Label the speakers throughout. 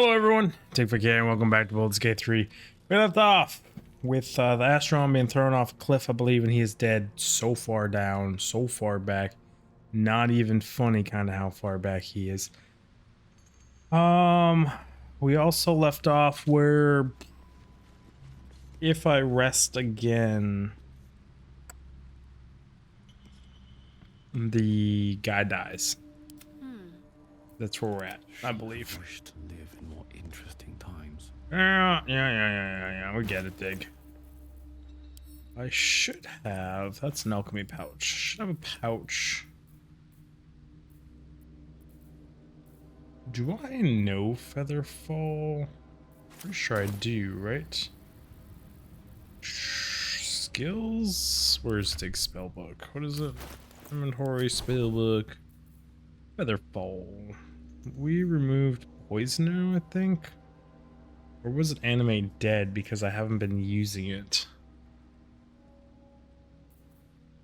Speaker 1: Hello everyone, Take for K and welcome back to Baldur's Gate 3. We left off with the astronaut being thrown off a cliff, I believe, and he is dead so far down, so far back. Not even funny kind of how far back he is. We also left off where if I rest again, the guy dies. That's where we're at, I believe.
Speaker 2: Wish to live in more interesting times.
Speaker 1: Yeah. We get it, Dig. I should have. That's an alchemy pouch. Should have a pouch. Do I know Featherfall? Pretty sure I do, right? Skills? Where's Dig's spellbook? What is it? Inventory, spellbook. Featherfall. We removed poison now, I think? Or was it animate dead because I haven't been using it?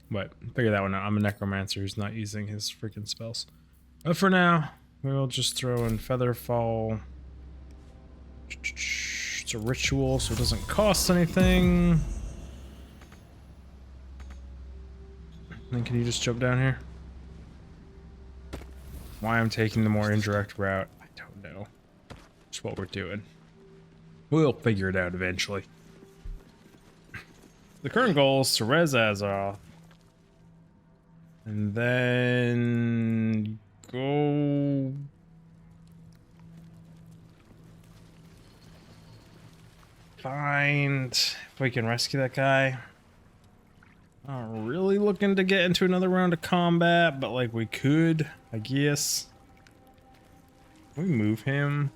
Speaker 1: But figure that one out. I'm a necromancer who's not using his freaking spells. But for now, we'll just throw in Featherfall. It's a ritual, so it doesn't cost anything. Then can you just jump down here? Why I'm taking the more indirect route, I don't know. Just what we're doing. We'll figure it out eventually. The current goal is to res Azeroth. And then go find if we can rescue that guy. Not really looking to get into another round of combat, but like we could, I guess. Can we move him?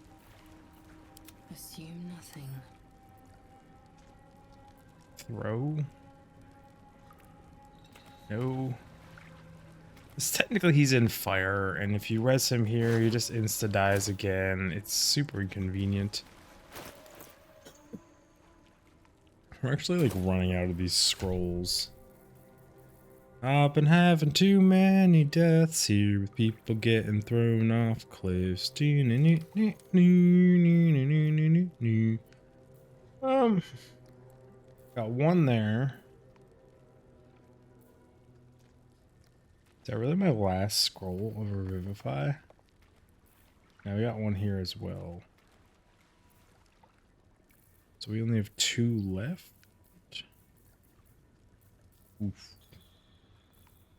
Speaker 3: Assume nothing.
Speaker 1: Throw? No. Technically he's in fire, and if you res him here, he just insta-dies again. It's super inconvenient. We're actually like running out of these scrolls. I've been having too many deaths here with people getting thrown off cliffs. Got one there. Is that really my last scroll of Revivify? Now we got one here as well. So we only have 2 left. Oof.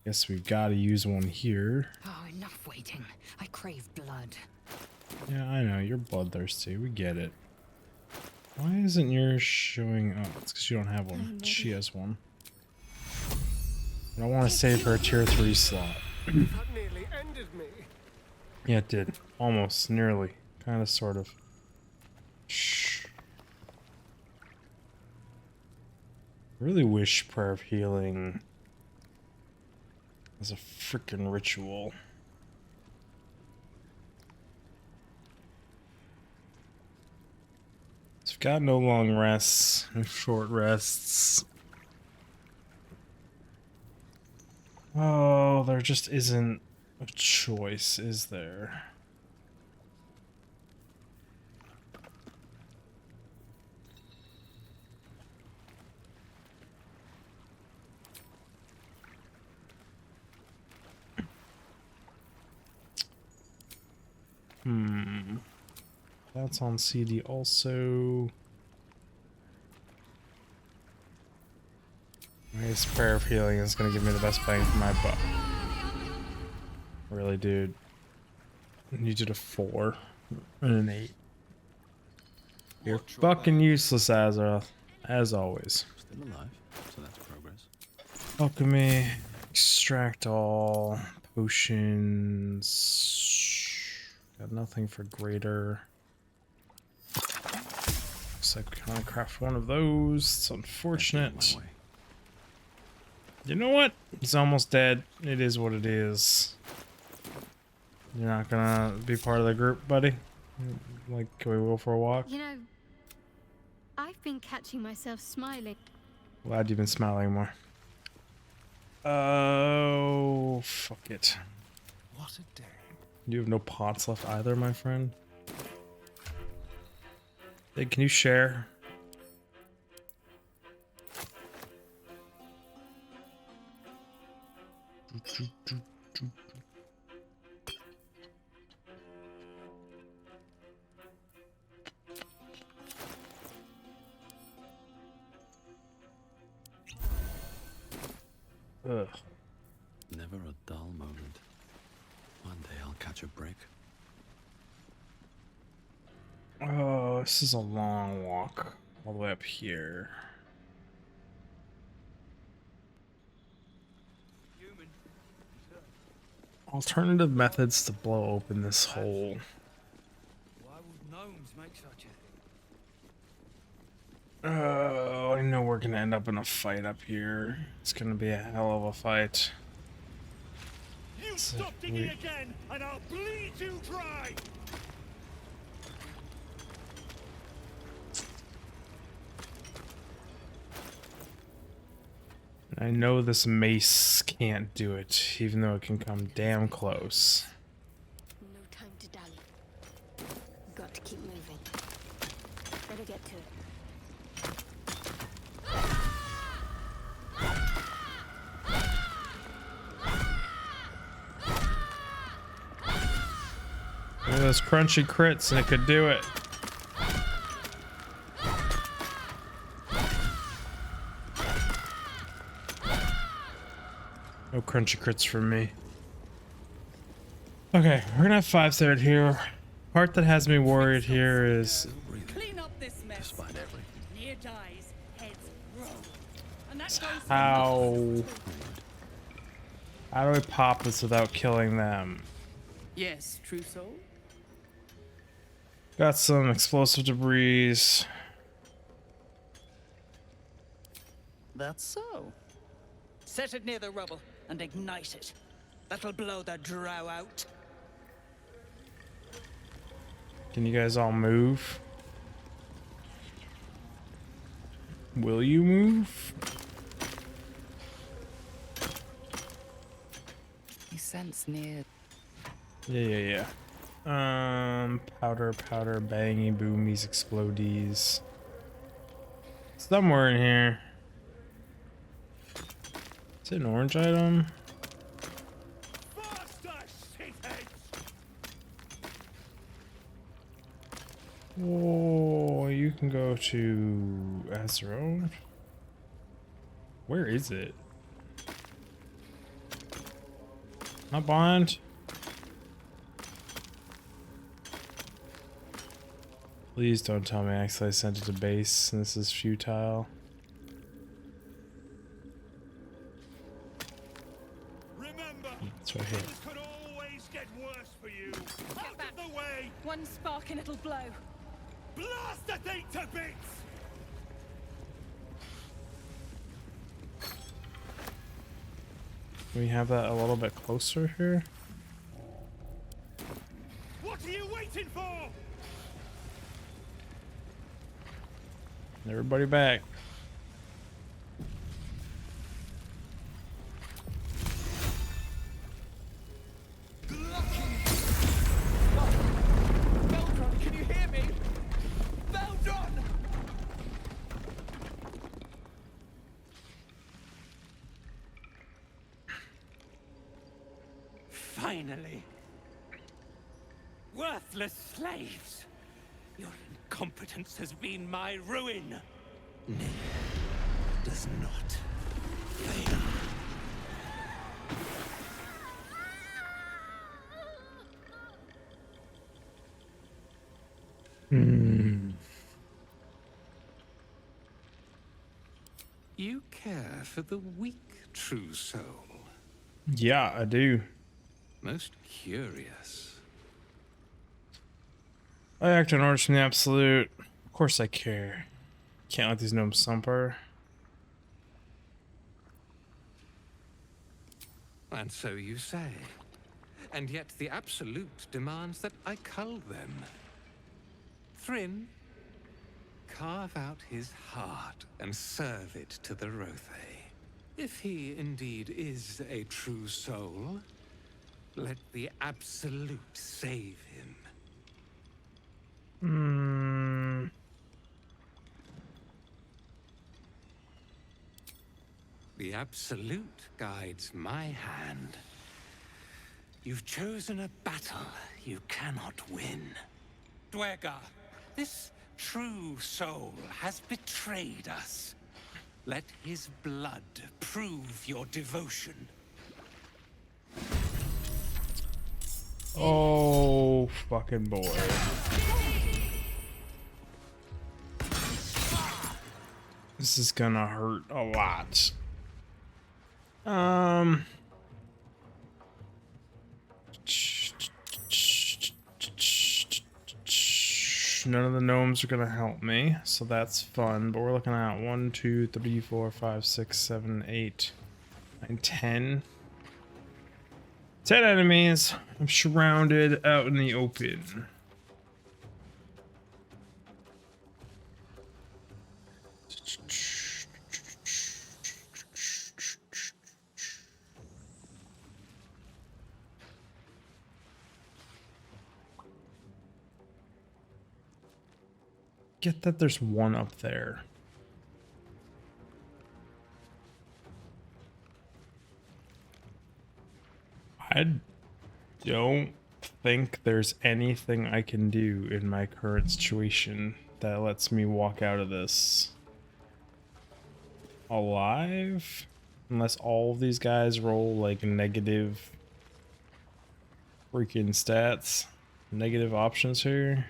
Speaker 1: Guess we've got to use one here.
Speaker 3: Oh, enough waiting. I crave blood.
Speaker 1: Yeah, I know. You're bloodthirsty. We get it. Why isn't yours showing up? It's because you don't have one. She has one. I don't want to save her tier 3 slot.
Speaker 2: That nearly ended me.
Speaker 1: Yeah, it did. Almost. Nearly. Kind of, sort of. Shh. Really wish Prayer of Healing was a freaking ritual. So we've got no long rests, no short rests. Oh, there just isn't a choice, is there? That's on CD also. I guess Prayer of Healing is going to give me the best bang for my buck. Really, dude. I need you to 4 and an 8. You're fucking useless, Azeroth. As always.
Speaker 2: Still alive, so that's progress.
Speaker 1: Alchemy. Extract all. Potions. Got nothing for greater. Looks like we can only craft one of those. It's unfortunate. You know what? He's almost dead. It is what it is. You're not gonna be part of the group, buddy? Like, can we go for a walk?
Speaker 4: You know, I've been catching myself smiling.
Speaker 1: Glad you've been smiling more. Oh, fuck it.
Speaker 2: What a day.
Speaker 1: You have no pots left either, my friend. Hey, can you share? Ugh.
Speaker 2: Never a dull moment. One day I'll catch a break.
Speaker 1: Oh, this is a long walk all the way up here. Alternative methods to blow open this hole.
Speaker 5: Why would gnomes make such a
Speaker 1: Oh, I know we're gonna end up in a fight up here. It's gonna be a hell of a fight.
Speaker 5: You stop digging again, and I'll bleed you dry!
Speaker 1: I know this mace can't do it, even though it can come damn close.
Speaker 4: No time to dally. Got to keep moving. Better get to it.
Speaker 1: Look at those crunchy crits, and it could do it. No crunchy crits from me. Okay, we're gonna have 5-3 here. Part that has me worried here is
Speaker 6: Clean up this mess.
Speaker 2: Despite everything.
Speaker 6: Near dies, heads roll. And that goes for
Speaker 1: how do I pop this without killing them?
Speaker 6: Yes, true soul.
Speaker 1: Got some explosive debris.
Speaker 6: That's so. Set it near the rubble and ignite it. That'll blow the drow out.
Speaker 1: Can you guys all move? Will you move?
Speaker 6: You sense near.
Speaker 1: Yeah. Powder, bangy, boomies, explodies. Somewhere in here. Is it an orange item?
Speaker 5: Faster, shitheads!
Speaker 1: Oh, you can go to Azeroth. Where is it? Not blind. Please don't tell me I accidentally sent it to base and this is futile.
Speaker 5: Remember,
Speaker 1: It's right here.
Speaker 5: things could always get worse for you. Out of the way!
Speaker 6: One spark and it'll blow.
Speaker 5: Blast the thing to bits!
Speaker 1: Can we have that a little bit closer here?
Speaker 5: What are you waiting for?
Speaker 1: Everybody back.
Speaker 5: Baldur, can you hear me? Baldur! Finally. Worthless slaves. Your incompetence has been my ruin. Nay, does not fail.
Speaker 7: You care for the weak, true soul.
Speaker 1: Yeah, I do.
Speaker 7: Most curious.
Speaker 1: I act on orders from the absolute. Of course I care. Can't let these gnomes sumper.
Speaker 7: And so you say. And yet the absolute demands that I cull them. Thryn, carve out his heart and serve it to the Rothe. If he indeed is a true soul, let the absolute save him. The Absolute guides my hand. You've chosen a battle you cannot win. Dwergar, this true soul has betrayed us. Let his blood prove your devotion.
Speaker 1: Oh, fucking boy. This is gonna hurt a lot. None of the gnomes are gonna help me, so that's fun. But we're looking at 1, 2, 3, 4, 5, 6, 7, 8, 9, 10. 10 enemies. I'm surrounded out in the open. Get that there's one up there. I don't think there's anything I can do in my current situation that lets me walk out of this alive, unless all of these guys roll like negative freaking stats, negative options here.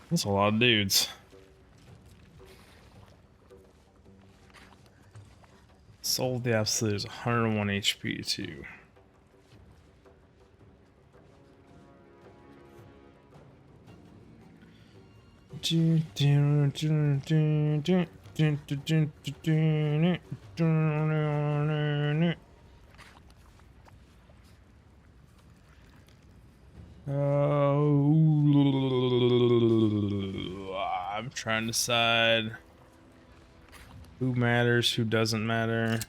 Speaker 1: That's a lot of dudes. Soul of the Absolute is 101 HP too. I'm trying to decide who matters, who doesn't matter.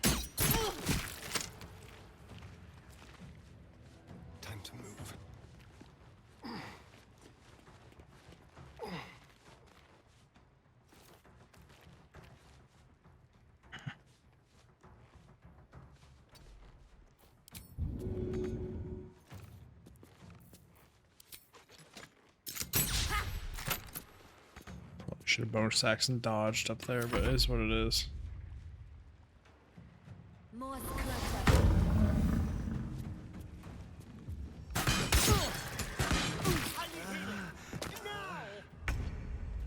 Speaker 2: Time to move.
Speaker 1: Should have bonus action and dodged up there, but it is what it is.
Speaker 4: More clutter.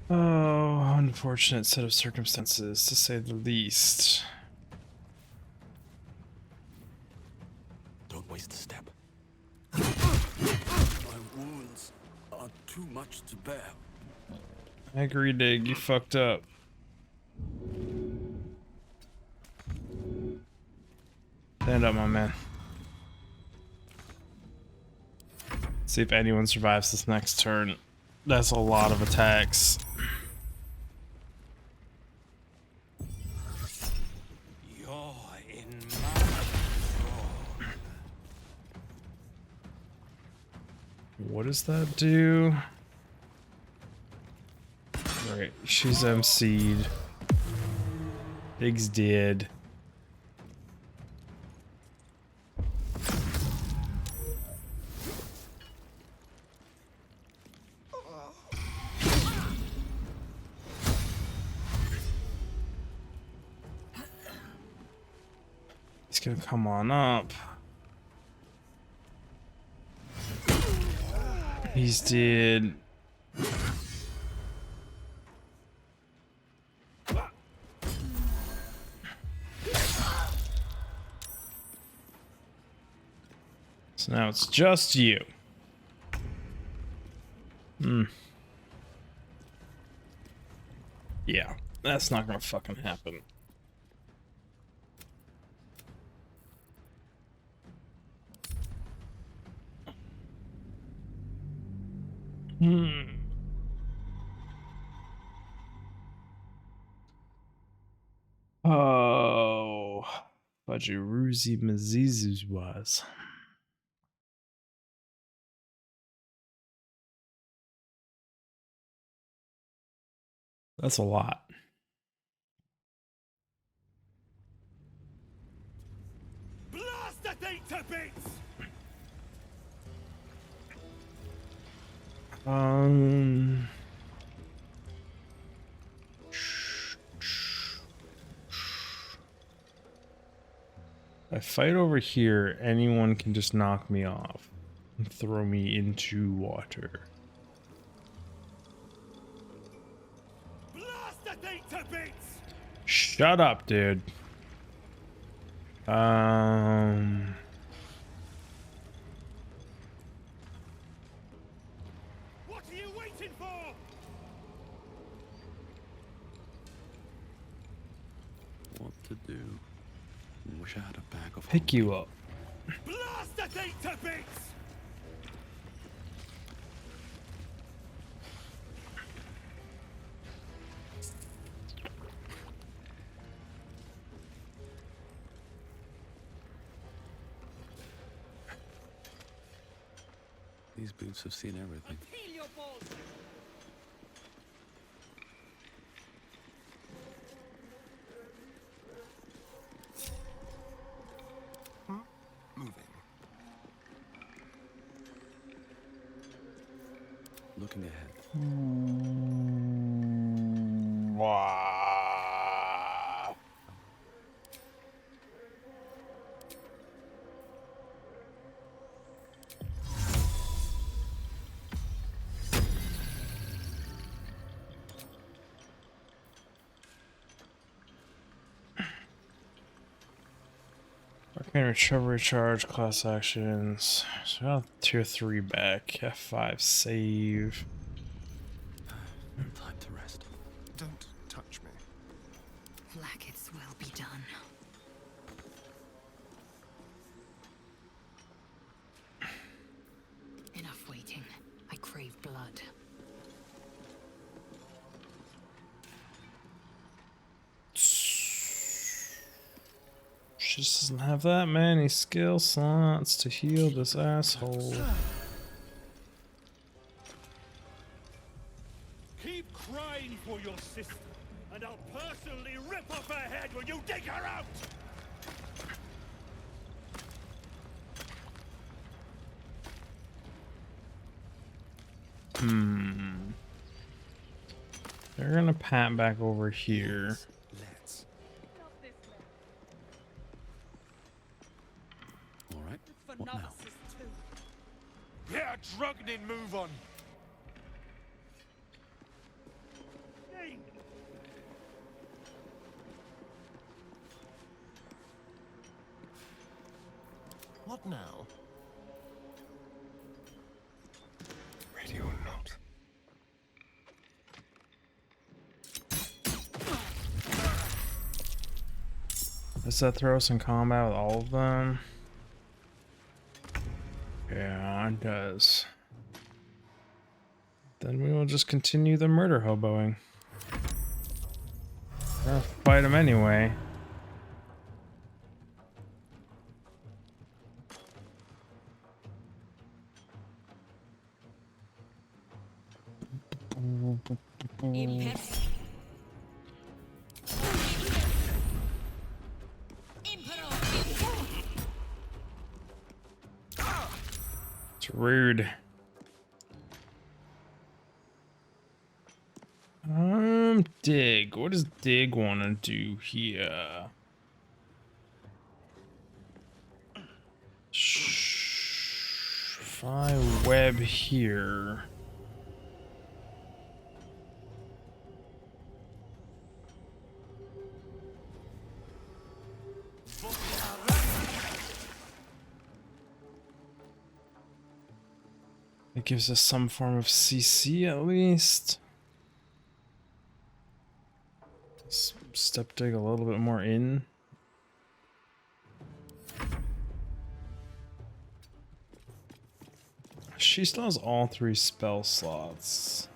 Speaker 1: Oh, unfortunate set of circumstances, to say the least.
Speaker 2: Don't waste a step. My wounds are too much to bear.
Speaker 1: I agree, Dig. You fucked up. Stand up, my man. See if anyone survives this next turn. That's a lot of attacks.
Speaker 7: You're in my thrall.
Speaker 1: What does that do? Right, she's MC'd. Dig's dead. He's gonna come on up. He's dead. So now it's just you. Yeah, that's not gonna fucking happen. Oh, Bajiruzi Mazizuz was. That's a lot.
Speaker 5: Blast the thing to bits!
Speaker 1: I fight over here, anyone can just knock me off and throw me into water.
Speaker 5: Blast the thing to bits!
Speaker 1: Shut up, dude.
Speaker 5: What are you waiting for?
Speaker 2: What to do? Wish I had a bag of
Speaker 1: Pick you up.
Speaker 5: Blast the thing to bits!
Speaker 2: These boots have seen everything.
Speaker 5: Heal your balls!
Speaker 2: Looking ahead.
Speaker 1: Wow. Arcane recovery charge, class actions. So I got tier 3 back. F5 save.
Speaker 2: Time to rest.
Speaker 8: Don't touch me.
Speaker 3: Like its will be done. Enough waiting. I crave blood.
Speaker 1: She just doesn't have that many skill slots to heal this asshole.
Speaker 5: Keep crying for your sister, and I'll personally rip off her head when you dig her out!
Speaker 1: They're gonna pat back over here.
Speaker 8: Let's.
Speaker 2: All right. What now?
Speaker 5: Yeah, Drugnin, move on! Hey.
Speaker 8: What now? Radio not.
Speaker 1: Does that throw us in combat with all of them? Yeah, it does. Then we will just continue the murder hoboing. We're gonna fight him anyway. It's rude. Dig. What does Dig want to do here? Fly web here. It gives us some form of CC at least. Step dig a little bit more in. She still has all 3 spell slots.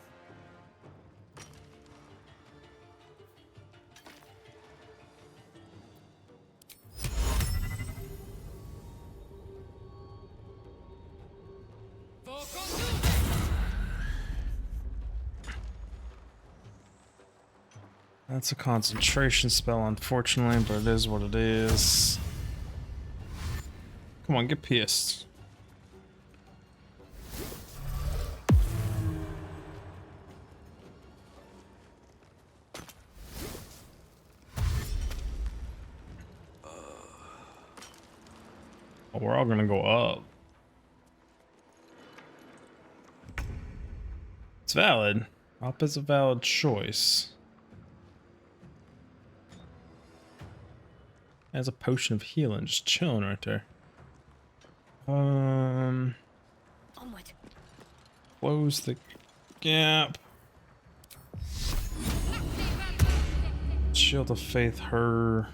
Speaker 1: That's a concentration spell, unfortunately, but it is what it is. Come on, get pissed. Oh, we're all gonna go up. It's valid. Up is a valid choice. Has a potion of healing, just chilling right there.
Speaker 4: Onward.
Speaker 1: Close the gap. Shield of Faith, her.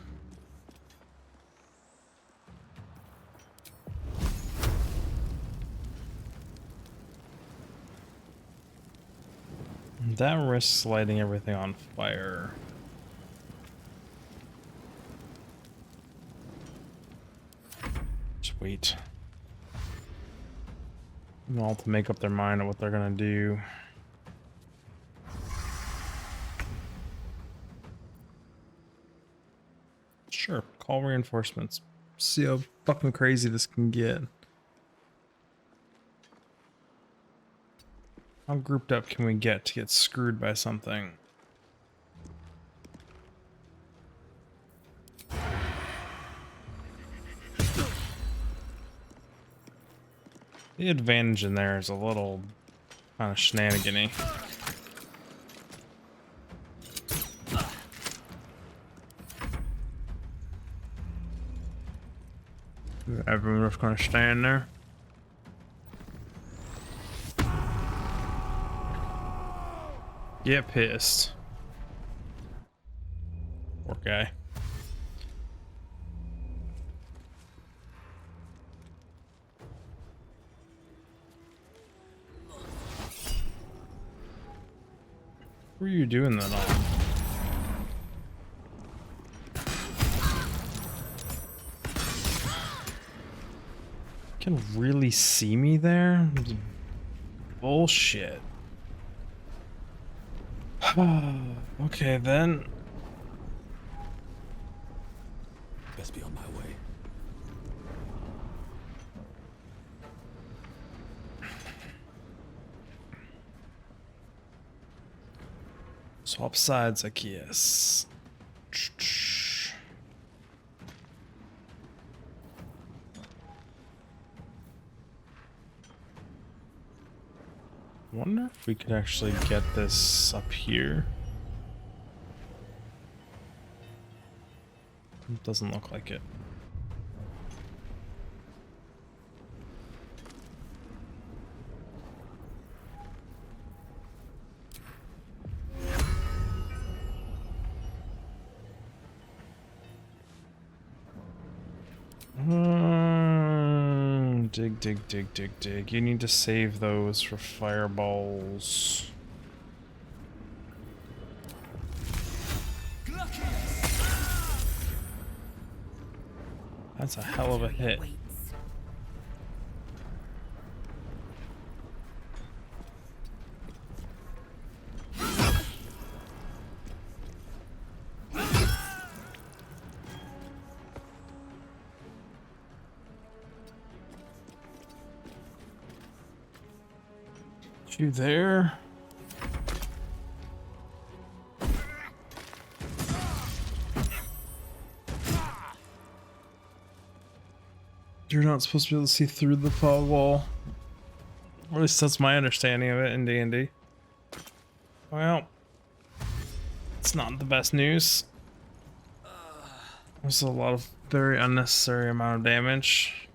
Speaker 1: That risks lighting everything on fire. Just wait. Them all to make up their mind on what they're gonna do. Sure, call reinforcements. See how fucking crazy this can get. How grouped up can we get to get screwed by something? The advantage in there is a little kind of shenanigan-y. Everyone just gonna stand there. Get pissed. Poor guy. What are you doing that on? Can really see me there? Bullshit. Okay then.
Speaker 2: Best be on my way.
Speaker 1: Swap sides, I guess. Wonder if we could actually get this up here. It doesn't look like it. Dig. You need to save those for fireballs. That's a hell of a hit. You there? You're not supposed to be able to see through the fog wall. Or at least that's my understanding of it in D&D. Well, it's not the best news. There's a lot of very unnecessary amount of damage.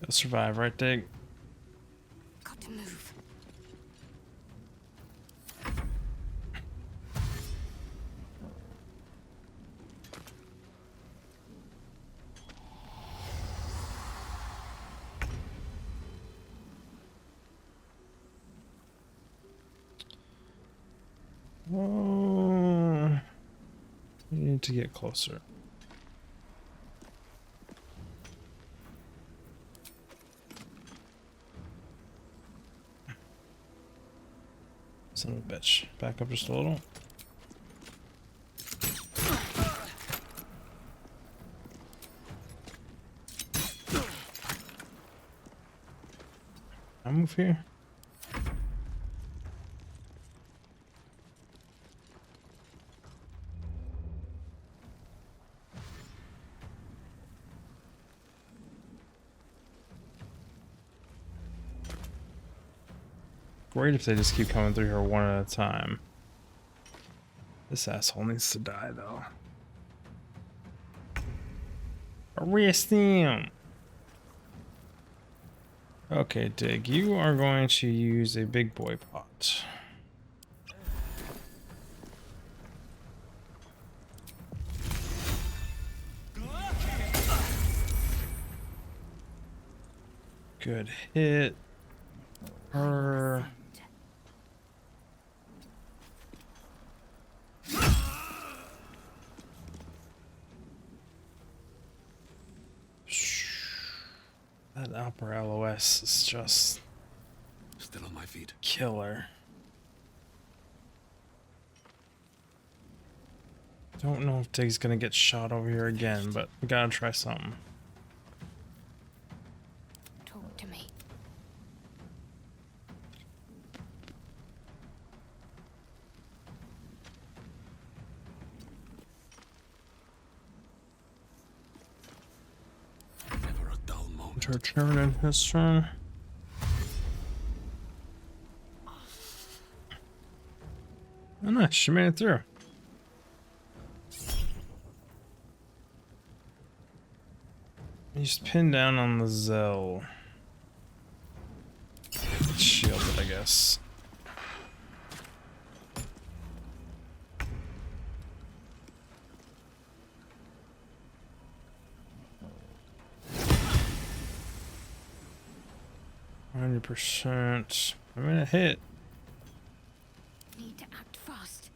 Speaker 1: Gotta survive, right, Dig?
Speaker 4: Got to move.
Speaker 1: Oh, we need to get closer. Son of a bitch. Back up just a little. I move here. Great if they just keep coming through here one at a time. This asshole needs to die, though. Arrest him! Okay, Dig, you are going to use a big boy pot. Good hit. Her. That upper LOS is just
Speaker 2: Still on my feet.
Speaker 1: killer. Don't know if Dig's gonna get shot over here again, but we gotta try something.
Speaker 4: Talk to me.
Speaker 2: Never a dull moment.
Speaker 1: Her turn and his turn. Oh, nice, she made it through. He's pinned down on the Zell. Shielded, I guess. %. I'm gonna hit.
Speaker 4: Need to act fast.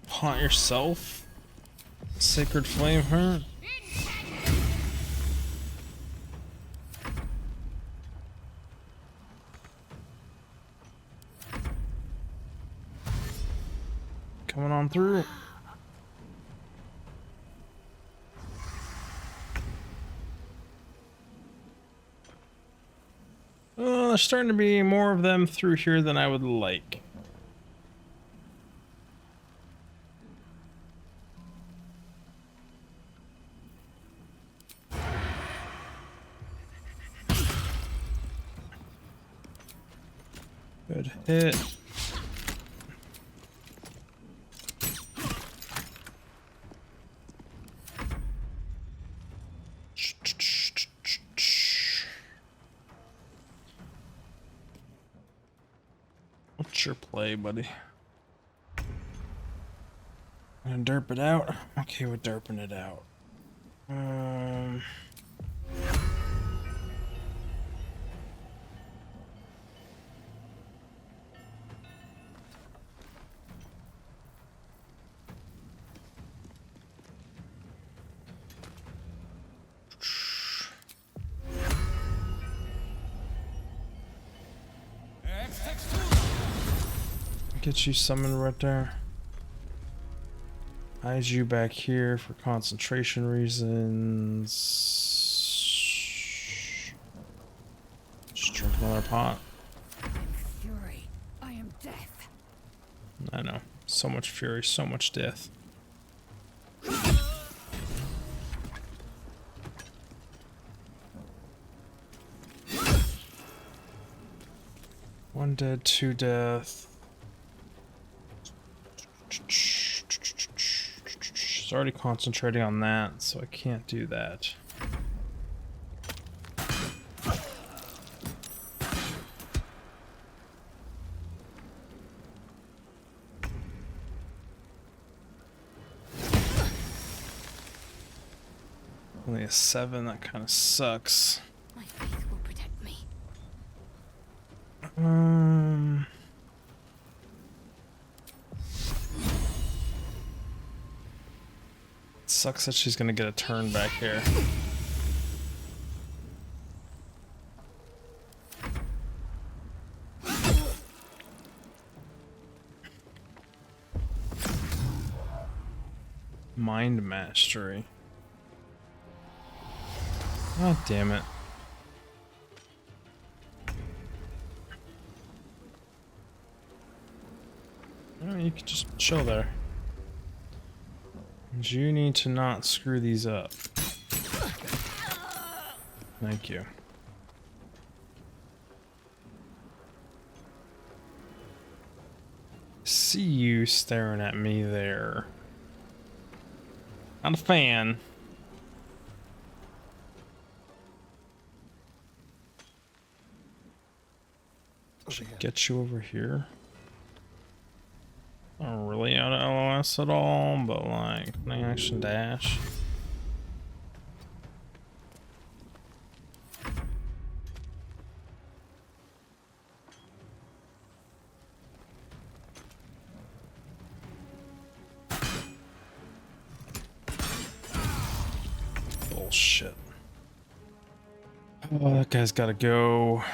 Speaker 1: Haunt yourself. Sacred flame hurt. Coming on through. There's starting to be more of them through here than I would like. Good hit. What's your play, buddy? Gonna derp it out? Okay, we're derping it out. Get you summoned right there. Hide you back here for concentration reasons. Just drink another pot.
Speaker 3: I am fury. I am death.
Speaker 1: I know. So much fury, so much death. One dead, two death. was already concentrating on that, so I can't do that. Only a 7, that kind of sucks.
Speaker 4: My faith will protect me.
Speaker 1: Sucks that she's gonna get a turn back here. Mind mastery. God damn it. Oh, you can just chill there. And you need to not screw these up. Thank you. See you staring at me there. Not a fan. Should get you over here. Not really out of LOS at all, but like putting action dash. Bullshit. Oh, that guy's gotta go.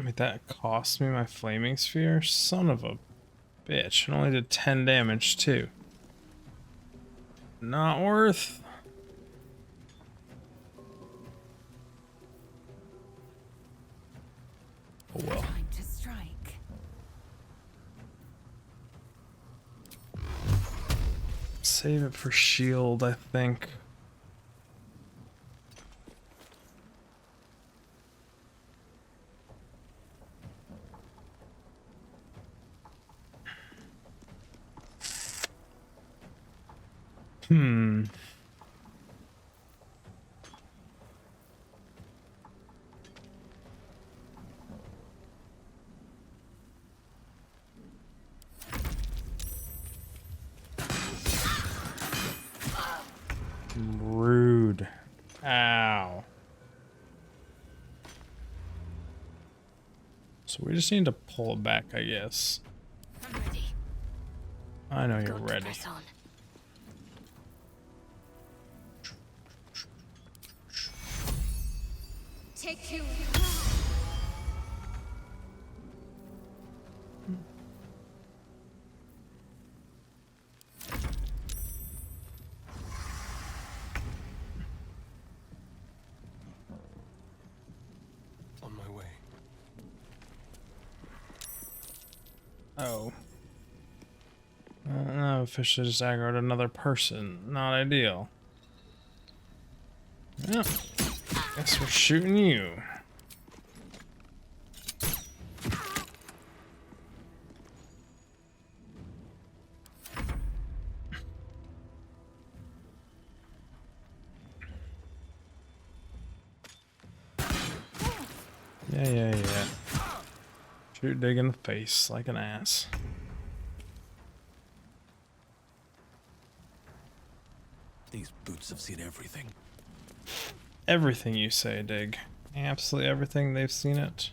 Speaker 1: Wait, that cost me my flaming sphere? Son of a bitch. It only did 10 damage too. Not worth. Oh well.
Speaker 3: Time to strike.
Speaker 1: Save it for shield, I think. Rude. Ow. So we just need to pull it back, I guess.
Speaker 4: I'm ready.
Speaker 1: I know you're
Speaker 4: Got to
Speaker 1: ready.
Speaker 4: press on. Take two.
Speaker 8: On my way.
Speaker 1: Oh. No, officially just aggroed another person. Not ideal. Yeah. Guess we're shooting you. Yeah. Shoot Dig in the face like an ass.
Speaker 2: These boots have seen everything.
Speaker 1: Everything you say, Dig. Absolutely everything, they've seen it.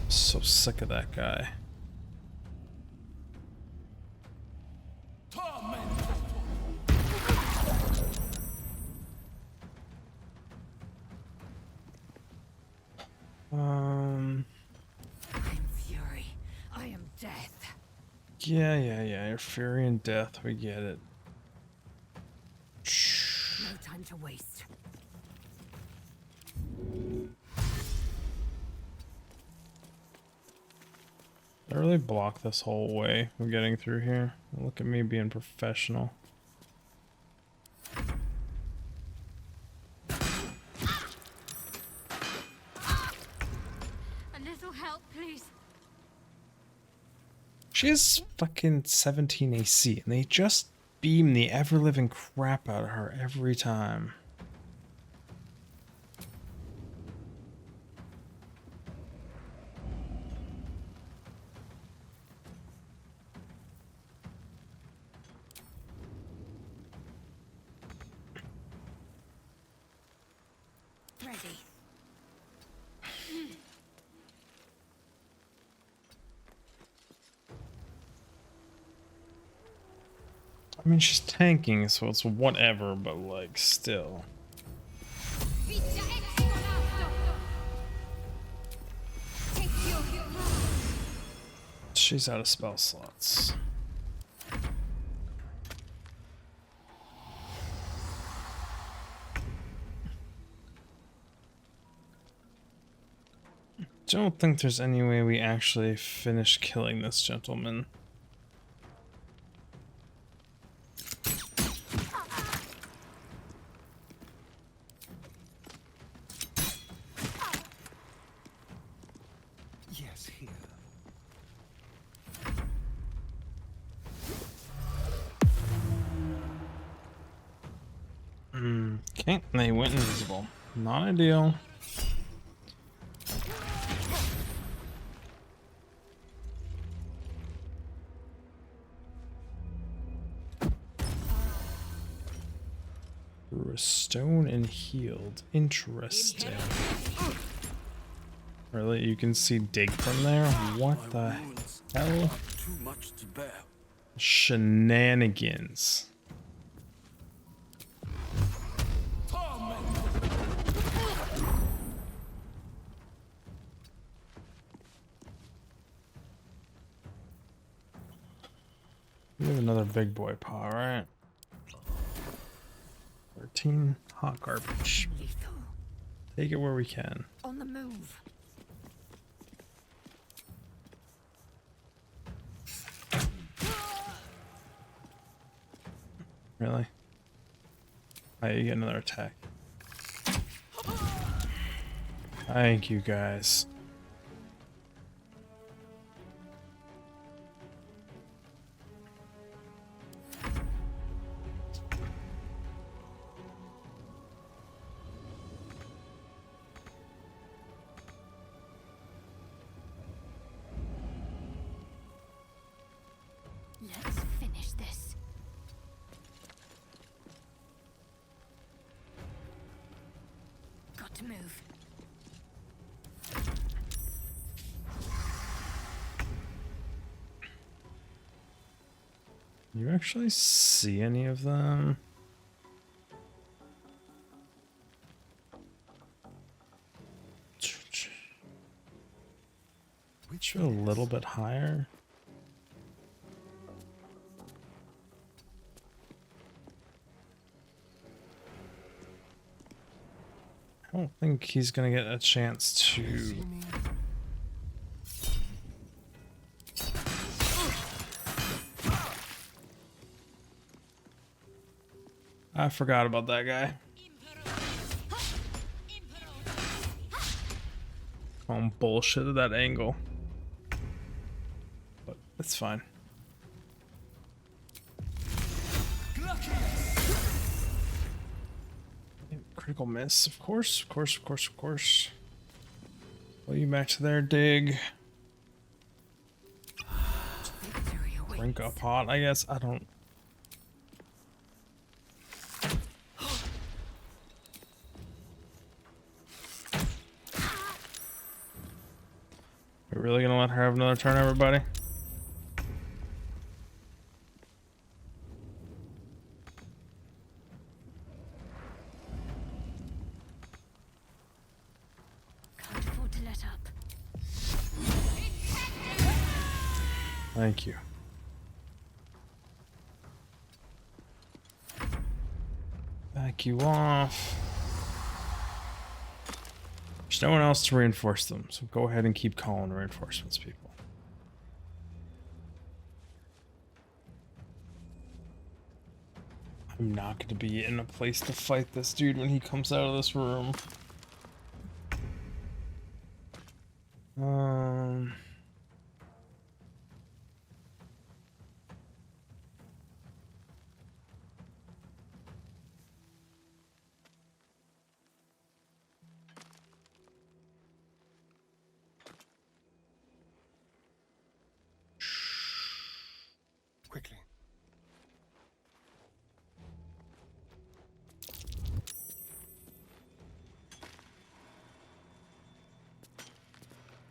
Speaker 1: So sick of that guy.
Speaker 3: I'm fury. I am death.
Speaker 1: Yeah. Your fury and death, we get it.
Speaker 3: time to waste.
Speaker 1: I really block this whole way of getting through here. Look at me being professional.
Speaker 4: A little help, please.
Speaker 1: She has fucking 17 AC, and they just beam the ever-living crap out of her every time.
Speaker 3: Ready.
Speaker 1: I mean, she's tanking, so it's whatever, but like, still. She's out of spell slots. Don't think there's any way we actually finish killing this gentleman.
Speaker 8: Yes, here.
Speaker 1: Okay, they went invisible. Not ideal. Threw a stone and healed. Interesting. Really? You can see dig from there? What the hell?
Speaker 2: Too much to bear.
Speaker 1: Shenanigans. We have another big boy paw, right? 13 hot garbage.
Speaker 3: Lethal.
Speaker 1: Take it where we can.
Speaker 3: On the move.
Speaker 1: Really? Oh, you get another attack. Thank you, guys.
Speaker 4: Let's finish this. Got to move.
Speaker 1: You actually see any of them? Which are a little bit higher? I don't think he's gonna get a chance to. I forgot about that guy. I'm bullshit at that angle. But it's fine. Critical miss, of course, of course, of course, of course. Pull you back to their dig.
Speaker 3: Victory awaits.
Speaker 1: Drink a pot, I guess. I don't. We're really gonna let her have another turn, everybody?
Speaker 4: Can't afford to let up.
Speaker 1: Thank you. Back Knock you off. There's no one else to reinforce them, so go ahead and keep calling reinforcements, people. I'm not going to be in a place to fight this dude when he comes out of this room.
Speaker 8: Quickly.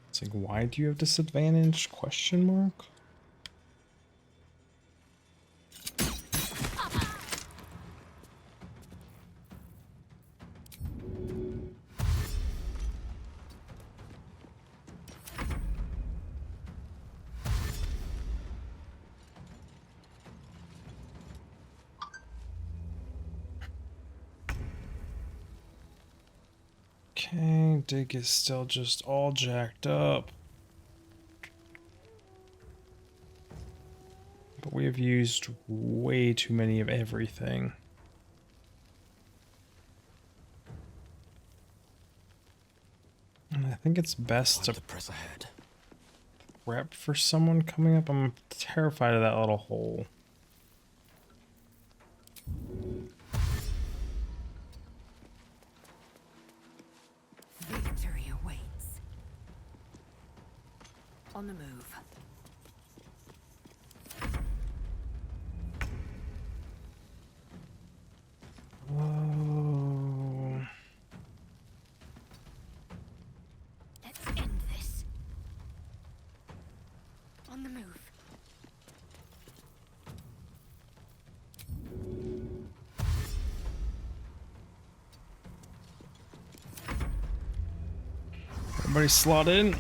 Speaker 1: It's like, why do you have disadvantage? Question mark? Okay, dig is still just all jacked up. But we have used way too many of everything. And I think it's best to
Speaker 2: press ahead.
Speaker 1: prep for someone coming up. I'm terrified of that little hole.
Speaker 3: Victory awaits. On the move.
Speaker 1: Oh.
Speaker 4: Let's end this. On the move.
Speaker 1: Everybody slot in.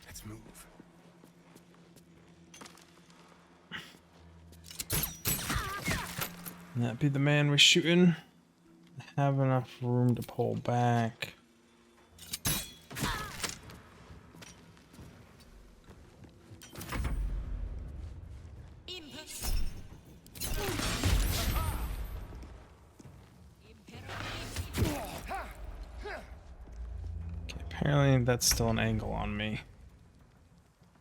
Speaker 8: Let's move.
Speaker 1: That be the man we're shooting. Have enough room to pull back. Okay, apparently that's still an angle on me.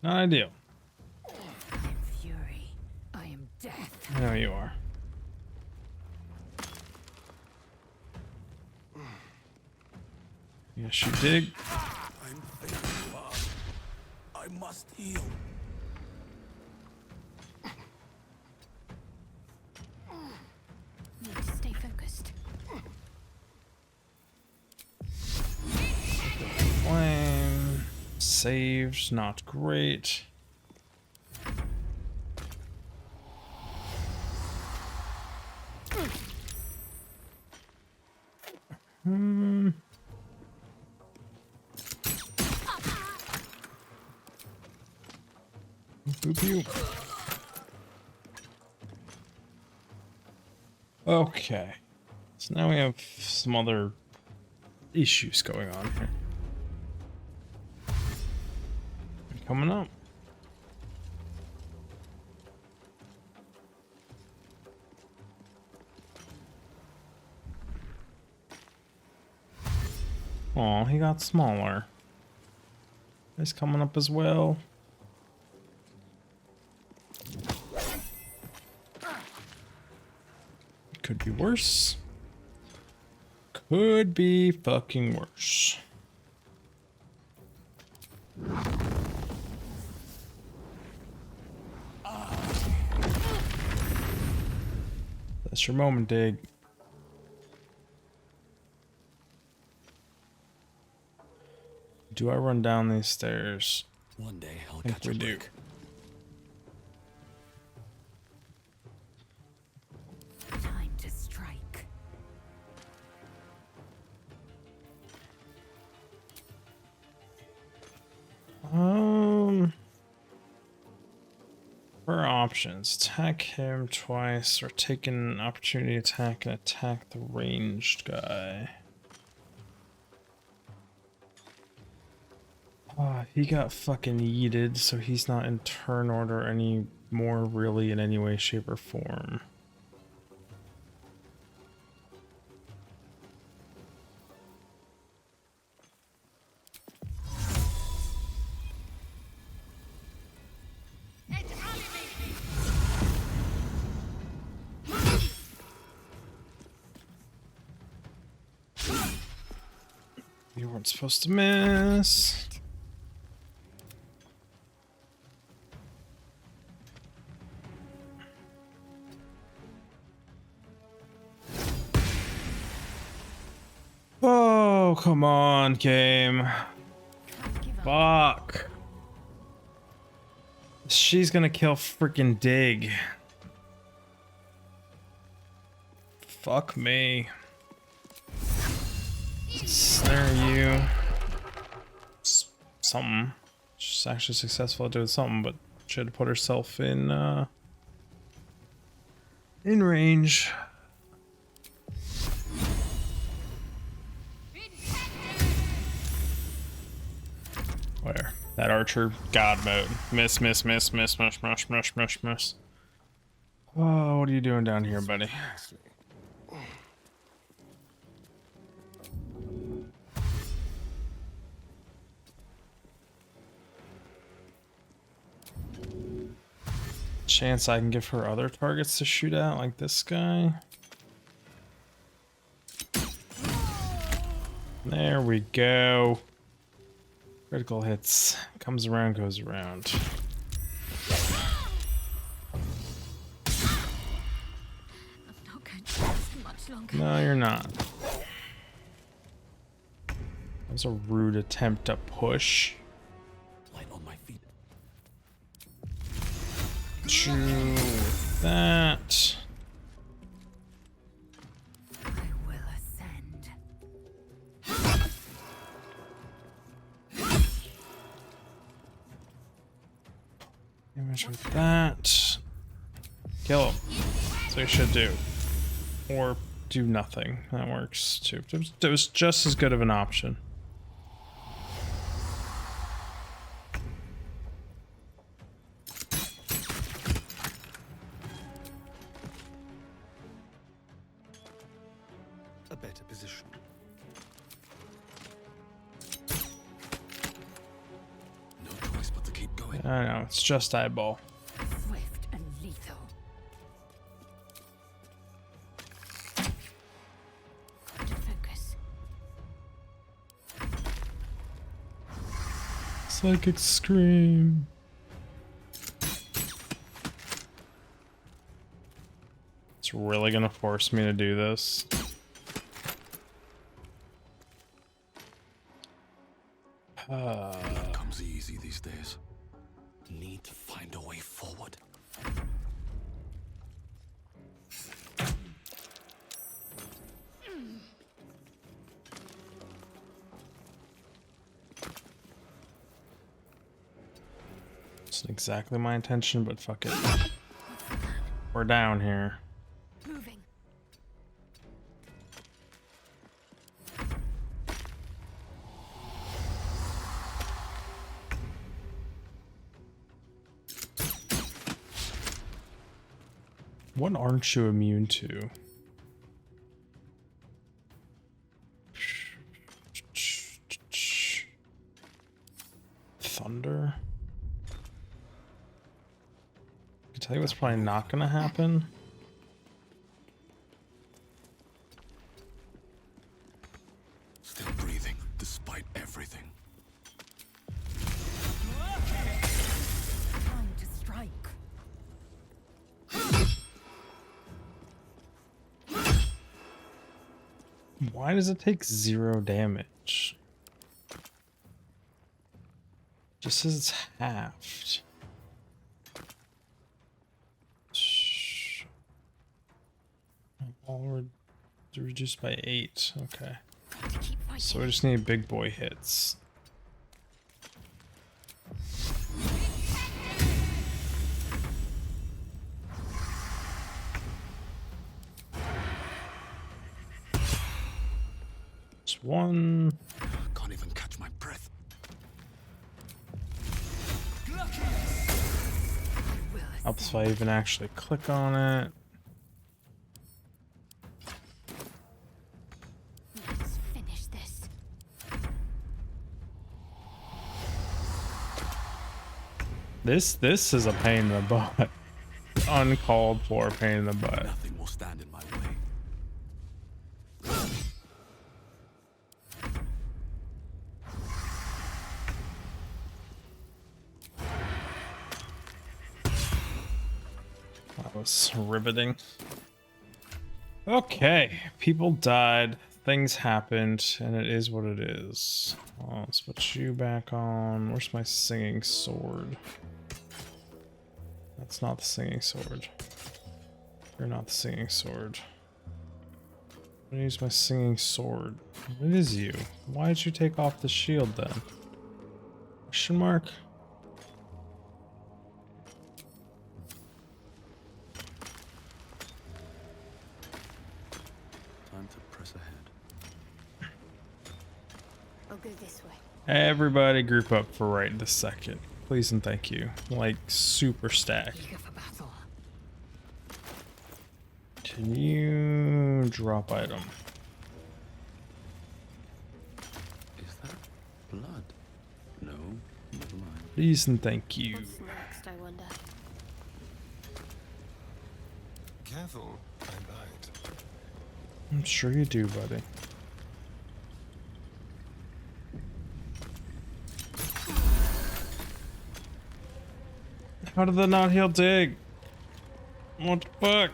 Speaker 1: Not ideal.
Speaker 3: I am fury. I am death.
Speaker 1: I know you are. Yes, you dig.
Speaker 8: I'm failing, Bob. I must heal.
Speaker 4: Need to stay focused.
Speaker 1: Flame. Saved, not great. Boop you. Okay. So now we have some other issues going on here. Coming up. Oh, he got smaller. He's coming up as well. Could be worse. Could be fucking worse. That's your moment, Dig. Do I run down these stairs?
Speaker 2: One day I'll
Speaker 1: I think
Speaker 2: catch
Speaker 1: we
Speaker 2: a
Speaker 1: do.
Speaker 2: break.
Speaker 3: Time to strike.
Speaker 1: For options, attack him twice or take an opportunity attack and attack the ranged guy. He got fucking yeeted, so he's not in turn order anymore, really, in any way, shape, or form. You weren't supposed to miss. Oh, come on, game. Fuck. She's gonna kill freaking Dig. Fuck me. Snare you. Something. She's actually successful at doing something, but she had to put herself in range. Where? That archer god mode. Miss, miss, miss, miss, miss, miss, miss, miss, miss. Oh, what are you doing down here, buddy? Chance I can give her other targets to shoot at, like this guy. There we go. Critical hits. Comes around, goes around.
Speaker 3: I'm not going to last much longer.
Speaker 1: No, you're not. That was a rude attempt to push.
Speaker 8: Light on my feet.
Speaker 1: Chew with that.
Speaker 3: I will ascend.
Speaker 1: Damage with that. Kill him. So you should do. Or do nothing. That works too. It was just as good of an option.
Speaker 8: A better position. No choice but to keep going.
Speaker 1: I know, it's just eyeball.
Speaker 3: Swift and lethal. Got to focus.
Speaker 1: Psychic scream. It's really gonna force me to do this.
Speaker 8: It comes easy these days. Need to find a way forward.
Speaker 1: It's exactly my intention, but fuck it. We're down here.
Speaker 3: Moving.
Speaker 1: What aren't you immune to? Thunder? I can tell you what's probably not gonna happen.
Speaker 8: Still breathing, despite everything.
Speaker 3: Time to strike.
Speaker 1: Why does it take 0 damage? Just says it's halved. All reduced by 8. Okay.
Speaker 3: Got to keep fighting.
Speaker 1: So we just need big boy hits. one.
Speaker 8: Can't even catch my breath.
Speaker 1: Helps if I even actually click on it.
Speaker 4: Let's finish this.
Speaker 1: This is a pain in the butt. Uncalled for pain in the butt.
Speaker 8: Nothing will stand in my way.
Speaker 1: That was riveting. Okay, people died, things happened, and it is what it is. Let's put you back on. Where's my singing sword? That's not the singing sword. You're not the singing sword. I'm gonna use my singing sword. It is you. Why did you take off the shield then? Question mark?
Speaker 2: Time to press ahead.
Speaker 4: I'll go this way.
Speaker 1: Everybody group up for right this second. Please and thank you. Like, super stack.
Speaker 3: Eager for battle.
Speaker 1: Can you drop item?
Speaker 2: Is that blood? No, never mind.
Speaker 1: Please and thank you.
Speaker 4: What's next, I wonder?
Speaker 8: Careful, I bite.
Speaker 1: I'm sure you do, buddy. How did the not heal dig? What the fuck?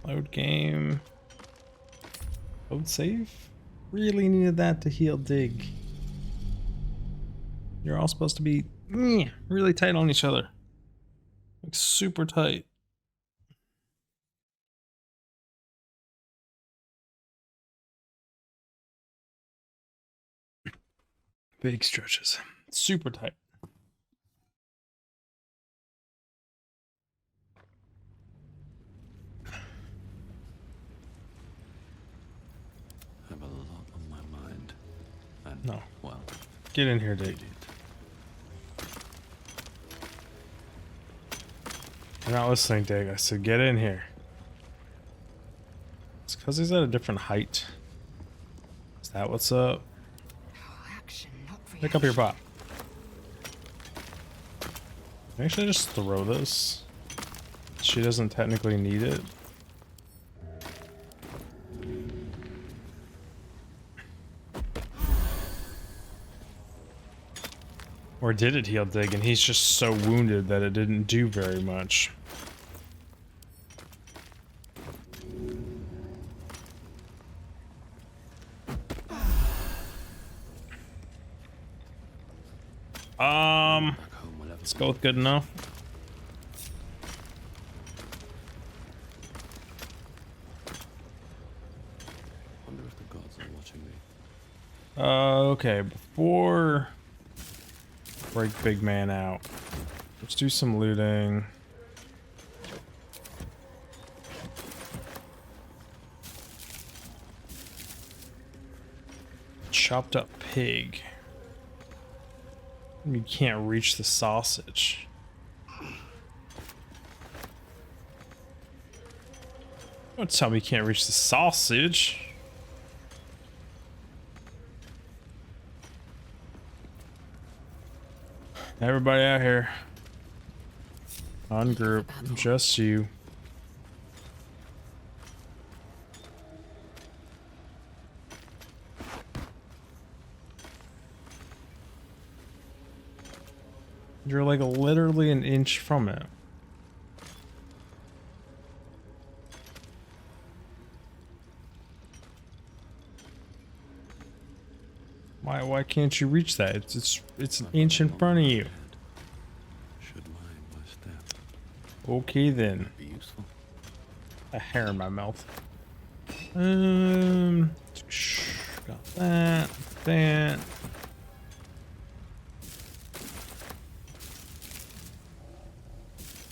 Speaker 1: Load game. Load save? Really needed that to heal dig. You're all supposed to be really tight on each other. Like super tight. Big stretches. Super tight.
Speaker 2: I have a lot on my mind. And,
Speaker 1: No.
Speaker 2: well,
Speaker 1: Get in here, Dig. You're not listening, Dig. I said get in here. It's because he's at a different height. Is that what's up?
Speaker 3: Action, not
Speaker 1: Pick up your bot. Actually, just throw this. She doesn't technically need it. Or did it heal Dig and he's just so wounded that it didn't do very much.
Speaker 2: back home will ever
Speaker 1: Let's go with good enough.
Speaker 2: wonder if the gods are watching me.
Speaker 1: Okay, before break big man out, let's do some looting. Chopped up pig. You can't reach the sausage. Don't tell me you can't reach the sausage. Everybody out here. Ungroup. Just you. You're like literally an inch from it. Why can't you reach that? It's an inch in front of you.
Speaker 2: Should mind my step.
Speaker 1: Okay then.
Speaker 2: Be useful.
Speaker 1: A hair in my mouth. Got that. That.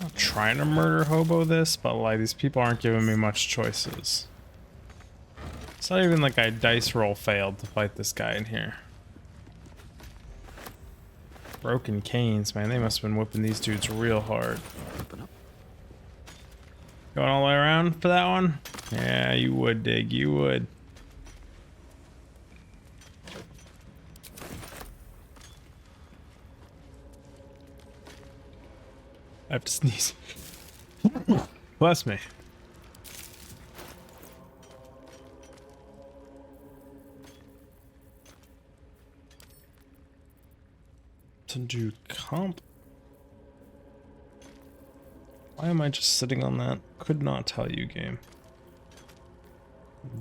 Speaker 1: I'll trying to murder hobo this, but like these people aren't giving me much choices. It's not even like I dice roll failed to fight this guy in here. Broken canes, man. They must have been whipping these dudes real hard.
Speaker 2: Open up.
Speaker 1: Going all the way around for that one? Yeah, you would, Dig. You would. I have to sneeze. Bless me. To do comp. Why am I just sitting on that? Could not tell you, game.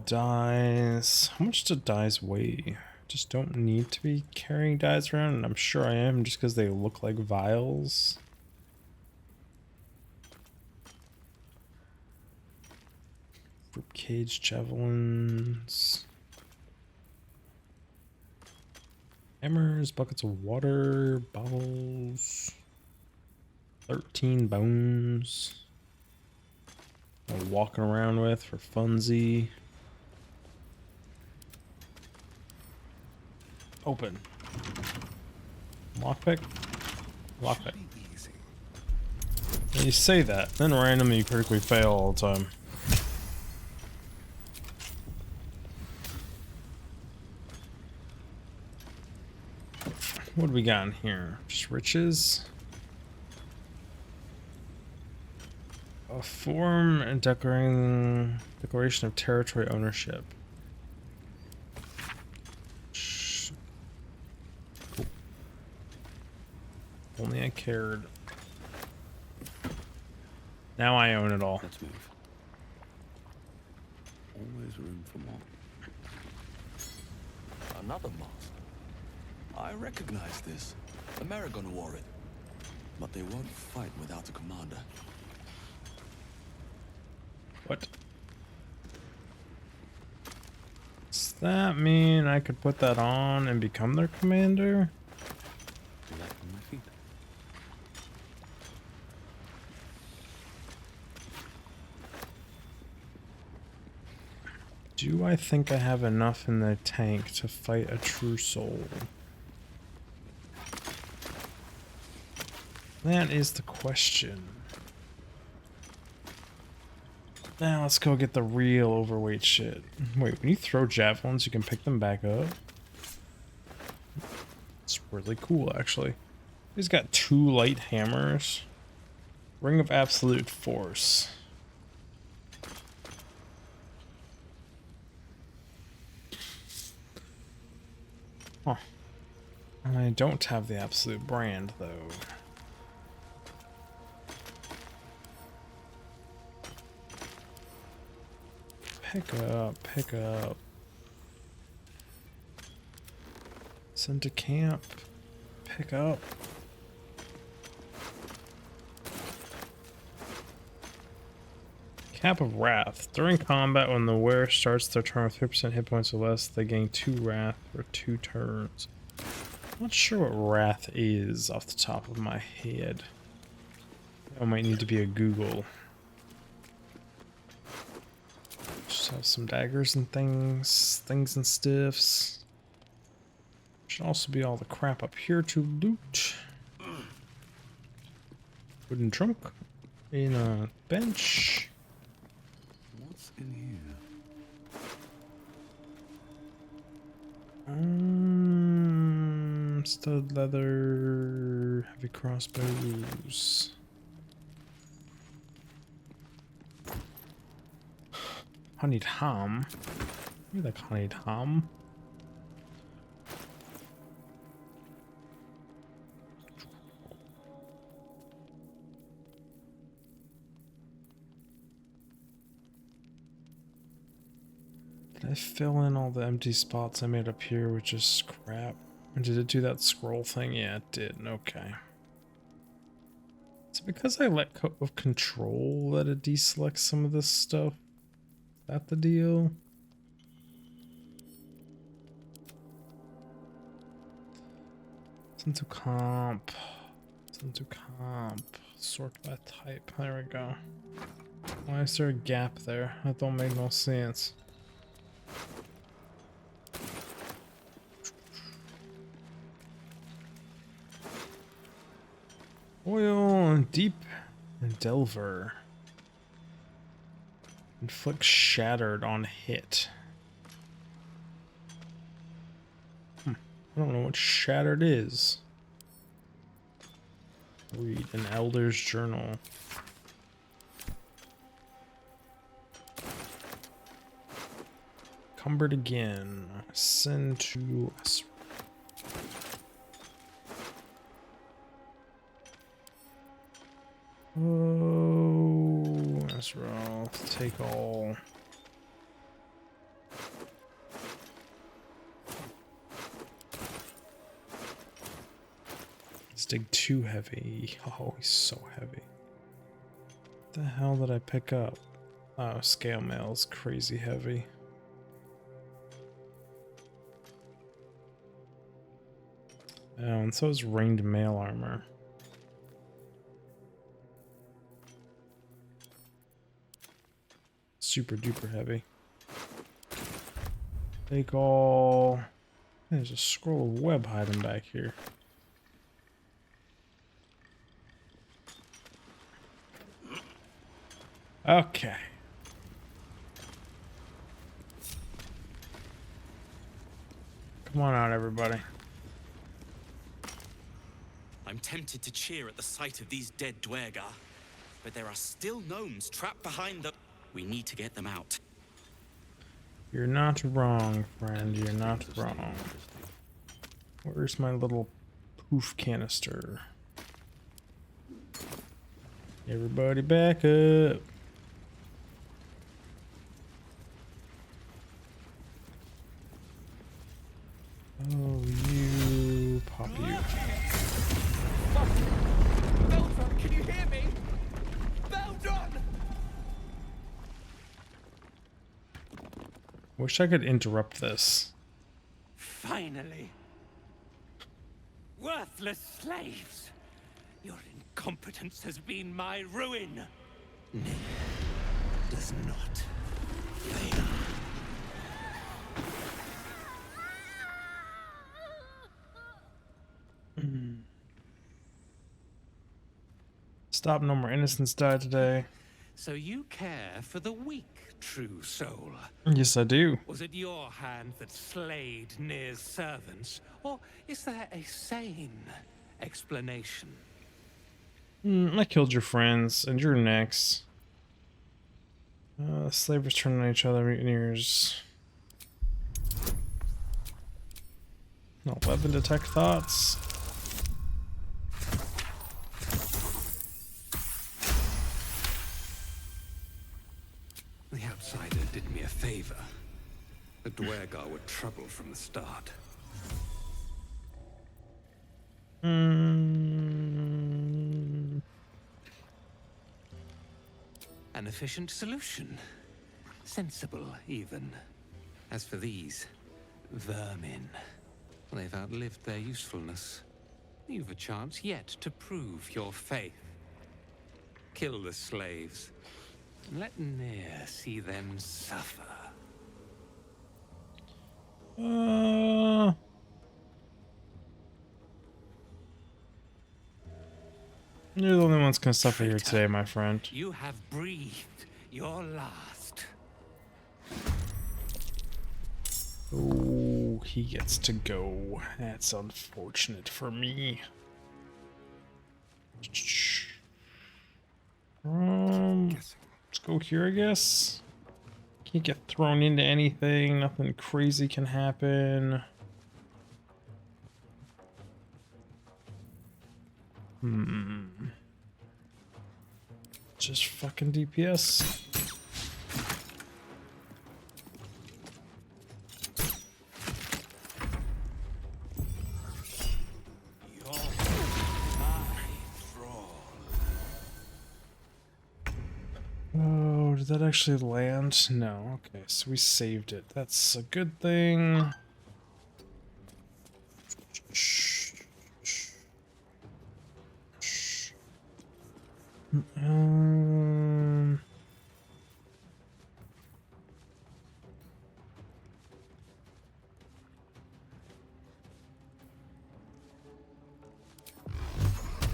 Speaker 1: Dies. How much do dies weigh? Just don't need to be carrying dies around, and I'm sure I am just because they look like vials. Rib cage javelins. Hammers, buckets of water, bottles. 13 bones. I'm walking around with for funsy. Open. Lockpick? Lockpick. When you say that, then randomly you critically fail all the time. What do we got in here? Just riches? A form and declaration of territory ownership. Cool. Only I cared. Now I own it all.
Speaker 2: Let's move. Always room for more.
Speaker 8: Another mask. I recognize this. American wore it. But they won't fight without a commander.
Speaker 1: What? Does that mean I could put that on and become their commander?
Speaker 2: Do that on my feet.
Speaker 1: Do I think I have enough in the tank to fight a true soul? That is the question. Now let's go get the real overweight shit. Wait, when you throw javelins, you can pick them back up? It's really cool, actually. He's got 2 light hammers. Ring of Absolute Force. Huh. I don't have the Absolute brand, though. Pick up, pick up. Send to camp. Pick up. Cap of Wrath. During combat, when the wearer starts their turn with 50% hit points or less, they gain 2 Wrath for 2 turns. I'm not sure what Wrath is off the top of my head. I might need to be a Google. Just have some daggers and things and stiffs. Should also be all the crap up here to loot. Wooden trunk in a bench.
Speaker 2: What's in here?
Speaker 1: Stud leather, heavy crossbows. Honeyed ham. You like honeyed ham? Did I fill in all the empty spots I made up here with just crap? And did it do that scroll thing? Yeah, it did. Okay. It's because I let go of control that it deselects some of this stuff. Is that the deal? Send to comp. Into comp. Sort by type. There we go. Why is there a gap there? That don't make no sense. Oil and deep and delver. Inflict shattered on hit. I don't know what shattered is. Read an elder's journal. Cumbered again. Send to us. Oh, Ezreal, take all. Let's dig too heavy. Oh, he's so heavy. What the hell did I pick up? Oh, scale mail's crazy heavy. Oh, and so is ringed mail armor. Super duper heavy. Take all. There's a scroll of web hiding back here. Okay. Come on out, everybody.
Speaker 9: I'm tempted to cheer at the sight of these dead Dwergar, but there are still gnomes trapped behind the... We need to get them out.
Speaker 1: You're not wrong, friend. You're not wrong. Where's my little poof canister? Everybody back up. Oh, you pop you.
Speaker 5: Baldur, can you hear me? Baldur!
Speaker 1: Wish I could interrupt this.
Speaker 5: Finally. Worthless slaves. Your incompetence has been my ruin.
Speaker 9: Nay, does not fail.
Speaker 1: Stop, no more innocents died today.
Speaker 7: So you care for the weak, true soul.
Speaker 1: Yes, I do.
Speaker 7: Was it your hand that slayed Nir's servants? Or is there a sane explanation?
Speaker 1: I killed your friends, and you're next. Slavers turn on each other, mutineers. 11 detect thoughts.
Speaker 7: The outsider did me a favor. The Dwergar were trouble from the start. An efficient solution. Sensible, even. As for these vermin, they've outlived their usefulness. You've a chance yet to prove your faith. Kill the slaves, and let Nir see them suffer.
Speaker 1: You're the only one's gonna suffer here today, my friend.
Speaker 7: You have breathed your last.
Speaker 1: Oh, he gets to go. That's unfortunate for me. Let's go here, I guess. Can't get thrown into anything. Nothing crazy can happen. Just fucking DPS. Oh, did that actually land? No. Okay, so we saved it. That's a good thing. Um,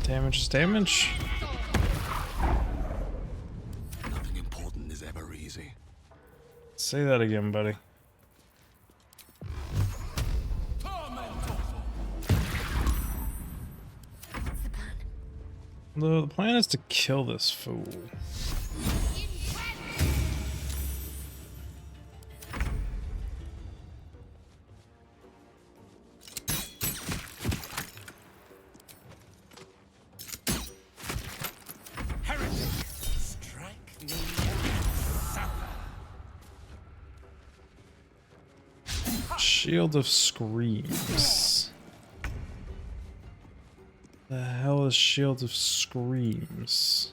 Speaker 1: damage is damage.
Speaker 8: Nothing important is ever easy.
Speaker 1: Say that again, buddy.
Speaker 4: What's the plan?
Speaker 1: The plan is to kill this fool.
Speaker 5: Strike me and suffer.
Speaker 1: Shield of Screams. The hell is Shield of Screams?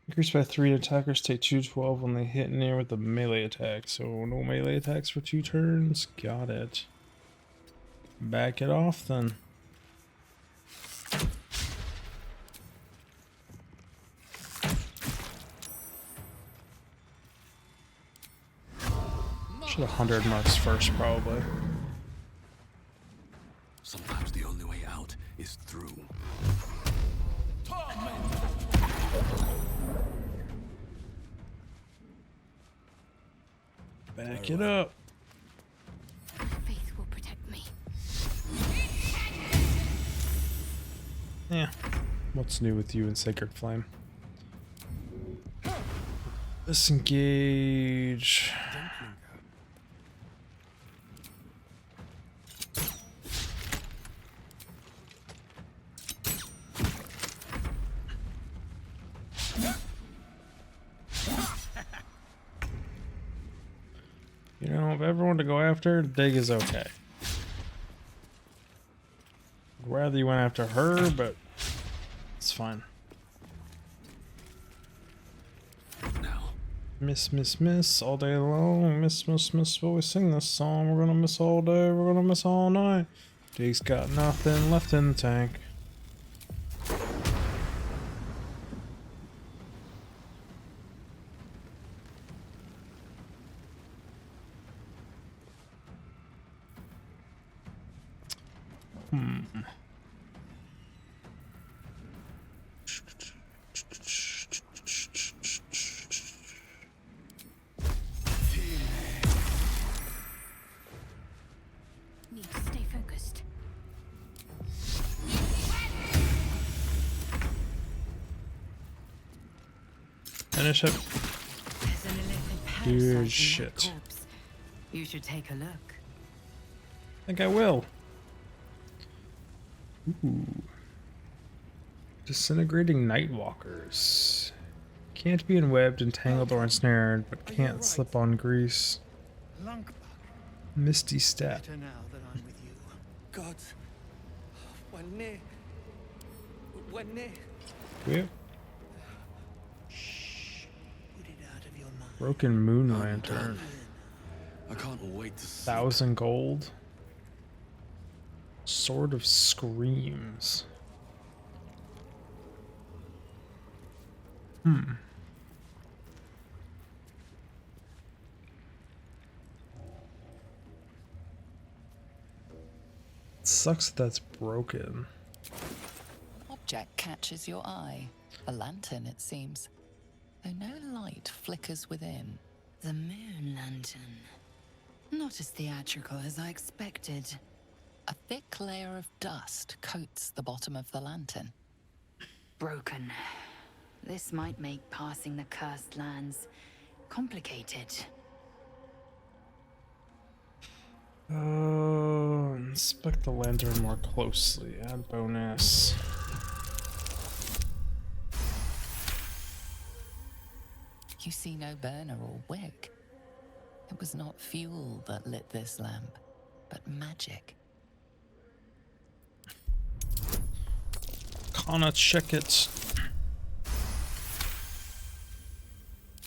Speaker 1: Increased by 3, attackers take 212 when they hit near with a melee attack. So no melee attacks for 2 turns. Got it. Back it off then. Should have 100 marks first, probably.
Speaker 8: Sometimes the only way out is through.
Speaker 1: Back it up.
Speaker 4: Faith will protect me.
Speaker 1: Yeah. What's new with you in Sacred Flame? Disengage. You know, if everyone to go after, Dig is okay. I'd rather you went after her, but it's fine.
Speaker 8: Now,
Speaker 1: Miss, miss, miss all day long. Miss, miss, miss. While we sing this song, we're gonna miss all day. We're gonna miss all night. Dig's got nothing left in the tank.
Speaker 4: Need to stay focused.
Speaker 1: Finish it.
Speaker 3: There's an illicit parasite
Speaker 1: Good
Speaker 3: in that
Speaker 1: shit.
Speaker 3: corpse. You should take a look.
Speaker 1: I think I will. Ooh. Disintegrating Nightwalkers. Can't be enwebbed, entangled, or ensnared, but can't slip on grease.
Speaker 5: Lunk
Speaker 1: Misty Step.
Speaker 5: better now that I'm with you. God. Wanne. Wanne.
Speaker 1: Yep.
Speaker 5: Put it out of your mind.
Speaker 1: Broken Moon Lantern.
Speaker 8: I can't wait to see.
Speaker 1: 1,000 gold. Sword of Screams. Sucks that that's broken.
Speaker 10: Object catches your eye. A lantern, it seems. Though no light flickers within.
Speaker 3: The moon lantern. Not as theatrical as I expected.
Speaker 10: A thick layer of dust coats the bottom of the lantern.
Speaker 3: Broken. This might make passing the cursed lands complicated.
Speaker 1: Inspect the lantern more closely. Add bonus.
Speaker 10: You see no burner or wick. It was not fuel that lit this lamp, but magic.
Speaker 1: Gonna check it.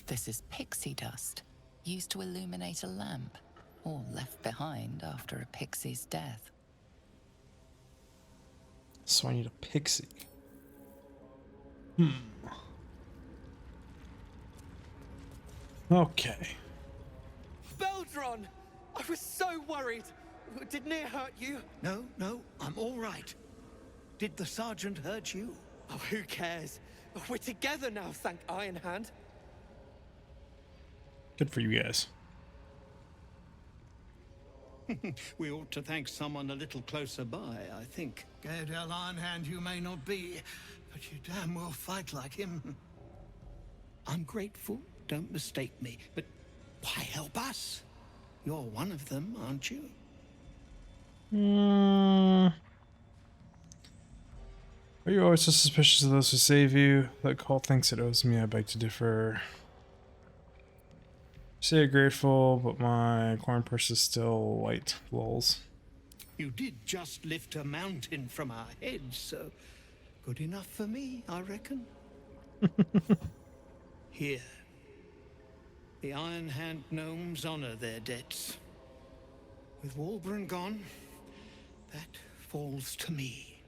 Speaker 10: This is pixie dust, used to illuminate a lamp, or left behind after a pixie's death.
Speaker 1: So I need a pixie. Okay.
Speaker 11: Baldur! I was so worried. Didn't it hurt you?
Speaker 12: No, I'm all right. Did the sergeant hurt you?
Speaker 11: Oh, who cares? We're together now, thank Iron Hand.
Speaker 1: Good for you guys.
Speaker 12: We ought to thank someone a little closer by, I think. Gaedel Iron Hand you may not be, but you damn well fight like him. I'm grateful, don't mistake me, but why help us? You're one of them, aren't you?
Speaker 1: Are you always so suspicious of those who save you? That call thinks it owes me, I beg to differ. Say you're grateful, but my coin purse is still light. Lols.
Speaker 12: You did just lift a mountain from our heads, so good enough for me, I reckon. Here. The Iron Hand gnomes honor their debts. With Walburn gone, that falls to me.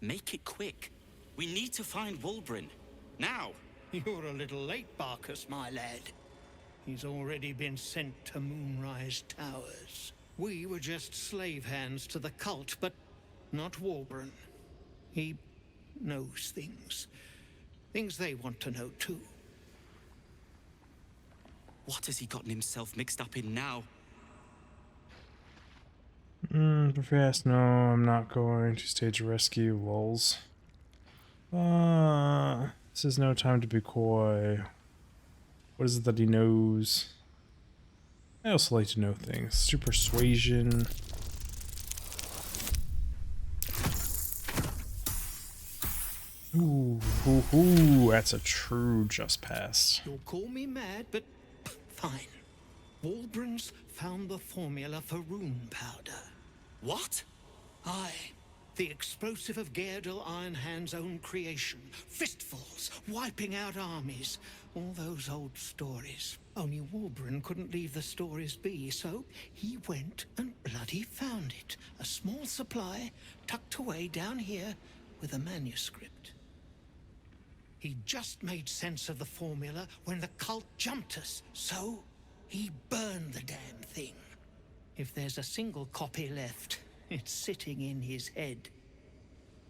Speaker 9: Make it quick. We need to find Walburn. Now.
Speaker 12: You're a little late, Barkus, my lad. He's already been sent to Moonrise Towers. We were just slave hands to the cult, but not Walburn. He knows things. Things they want to know, too.
Speaker 9: What has he gotten himself mixed up in now?
Speaker 1: Fast, no, I'm not going to stage a rescue. Lols. This is no time to be coy. What is it that he knows? I also like to know things. Through persuasion. Ooh, that's a true just pass.
Speaker 12: You'll call me mad, but fine. Walbrun's found the formula for rune powder.
Speaker 9: What?
Speaker 12: Aye. The explosive of Gaedel Iron Hand's own creation. Fistfuls, wiping out armies. All those old stories. Only Walburn couldn't leave the stories be, so he went and bloody found it. A small supply, tucked away down here with a manuscript. He just made sense of the formula when the cult jumped us, so he burned the damn thing. If there's a single copy left, it's sitting in his head.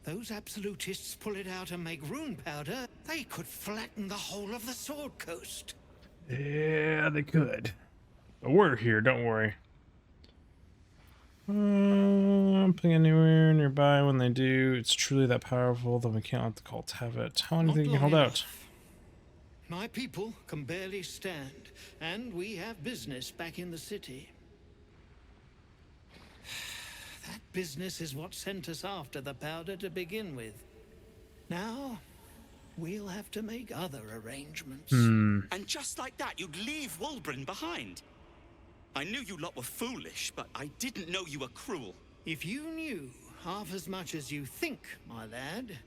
Speaker 12: Those absolutists pull it out and make rune powder, they could flatten the whole of the Sword Coast.
Speaker 1: Yeah, they could. But we're here, don't worry. I'm playing anywhere nearby when they do. It's truly that powerful, then we can't let the cult have it. How long do you think you can hold out?
Speaker 12: My people can barely stand, and we have business back in the city. That business is what sent us after the powder to begin with. Now, we'll have to make other arrangements.
Speaker 9: And just like that, you'd leave Walburn behind. I knew you lot were foolish, but I didn't know you were cruel.
Speaker 12: If you knew half as much as you think, my lad,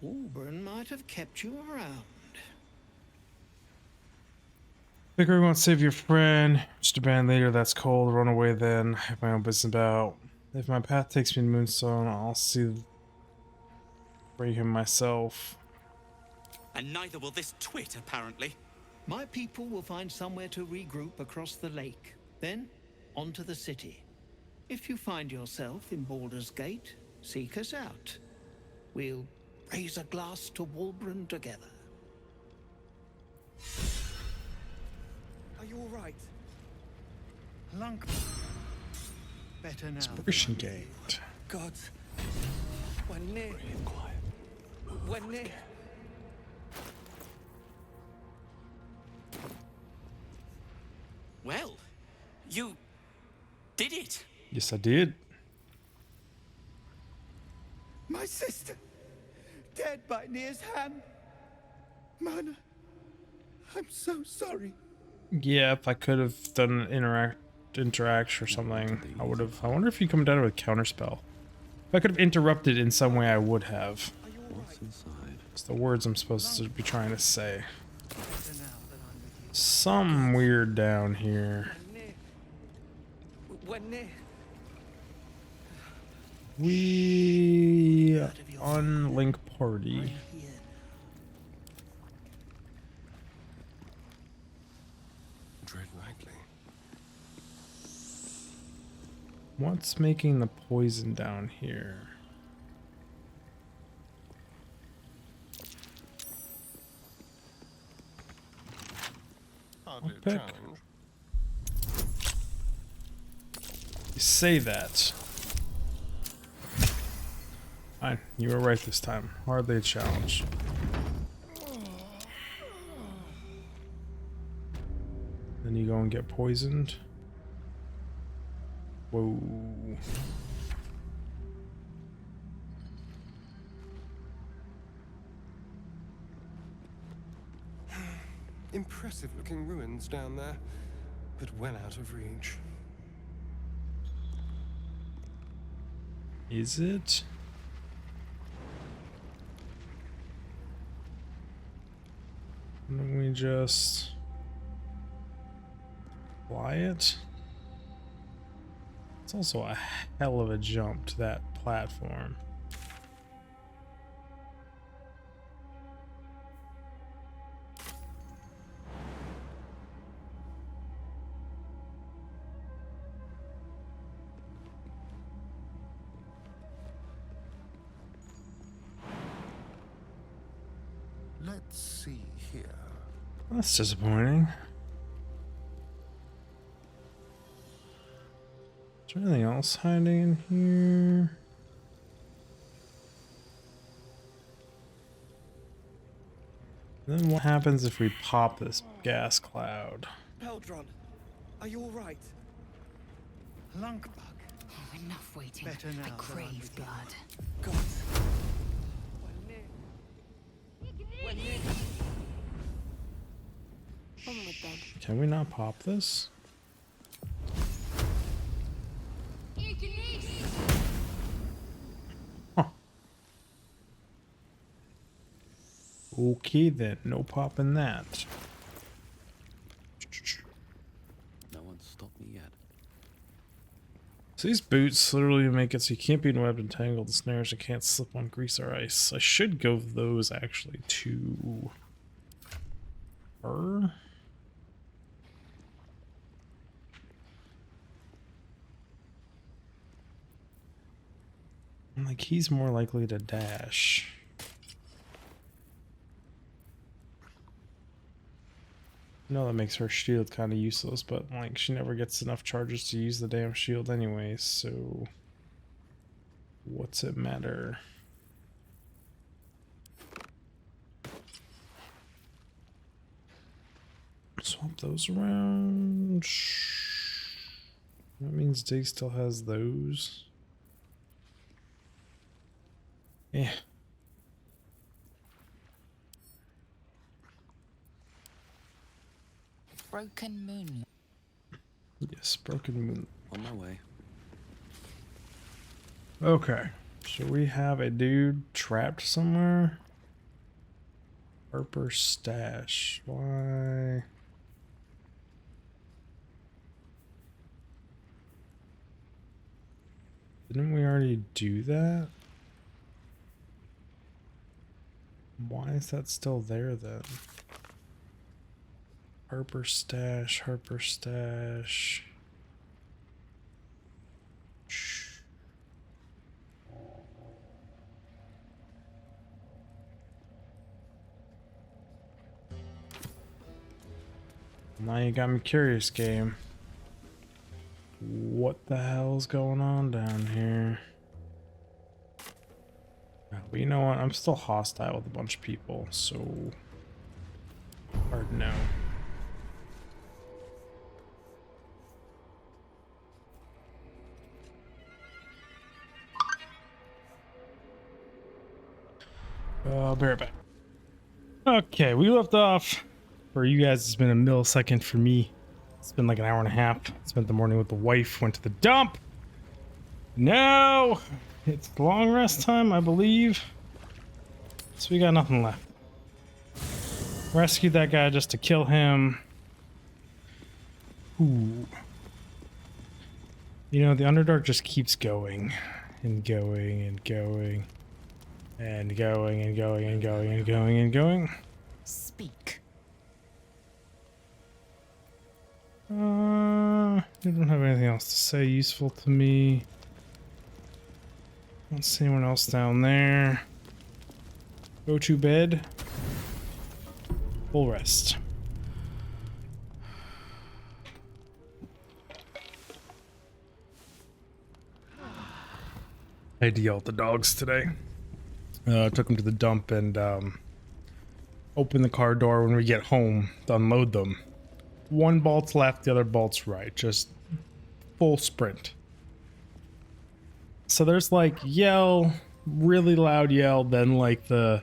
Speaker 12: Walburn might have kept you around.
Speaker 1: Figure we won't save your friend. Just a band later, that's cold. Run away then. I have my own business about. If my path takes me to Moonstone, I'll free him myself.
Speaker 9: And neither will this twit, apparently.
Speaker 12: My people will find somewhere to regroup across the lake. Then, on to the city. If you find yourself in Baldur's Gate, seek us out. We'll raise a glass to Walburn together.
Speaker 11: Are you all right?
Speaker 12: Lunk. Better now.
Speaker 1: Inspiration Gate.
Speaker 11: God. We're near.
Speaker 8: Quiet.
Speaker 11: We're near.
Speaker 9: Well, you did it.
Speaker 1: Yes, I did.
Speaker 11: My sister, dead by Nir's hand. Mana, I'm so sorry.
Speaker 1: Yeah, if I could have done an interact or something, I would have. I wonder if you come down with counterspell. If I could have interrupted in some way, I would have.
Speaker 2: What's inside?
Speaker 1: It's the words I'm supposed to be trying to say. Some weird down here.
Speaker 11: We're near.
Speaker 1: We unlink party.
Speaker 8: Tread lightly.
Speaker 1: What's making the poison down here?
Speaker 8: Hardly a
Speaker 1: pick.
Speaker 8: challenge.
Speaker 1: You say that. Fine, you were right this time. Hardly a challenge. Then you go and get poisoned. Whoa.
Speaker 8: Impressive looking ruins down there, but well out of reach.
Speaker 1: Is it? Why don't we just fly it? It's also a hell of a jump to that platform.
Speaker 8: Let's see here.
Speaker 1: That's disappointing. Is there anything else hiding in here? Then what happens if we pop this gas cloud?
Speaker 11: Beldron, are you all right?
Speaker 12: Lunkbug.
Speaker 3: Oh, enough waiting.
Speaker 12: Better now
Speaker 3: I
Speaker 12: than
Speaker 3: crave
Speaker 12: I'm
Speaker 3: blood.
Speaker 11: God.
Speaker 4: Onward then.
Speaker 1: Can we not pop this? Huh. Okay then, no popping that.
Speaker 2: No one's stopped me yet.
Speaker 1: So these boots literally make it so you can't be webbed, entangled in snares, and can't slip on grease or ice. I should give those actually to her. Like, he's more likely to dash. I know that makes her shield kind of useless, but like, she never gets enough charges to use the damn shield anyway, so what's it matter? Swap those around. That means Dig still has those. Yeah.
Speaker 10: Broken moon.
Speaker 1: Yes, broken moon.
Speaker 2: On my way.
Speaker 1: Okay. So we have a dude trapped somewhere. Harper stash. Why? Didn't we already do that? Why is that still there then? Harper stash, Harper stash. Shh. Now you got me curious, game. What the hell's going on down here? But you know what? I'm still hostile with a bunch of people, so hard to know. I'll be right back. Okay, we left off. For you guys, it's been a millisecond. For me, it's been like an hour and a half. Spent the morning with the wife, went to the dump. No! It's long rest time, I believe. So we got nothing left. Rescued that guy just to kill him. Ooh. You know, the Underdark just keeps going. and going and going and going and going and going and going and going.
Speaker 3: Speak.
Speaker 1: They don't have anything else to say useful to me. Don't see anyone else down there. Go to bed. Full rest. I had to yell at the dogs today. Took them to the dump and open the car door when we get home to unload them. One bolt's left, the other bolt's right. Just full sprint. So there's like yell, really loud yell, then like the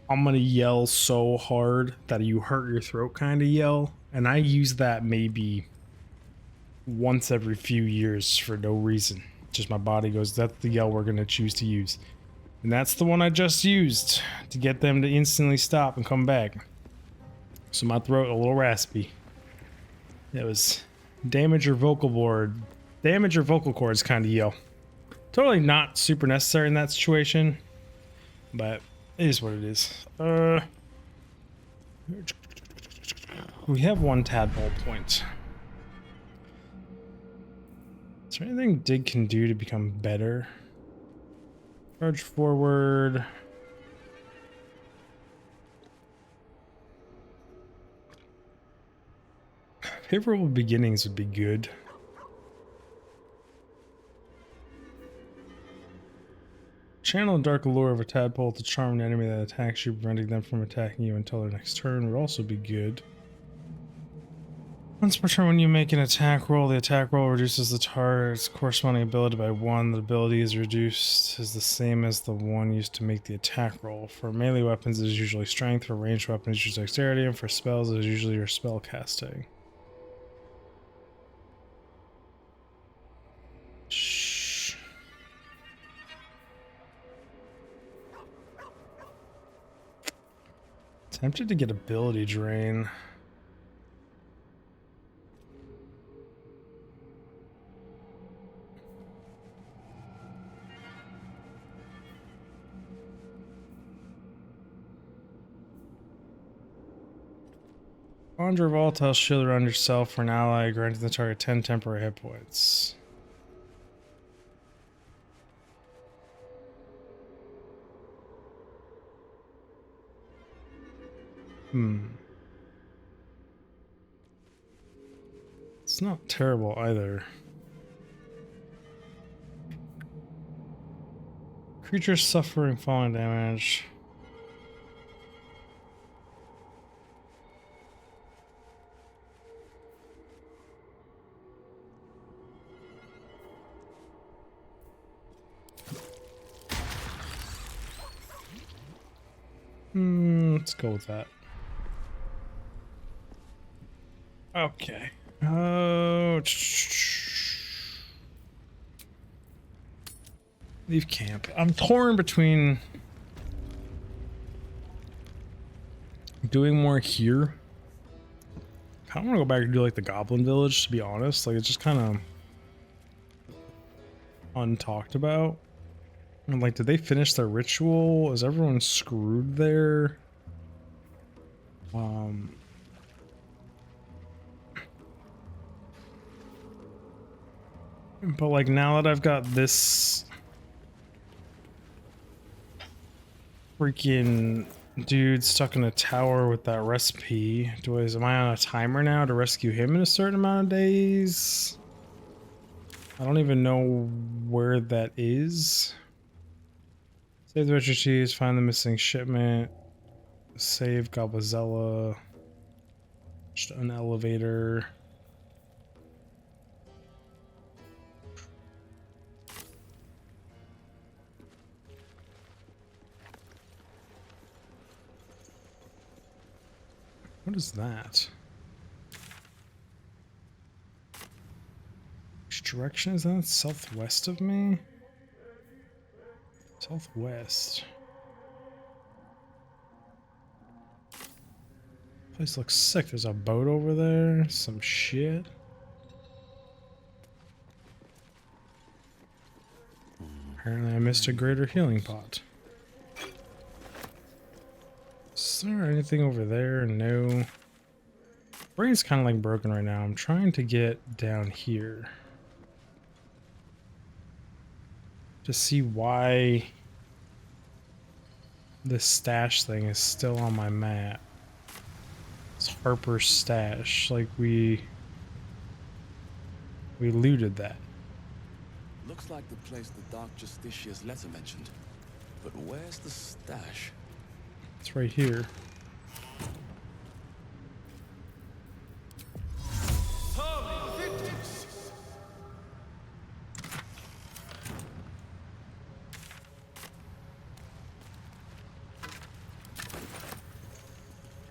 Speaker 1: I'm gonna yell so hard that you hurt your throat kind of yell. And I use that maybe once every few years for no reason. Just my body goes, that's the yell we're gonna choose to use. And that's the one I just used to get them to instantly stop and come back. So my throat a little raspy. It was damage your vocal cords kind of yell. Totally not super necessary in that situation, but it is what it is. We have one tadpole point. Is there anything Dig can do to become better? Charge forward. Favorable beginnings would be good. Channel the dark allure of a tadpole to charm an enemy that attacks you, preventing them from attacking you until their next turn would also be good. Once per turn, when you make an attack roll, the attack roll reduces the target's corresponding ability by 1. The ability is reduced is the same as the one used to make the attack roll. For melee weapons, it is usually strength. For ranged weapons, it's usually dexterity. And for spells, it is usually your spell casting. Shh. Tempted to get ability drain. Conjure a volatile shield around yourself for an ally, granting the target 10 temporary hit points. It's not terrible either. Creatures suffering falling damage. Let's go with that. Okay. Leave camp. I'm torn between doing more here. I kind of want to go back and do like the Goblin Village, to be honest. Like it's just kind of untalked about. And like, did they finish their ritual? Is everyone screwed there? But like now that I've got this freaking dude stuck in a tower with that recipe, am I on a timer now to rescue him in a certain amount of days? I don't even know where that is. Save the refugees, find the missing shipment, save Gobazella, just an elevator. What is that? Which direction is that? Southwest of me? Southwest. Place looks sick. There's a boat over there. Some shit. Apparently I missed a greater healing pot. Is there anything over there? No. Brain's kind of like broken right now. I'm trying to get down here to see why this stash thing is still on my map. It's Harper's stash. Like we looted that.
Speaker 8: Looks like the place the Dark Justicia's letter mentioned. But where's the stash?
Speaker 1: It's right here.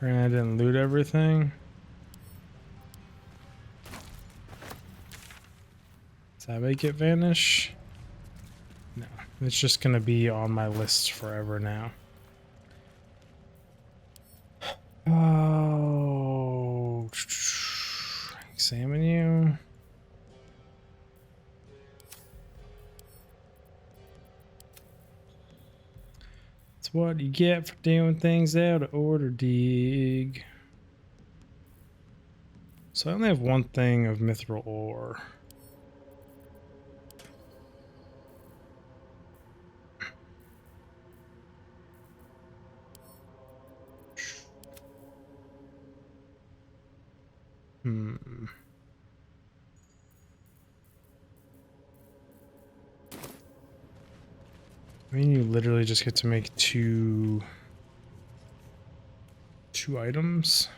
Speaker 1: And I didn't loot everything. Does that make it vanish? No, it's just gonna be on my list forever now. Oh, examine you. That's what you get for doing things out of order, dig. So I only have one thing of mithril ore. I mean, you literally just get to make two items.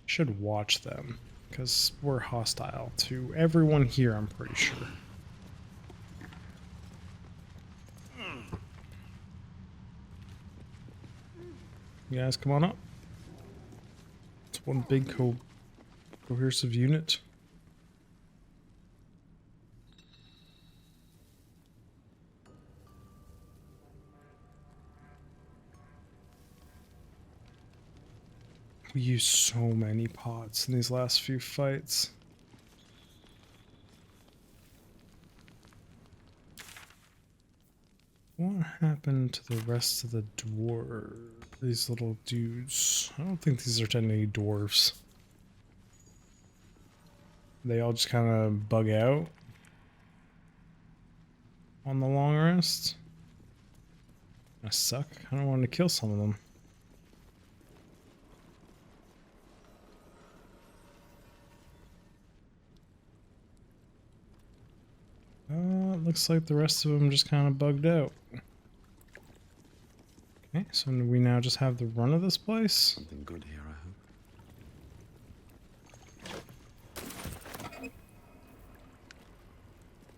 Speaker 1: Should watch them, because we're hostile to everyone here, I'm pretty sure. You guys come on up. It's one big cohesive unit. We used so many pots in these last few fights. What happened to the rest of the dwarves? These little dudes. I don't think these are technically dwarves. They all just kind of bug out on the long rest. I suck. I don't want to kill some of them. It looks like the rest of them just kind of bugged out. Okay, so we now just have the run of this place.
Speaker 2: Something good here, I hope.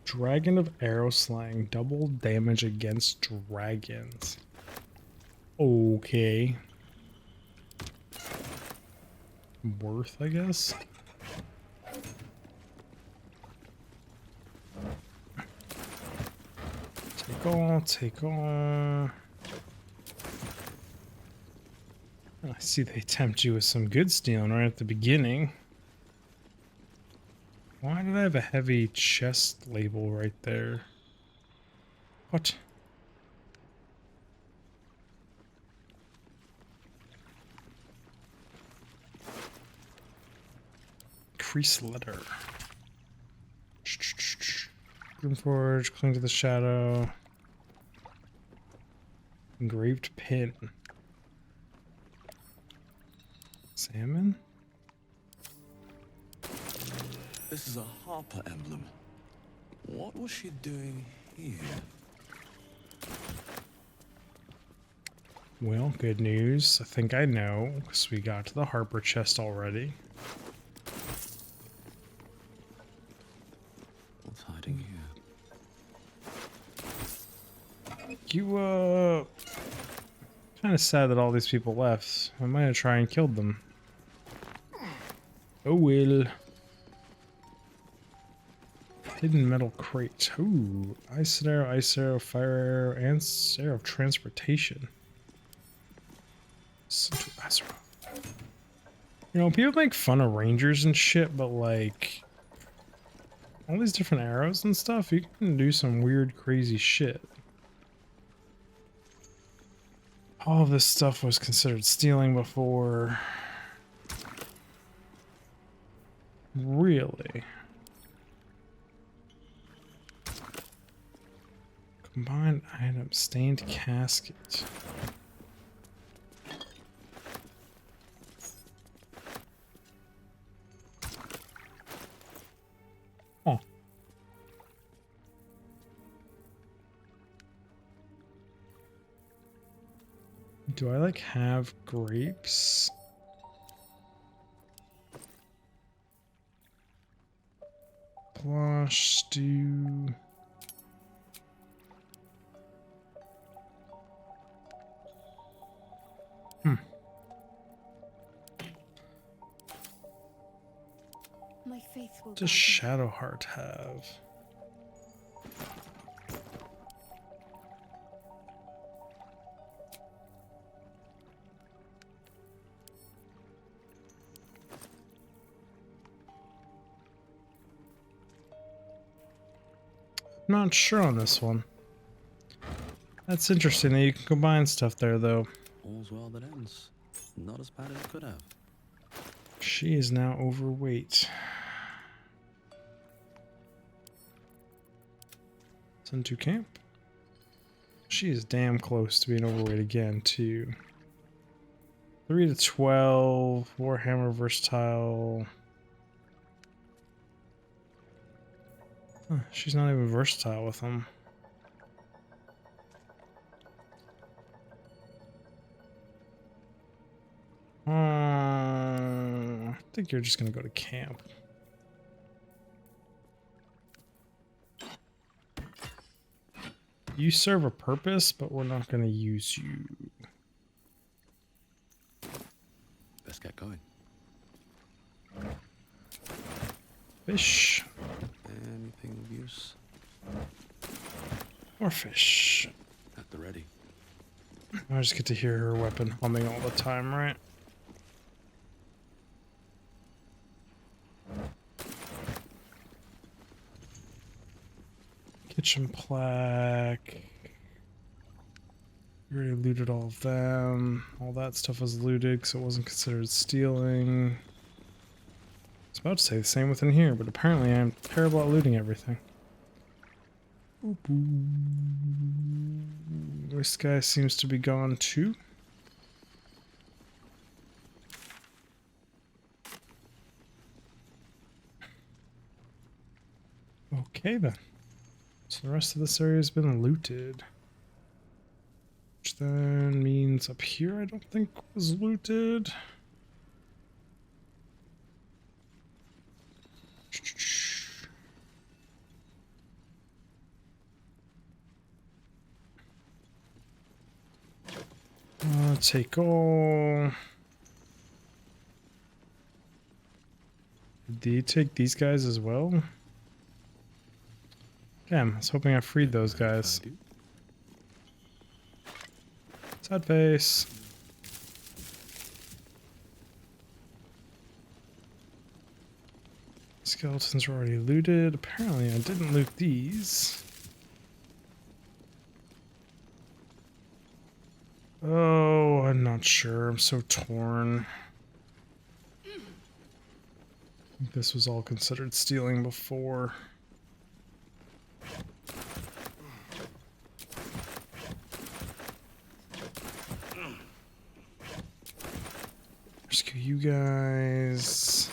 Speaker 1: Dragon of Arrow Slang, double damage against dragons. Okay. Worth, I guess. Take all. I see they tempt you with some good stealing right at the beginning. Why did I have a heavy chest label right there? What? Increase letter. Grimforge, cling to the shadow. Engraved pin. Salmon?
Speaker 8: This is a Harper emblem. What was she doing here?
Speaker 1: Well, good news. I think I know, because we got to the Harper chest already.
Speaker 2: What's hiding here?
Speaker 1: You, kind of sad that all these people left. I might have tried and killed them. Oh well. Hidden metal crate. Ooh. Ice arrow, fire arrow, and arrow of transportation. You know, people make fun of rangers and shit, but like, All these different arrows and stuff, you can do some weird, crazy shit. All of this stuff was considered stealing before. Really? Combined item, stained casket. Oh. Do I like have grapes? Blush, stew.
Speaker 4: My faith will
Speaker 1: What does Shadowheart have? Not sure on this one. That's interesting that you can combine stuff there, though.
Speaker 2: All's well that ends. Not as bad as it could have.
Speaker 1: She is now overweight. Send to camp. She is damn close to being overweight again, too. 3 to 12, Warhammer versatile. Huh, she's not even versatile with them. I think you're just gonna go to camp. You serve a purpose, but we're not gonna use you.
Speaker 2: Let's get going.
Speaker 1: Fish.
Speaker 2: Anything of use?
Speaker 1: More fish.
Speaker 2: At the ready.
Speaker 1: I just get to hear her weapon humming all the time, right? Kitchen plaque. We already looted all of them. All that stuff was looted because it wasn't considered stealing. I was about to say the same within here, but apparently I'm terrible at looting everything. This guy seems to be gone too. Okay then. So the rest of this area has been looted. Which then means up here I don't think was looted. Take all. Did he take these guys as well? Damn, I was hoping I freed those guys. Sad face. Skeletons were already looted. Apparently I didn't loot these. Oh, I'm not sure. I'm so torn. I think this was all considered stealing before. Rescue you guys.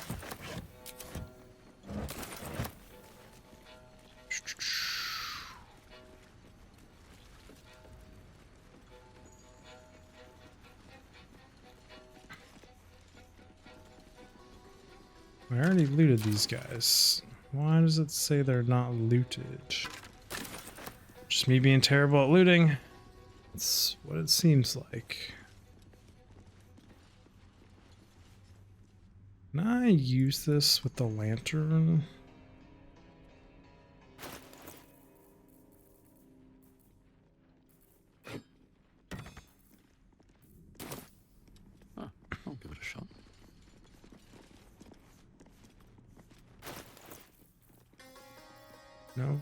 Speaker 1: I already looted these guys. Why does it say they're not looted? Just me being terrible at looting. That's what it seems like. Can I use this with the lantern?
Speaker 2: I'll give it a shot.
Speaker 1: No.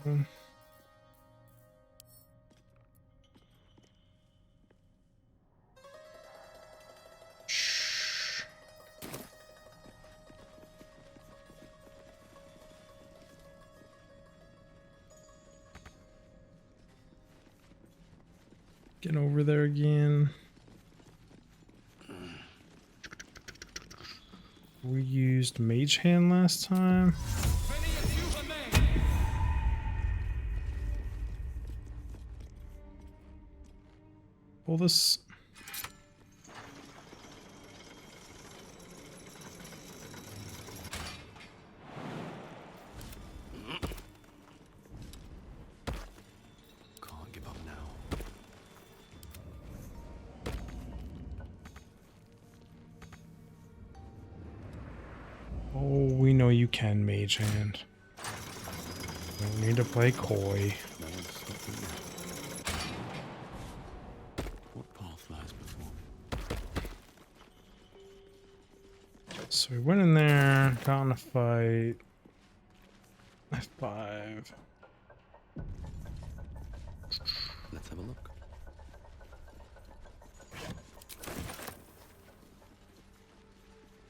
Speaker 1: Shh. Get over there again. We used Mage Hand last time. Pull this.
Speaker 2: Can't give up now.
Speaker 1: Oh, we know you can, Mage Hand. Don't need to play coy.
Speaker 2: No one's stopping me. What path lies before me?
Speaker 1: So we went in there, got in a fight. F5.
Speaker 2: Let's have a look.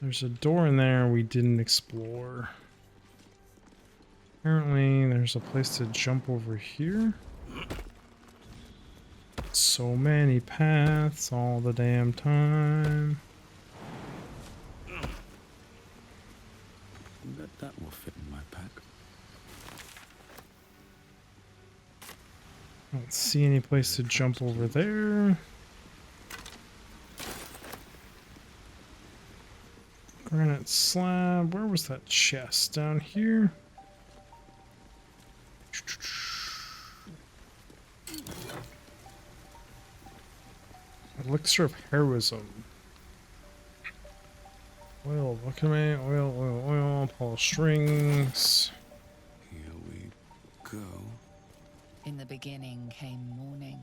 Speaker 1: There's a door in there we didn't explore. Apparently, there's a place to jump over here. So many paths all the damn time.
Speaker 2: Bet that will fit in my pack.
Speaker 1: I don't see any place to jump over there. Granite slab. Where was that chest? Down here? Elixir of heroism. Oil, look at me. Oil, pull strings.
Speaker 2: Here we go.
Speaker 10: In the beginning came morning,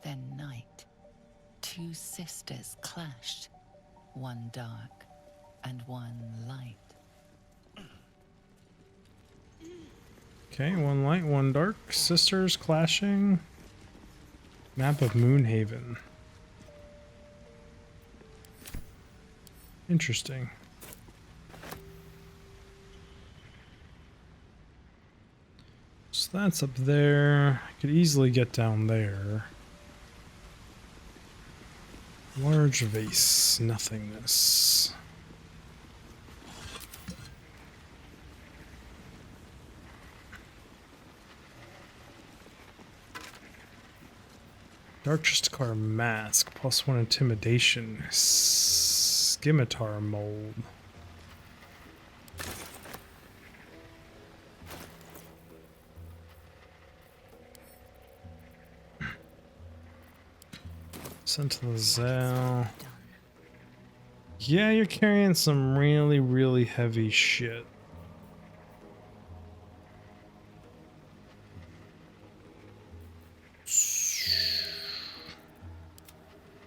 Speaker 10: then night. Two sisters clashed, one dark and one light.
Speaker 1: Okay, one light, one dark. Sisters clashing. Map of Moonhaven. Interesting. So that's up there. I could easily get down there. Large vase, nothingness. Darkest Car Mask, +1 intimidation. Scimitar mold. Sent to the Zal. Yeah, you're carrying some really, really heavy shit.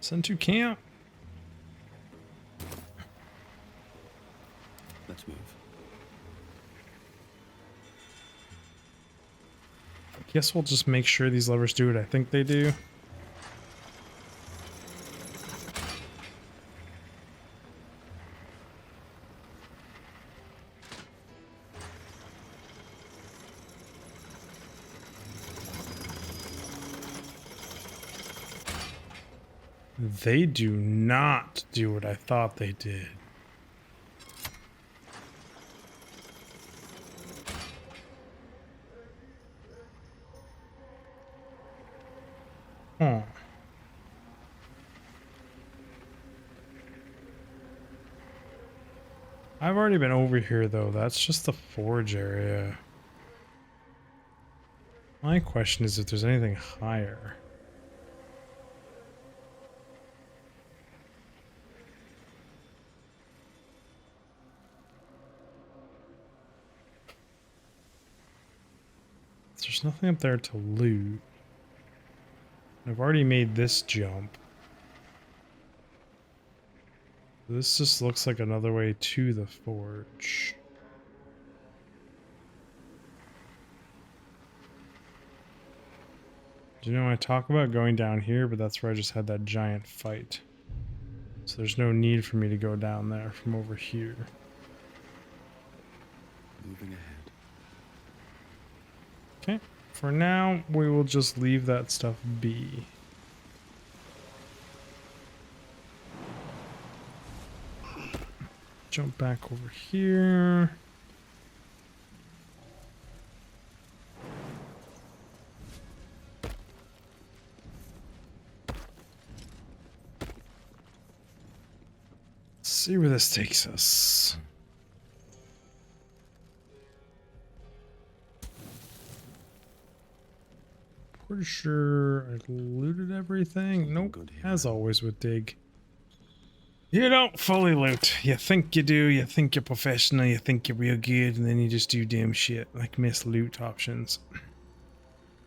Speaker 1: Send to camp.
Speaker 2: Let's move.
Speaker 1: Guess we'll just make sure these levers do what I think they do. They do not do what I thought they did. Huh. I've already been over here though. That's just the forge area. My question is if there's anything higher. There's nothing up there to loot. I've already made this jump. This just looks like another way to the forge. You know, I talk about going down here, but that's where I just had that giant fight. So there's no need for me to go down there from over here.
Speaker 2: Moving ahead.
Speaker 1: Okay, for now, we will just leave that stuff be. Jump back over here. See where this takes us. Pretty sure I looted everything. Nope, as always with Dig. You don't fully loot. You think you do, you think you're professional, you think you're real good, and then you just do damn shit, like miss loot options.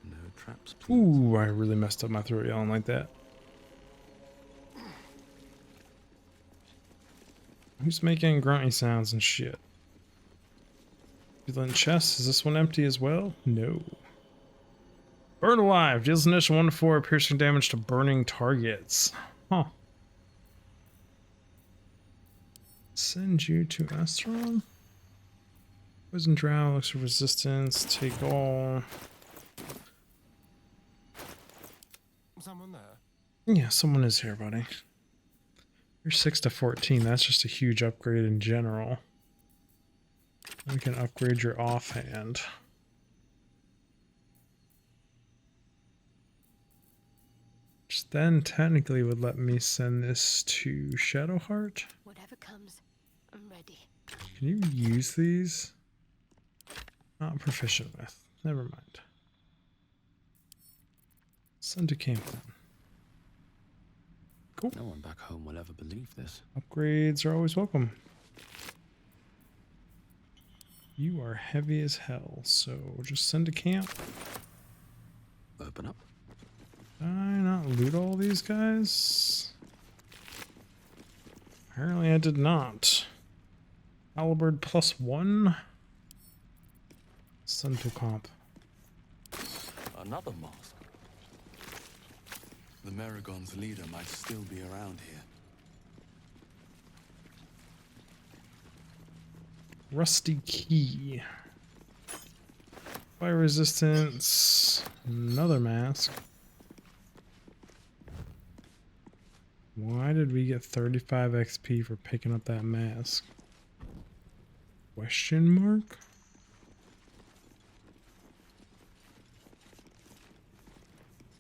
Speaker 2: No traps, please.
Speaker 1: Ooh, I really messed up my throat yelling like that. Who's making grunty sounds and shit? Feeling chest, is this one empty as well? No. Burn alive, deals an additional 1 to 4 piercing damage to burning targets. Huh. Send you to Astron. Poison drow, looks for resistance, take all.
Speaker 13: Someone there?
Speaker 1: Yeah, someone is here, buddy. You're 6 to 14, that's just a huge upgrade in general. We can upgrade your offhand. Which then technically would let me send this to Shadowheart.
Speaker 4: Whatever comes, I'm ready.
Speaker 1: Can you use these? Not proficient with. Never mind. Send to camp then. Cool.
Speaker 2: No one back home will ever believe this.
Speaker 1: Upgrades are always welcome. You are heavy as hell, so just send to camp.
Speaker 2: Open up.
Speaker 1: Did I not loot all these guys? Apparently I did not. Halberd +1. Send to comp.
Speaker 8: Another mask. The Maragon's leader might still be around here.
Speaker 1: Rusty key. Fire resistance. Another mask. Why did we get 35 XP for picking up that mask? Question mark?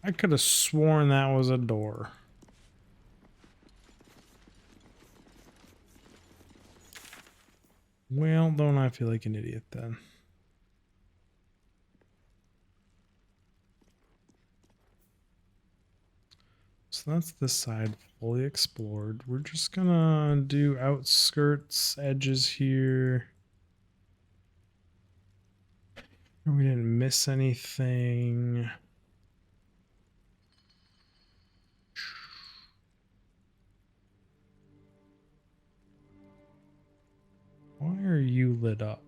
Speaker 1: I could have sworn that was a door. Well, don't I feel like an idiot then? So that's this side fully explored. We're just gonna do outskirts, edges here. We didn't miss anything. Why are you lit up?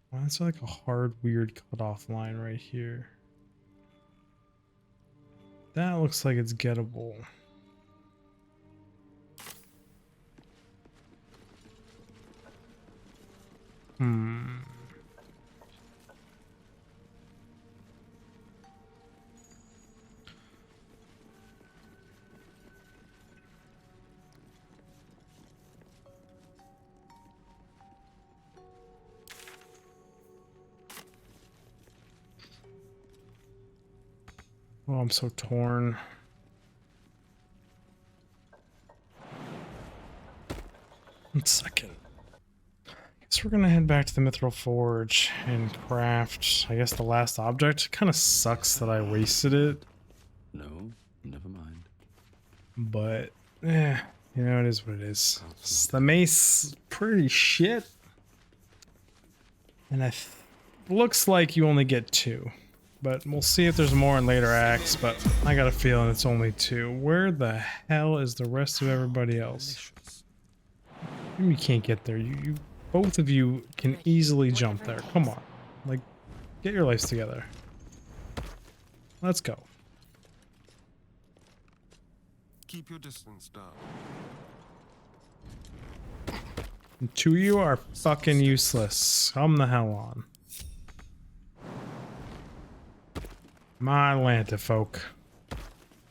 Speaker 1: Why is there like a hard, weird cutoff line right here? That looks like it's gettable. Oh, I'm so torn. 1 second. Guess we're gonna head back to the Mithril Forge and craft, I guess, the last object. Kind of sucks that I wasted it.
Speaker 2: No, never mind.
Speaker 1: But, you know, it is what it is. The mace, pretty shit. And looks like you only get 2. But we'll see if there's more in later acts, but I got a feeling it's only 2. Where the hell is the rest of everybody else? You can't get there. You both of you can easily jump there. Come on. Like, Get your lives together. Let's go.
Speaker 13: Keep your distance, darling.
Speaker 1: The two of you are fucking useless. Come the hell on. My Atlanta folk.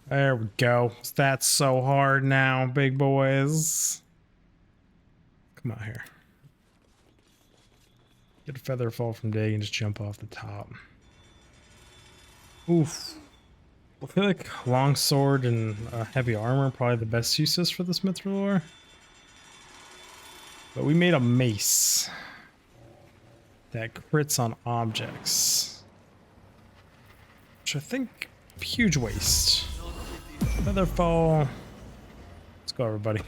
Speaker 1: There we go. That's so hard now, big boys. Come out here. Get a feather fall from day and just jump off the top. Oof. I feel like longsword and heavy armor are probably the best uses for this mithril ore. But we made a mace that crits on objects, which I think huge waste. Feather fall. Let's go, everybody.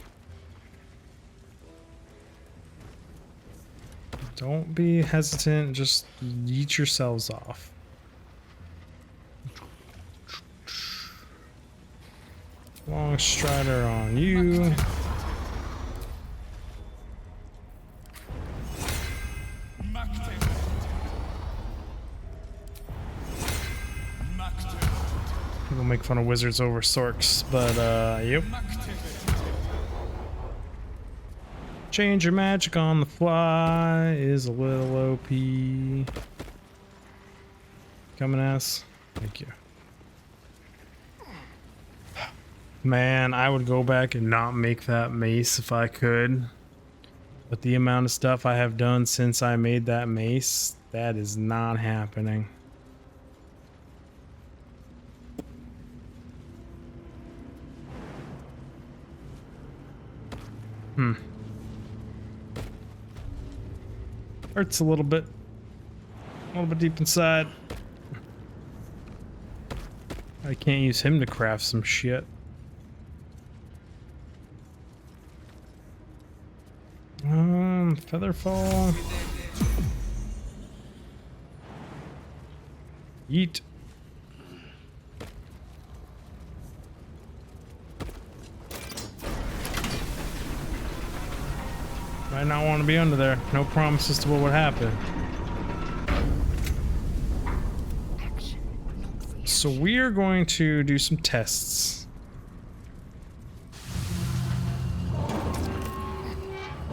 Speaker 1: Don't be hesitant. Just yeet yourselves off. Long strider on you. People make fun of wizards over sorks, but yep. Change your magic on the fly is a little OP. Coming ass. Thank you. Man, I would go back and not make that mace if I could. But the amount of stuff I have done since I made that mace, that is not happening. Hurts a little bit deep inside. I can't use him to craft some shit. Featherfall. Yeet. Might not want to be under there. No promises to what would happen. So we are going to do some tests.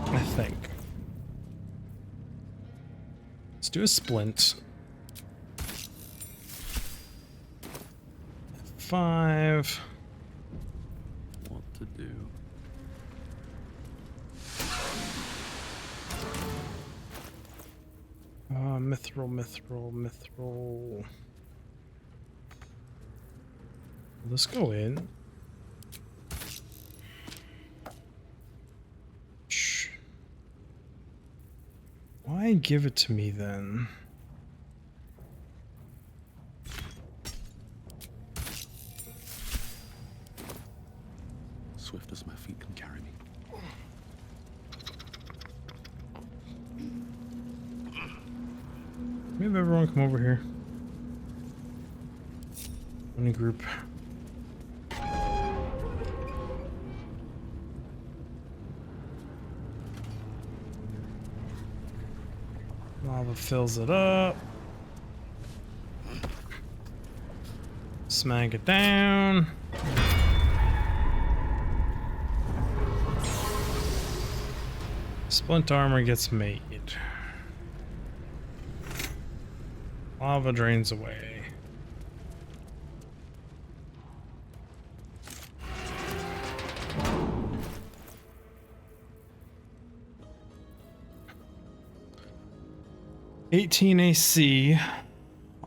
Speaker 1: I think. Let's do a splint. 5.
Speaker 2: What to do?
Speaker 1: Mithril. Let's go in. Shh. Why give it to me then?
Speaker 2: Swift as my feet can carry me.
Speaker 1: Maybe everyone come over here. Any group. Lava fills it up. Smack it down. Splint armor gets made. Lava drains away. $18 AC.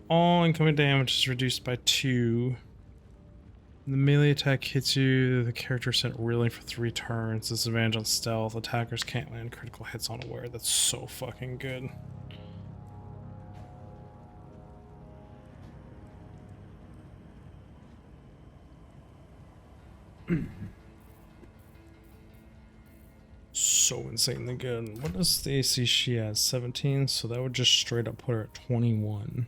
Speaker 1: All incoming damage is reduced by 2. When the melee attack hits you, the character is sent reeling for 3 turns. Disadvantage on stealth. Attackers can't land critical hits unaware. That's so fucking good. So insanely good. What is the AC she has? 17, so that would just straight up put her at 21.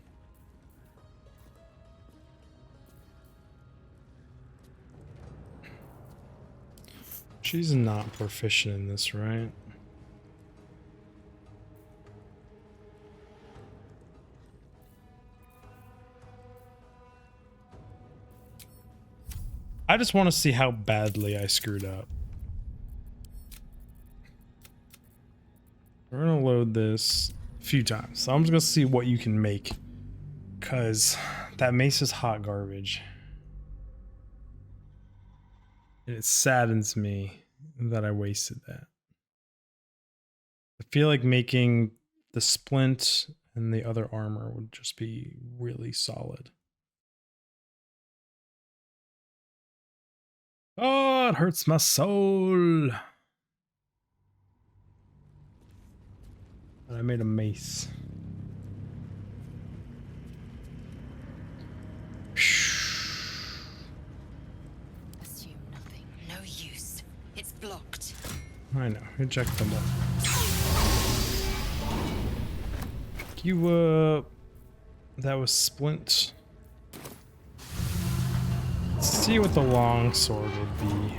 Speaker 1: She's not proficient in this, right? I just want to see how badly I screwed up. We're gonna load this a few times. So I'm just gonna see what you can make. Cause that mace is hot garbage. And it saddens me that I wasted that. I feel like making the splint and the other armor would just be really solid. Oh, it hurts my soul. But I made a mace.
Speaker 3: Assume nothing. No use. It's blocked.
Speaker 1: I know. Eject them all. Pick you up. That was splint. Let's see what the long sword would be.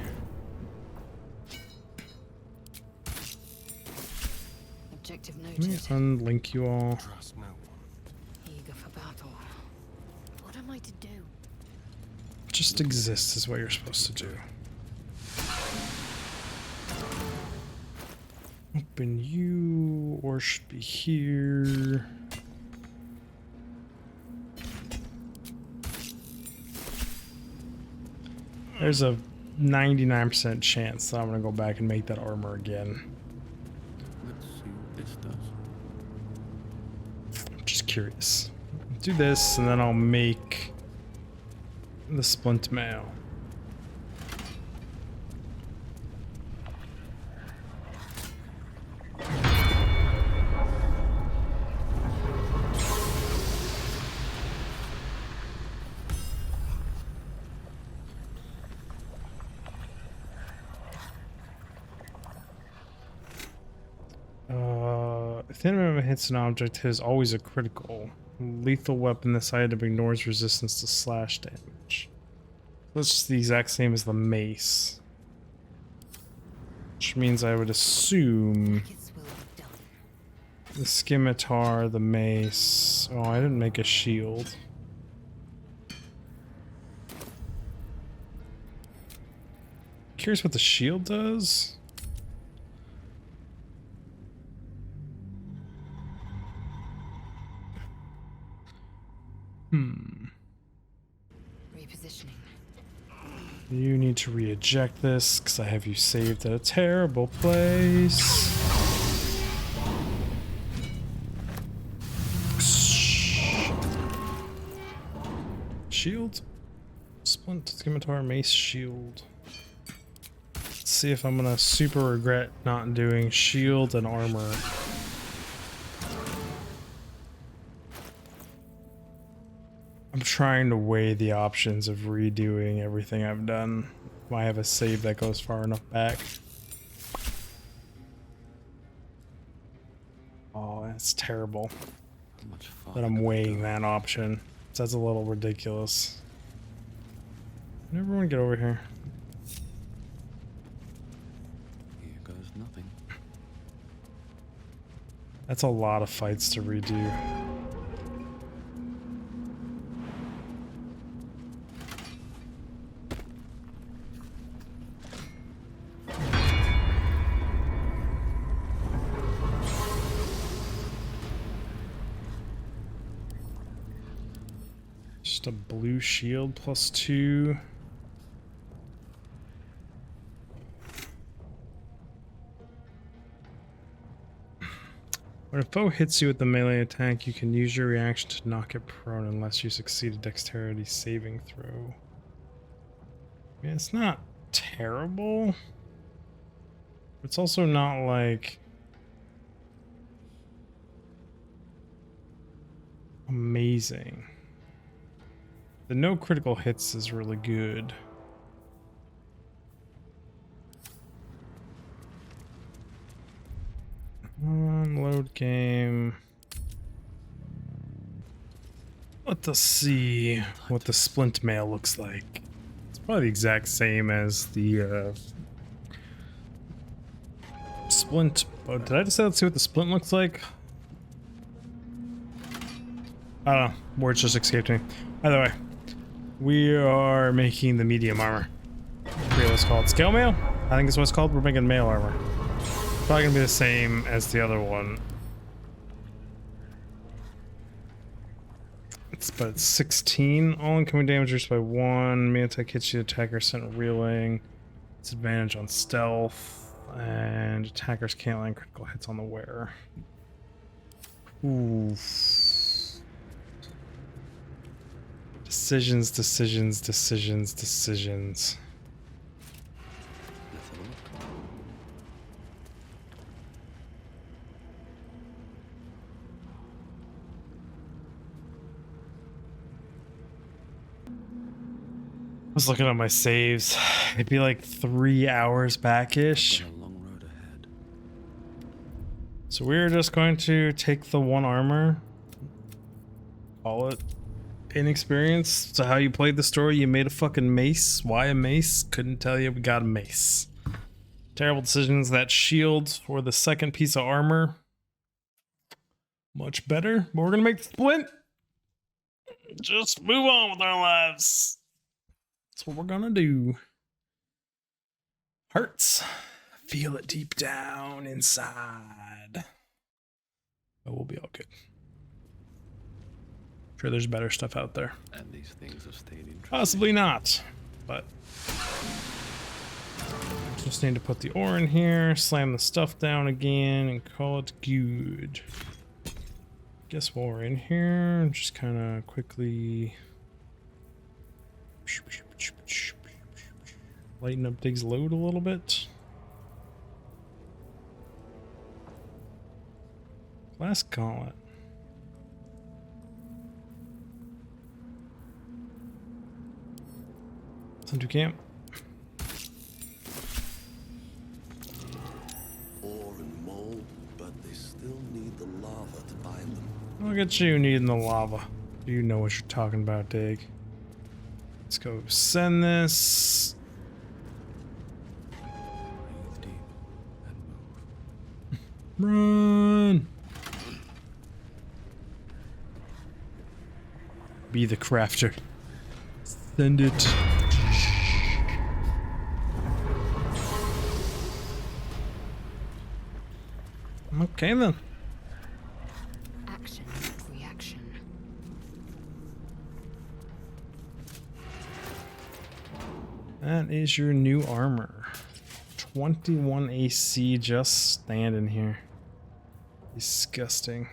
Speaker 3: Objective
Speaker 1: Let me
Speaker 3: noted.
Speaker 1: unlink you all.
Speaker 13: Trust no one.
Speaker 3: Eager for battle.
Speaker 4: What am I to do?
Speaker 1: Just exist is what you're supposed to do. Open you, or should be here. There's a 99% chance that I'm gonna go back and make that armor again.
Speaker 2: Let's see what this does.
Speaker 1: I'm just curious. Do this, and then I'll make the splint mail. If the enemy hits an object, it is always a critical. Lethal weapon, this item ignores resistance to slash damage. That's just the exact same as the mace. Which means I would assume the scimitar, the mace. Oh, I didn't make a shield. Curious what the shield does?
Speaker 3: Repositioning.
Speaker 1: You need to re-eject this because I have you saved at a terrible place. Shield? Splint, scimitar, mace, shield. Let's see if I'm gonna super regret not doing shield and armor. I'm trying to weigh the options of redoing everything I've done. I have a save that goes far enough back. Oh, that's terrible. That I'm weighing that option. That's a little ridiculous. Can everyone get over here?
Speaker 2: Here goes nothing.
Speaker 1: That's a lot of fights to redo. Just a blue shield +2. When a foe hits you with the melee attack, you can use your reaction to knock it prone unless you succeed a dexterity saving throw. I mean, it's not terrible. It's also not like amazing. The no critical hits is really good. Load game. Let us see what the splint mail looks like. It's probably the exact same as the splint. But did I decide to see what the splint looks like? I don't know. Words just escaped me. Either way, we are making the medium armor. forget what it's called. Scale mail? I think it's what it's called. We're making mail armor. Probably gonna be the same as the other one. But it's 16. All incoming damage reduced by 1. Melee attack hits you, attacker sent reeling. It's advantage on stealth. And attackers can't land critical hits on the wearer. Ooh. Decisions, decisions, decisions, decisions. I was looking at my saves. It'd be like 3 hours back-ish. So we're just going to take the 1 armor. Call it inexperience. So how you played the story, you made a fucking mace. Why a mace? Couldn't tell you, we got a mace. Terrible decisions. That shield for the second piece of armor. Much better. But we're gonna make the splint. Just move on with our lives. That's what we're gonna do. Hearts. Feel it deep down inside. But we'll be all good. Sure, there's better stuff out there.
Speaker 2: And these things have stayed in.
Speaker 1: Possibly not, but just need to put the ore in here, slam the stuff down again, and call it good. Guess while we're in here, just kind of quickly lighten up Dig's load a little bit. Glass gauntlet. Send to camp.
Speaker 8: Ore and mold, but they still need the lava to bind them.
Speaker 1: Look at you needing the lava. You know what you're talking about, Dig. Let's go send this.
Speaker 2: Breathe deep and move.
Speaker 1: Run. Be the crafter. Send it. Okay then.
Speaker 3: Action, reaction.
Speaker 1: That is your new armor. 21 AC just standing here. Disgusting.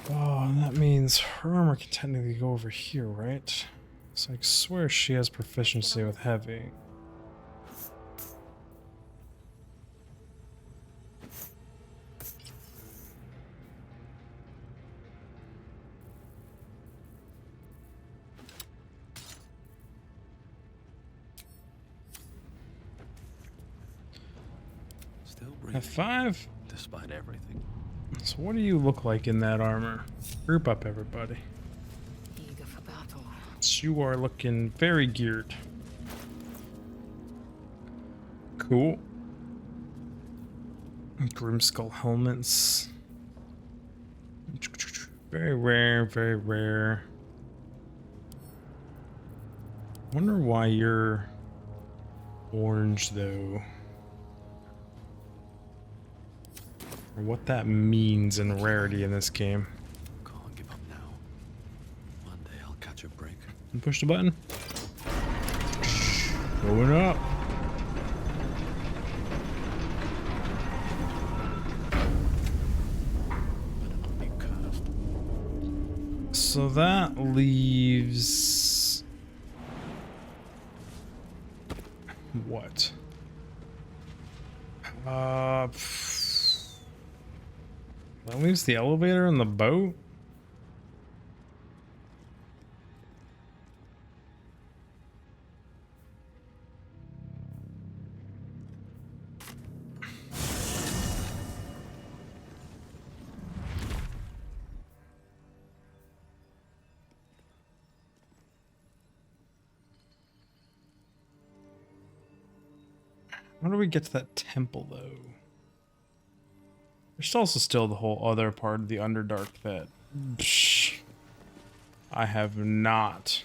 Speaker 1: Oh, and that means her armor can technically go over here, right? So I swear she has proficiency with heavy.
Speaker 2: Still breathing.
Speaker 1: F5?
Speaker 2: Despite everything.
Speaker 1: So what do you look like in that armor? Group up, everybody.
Speaker 3: Eager for battle.
Speaker 1: So you are looking very geared. Cool. Grimskull helmets. Very rare, very rare. Wonder why you're orange though. Or what that means in rarity in this game.
Speaker 2: Can't give up now. One day I'll catch a break.
Speaker 1: And push the button. Going up. So that leaves what? That leaves the elevator and the boat. How do we get to that temple, though? There's also still the whole other part of the Underdark that I have not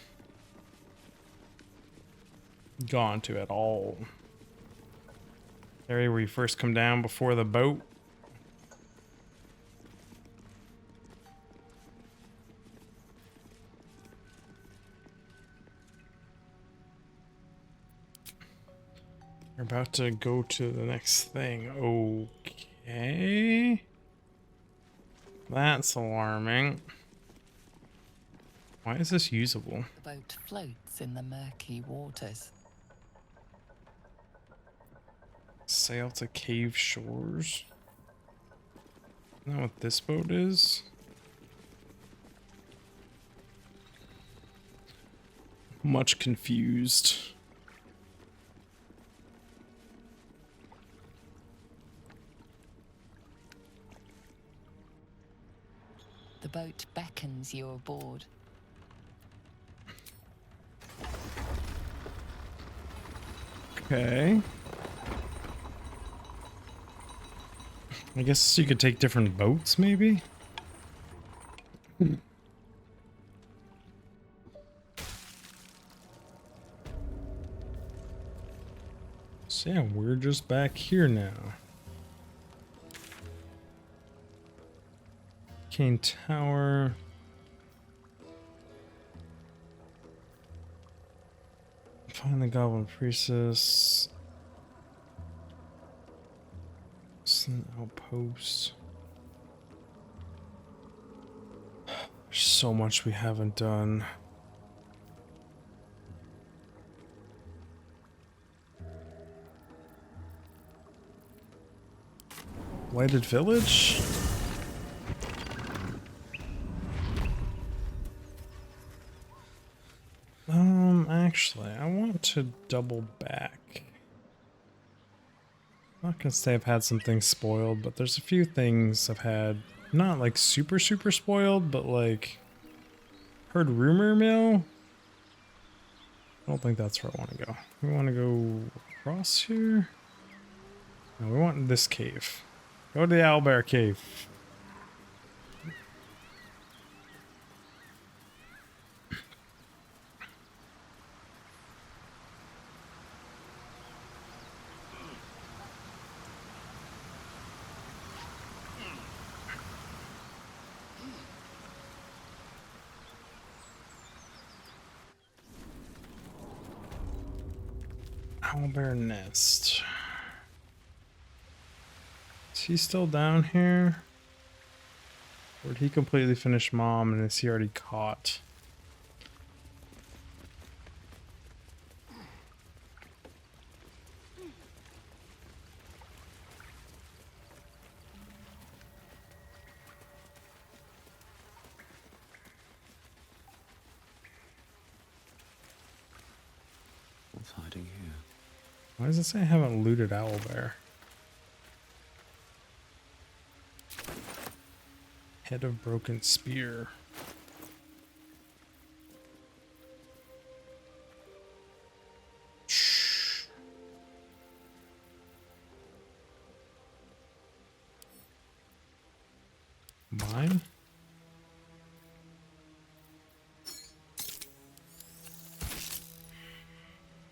Speaker 1: gone to at all. Area where you first come down before the boat. We're about to go to the next thing. Okay. That's alarming. Why is this usable?
Speaker 10: The boat floats in the murky waters.
Speaker 1: Sail to cave shores. Isn't that what this boat is? Much confused.
Speaker 10: The boat beckons you aboard.
Speaker 1: Okay. I guess you could take different boats, maybe? So yeah, we're just back here now. Cane Tower. Find the Goblin Priestess. An outpost. There's so much we haven't done. Lighted Village? Actually, I want to double back. I'm not gonna say I've had some things spoiled, but there's a few things I've had not like super spoiled, but like heard rumor mill. I don't think that's where I want to go. We want to go across here. No, we want this cave. Go to the Owlbear Cave. Owlbear nest. Is he still down here? Or did he completely finish Mom and is he already caught?
Speaker 2: What's hiding here?
Speaker 1: Why does it say I haven't looted Owlbear? Head of broken spear. Shh. Mine?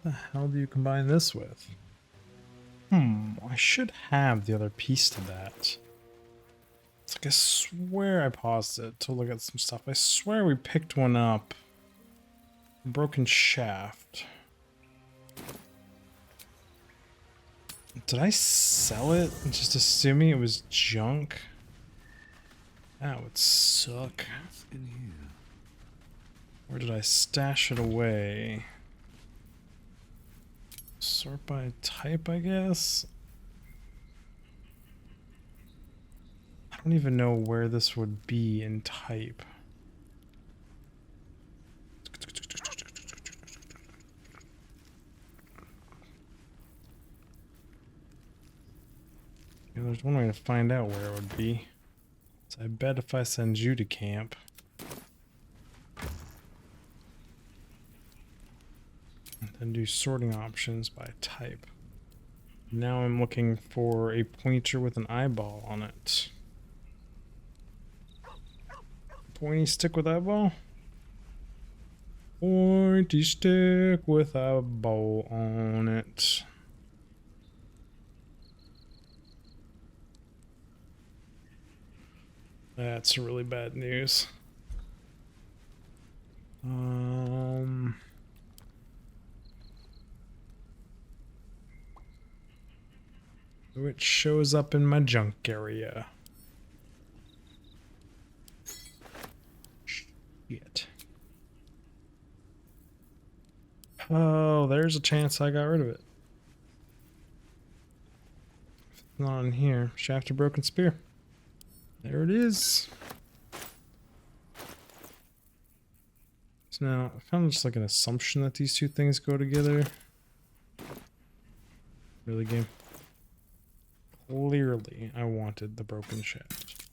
Speaker 1: What the hell do you combine this with? I should have the other piece to that. It's like I swear I paused it to look at some stuff. I swear we picked one up. Broken shaft. Did I sell it? Just assuming it was junk? That would suck.
Speaker 2: What's in here?
Speaker 1: Where did I stash it away? Sort by type, I guess? I don't even know where this would be in type. Yeah, there's one way to find out where it would be. So I bet if I send you to camp, and then do sorting options by type. Now I'm looking for a pointer with an eyeball on it. Pointy stick with eyeball? Pointy stick with eyeball on it. That's really bad news. Which shows up in my junk area. Shit. Oh, there's a chance I got rid of it. If it's not in here. Shaft of Broken Spear. There it is. So now, kind of just like an assumption that these two things go together. Really, game? Clearly, I wanted the broken shaft.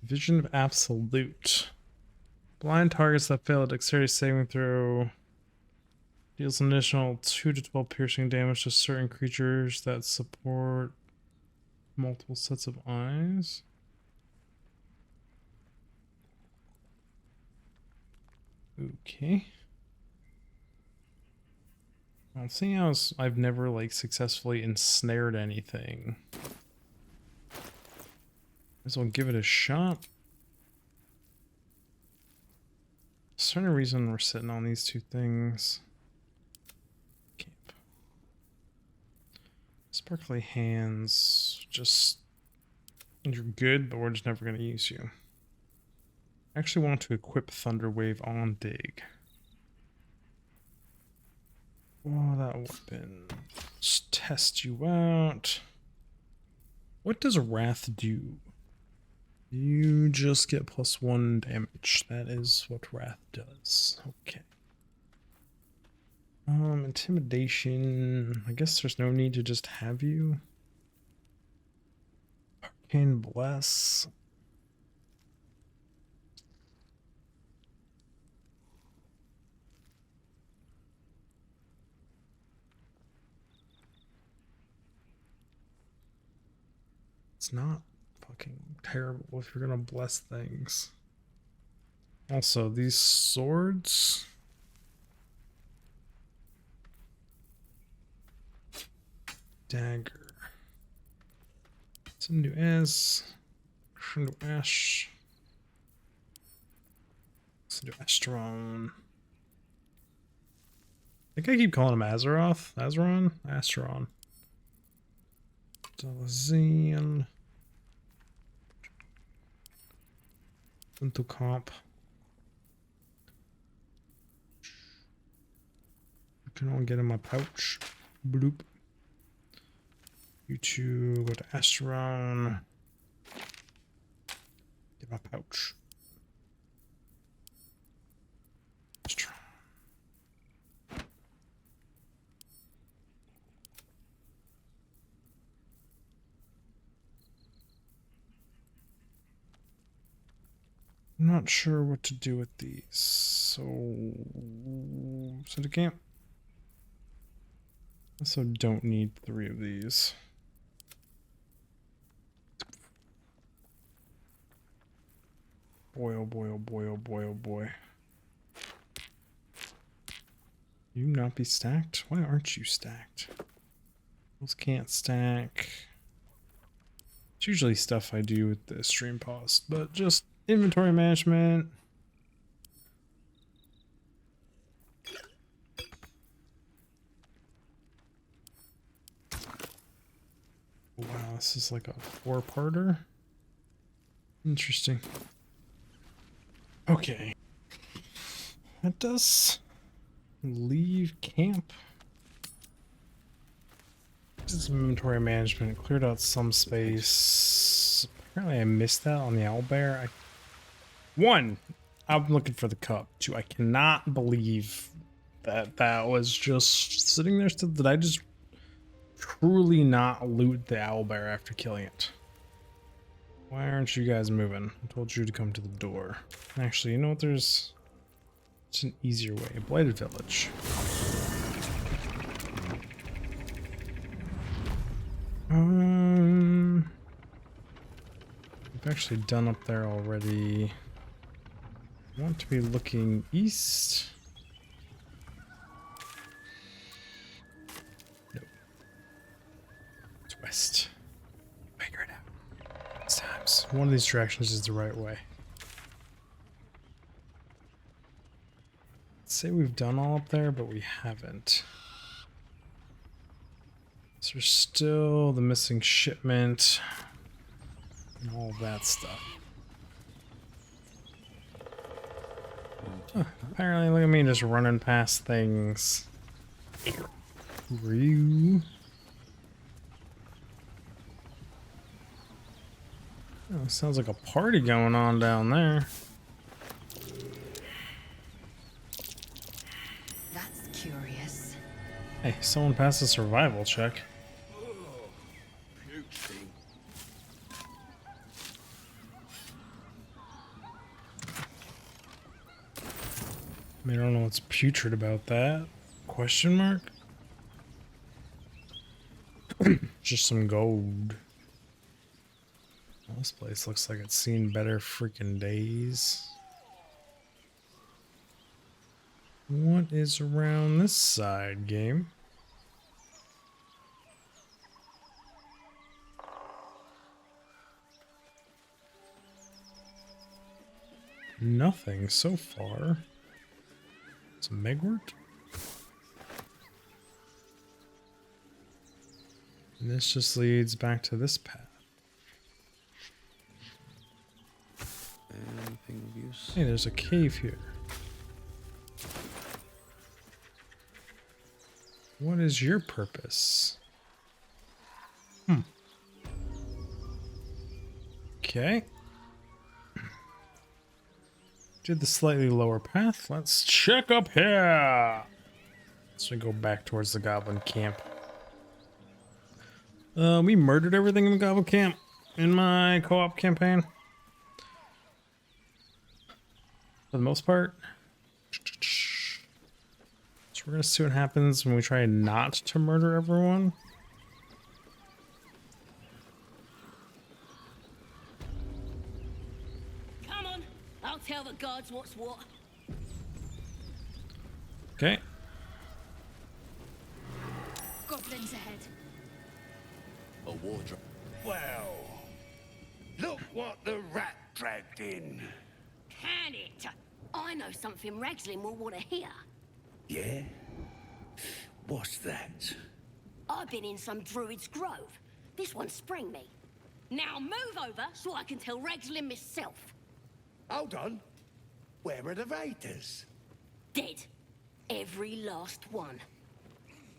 Speaker 1: Vision of Absolute. Blind targets that fail a dexterity saving throw deals an additional 2 to 12 piercing damage to certain creatures that support multiple sets of eyes. Okay. Well, seeing as I've never like successfully ensnared anything, might as well give it a shot. Is there any reason we're sitting on these two things? Camp. Sparkly hands, just you're good, but we're just never going to use you. I actually want to equip Thunder Wave on Dig. Oh, that weapon. Let's test you out. What does Wrath do? You just get +1 damage. That is what Wrath does. Okay. Intimidation. I guess there's no need to just have you. Arcane Bless. It's not fucking terrible if you're gonna bless things. Also, these swords. Dagger. Send to S. Send to Ash. Send to Astron. I think I keep calling him Azeroth. Azeron? Astron. Delazian. Into comp. I can only get in my pouch. Bloop. You two go to Astron. Get my pouch. Astron. I'm not sure what to do with these, so send to camp. Also don't need 3 of these. Boy, oh boy, oh boy, oh boy, oh boy. You not be stacked? Why aren't you stacked? Those can't stack. It's usually stuff I do with the stream pause, but just inventory management. Wow, this is like a 4-parter. Interesting. Okay. That does leave camp. Did some inventory management, cleared out some space. Apparently I missed that on the owlbear. 1, I'm looking for the cup. 2, I cannot believe that that was just sitting there still. Did I just truly not loot the owlbear after killing it? Why aren't you guys moving? I told you to come to the door. Actually, you know what? It's an easier way. Blighted Village. We've actually done up there already. I want to be looking east. Nope. It's west. Figure it out. Sometimes one of these directions is the right way. Let's say we've done all up there, but we haven't. So there's still the missing shipment and all that stuff. Huh, apparently, look at me just running past things. Who are you? Oh, sounds like a party going on down there.
Speaker 3: That's curious.
Speaker 1: Hey, someone passed a survival check. I mean, I don't know what's putrid about that. Question mark? Just some gold. Well, this place looks like it's seen better freaking days. What is around this side, game? Nothing so far. Some megwort? And this just leads back to this path.
Speaker 2: Anything of use?
Speaker 1: Hey, there's a cave here. What is your purpose? Okay. Did the slightly lower path. Let's check up here. So we go back towards the goblin camp. We murdered everything in the goblin camp in my co-op campaign. For the most part. So we're gonna see what happens when we try not to murder everyone.
Speaker 4: Come on, I'll tell the gods what's what.
Speaker 1: Okay.
Speaker 4: Goblins ahead.
Speaker 8: A wardrobe.
Speaker 5: Well, look what the rat dragged in.
Speaker 4: Can it? I know something Ragslin will want to hear.
Speaker 5: Yeah? What's that?
Speaker 4: I've been in some druid's grove. This one sprang me. Now move over so I can tell Ragslin myself.
Speaker 5: Hold on. Where are the raiders?
Speaker 4: Dead. Every last one.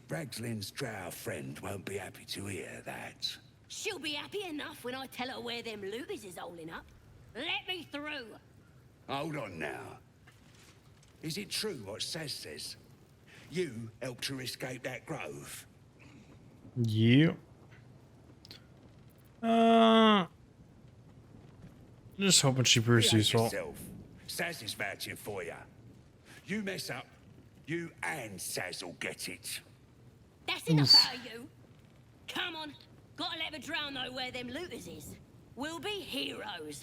Speaker 5: Ragslin's drow friend won't be happy to hear that.
Speaker 4: She'll be happy enough when I tell her where them looters is holding up. Let me through.
Speaker 5: Hold on now. Is it true what Saz says? You helped her escape that grove?
Speaker 1: Yep. Just hoping she proves
Speaker 5: Behave
Speaker 1: useful.
Speaker 5: yourself. Saz is vouching for you. You mess up, you and Saz will get it.
Speaker 4: That's enough out of you. Come on. Gotta let the drow know where them looters is. We'll be heroes.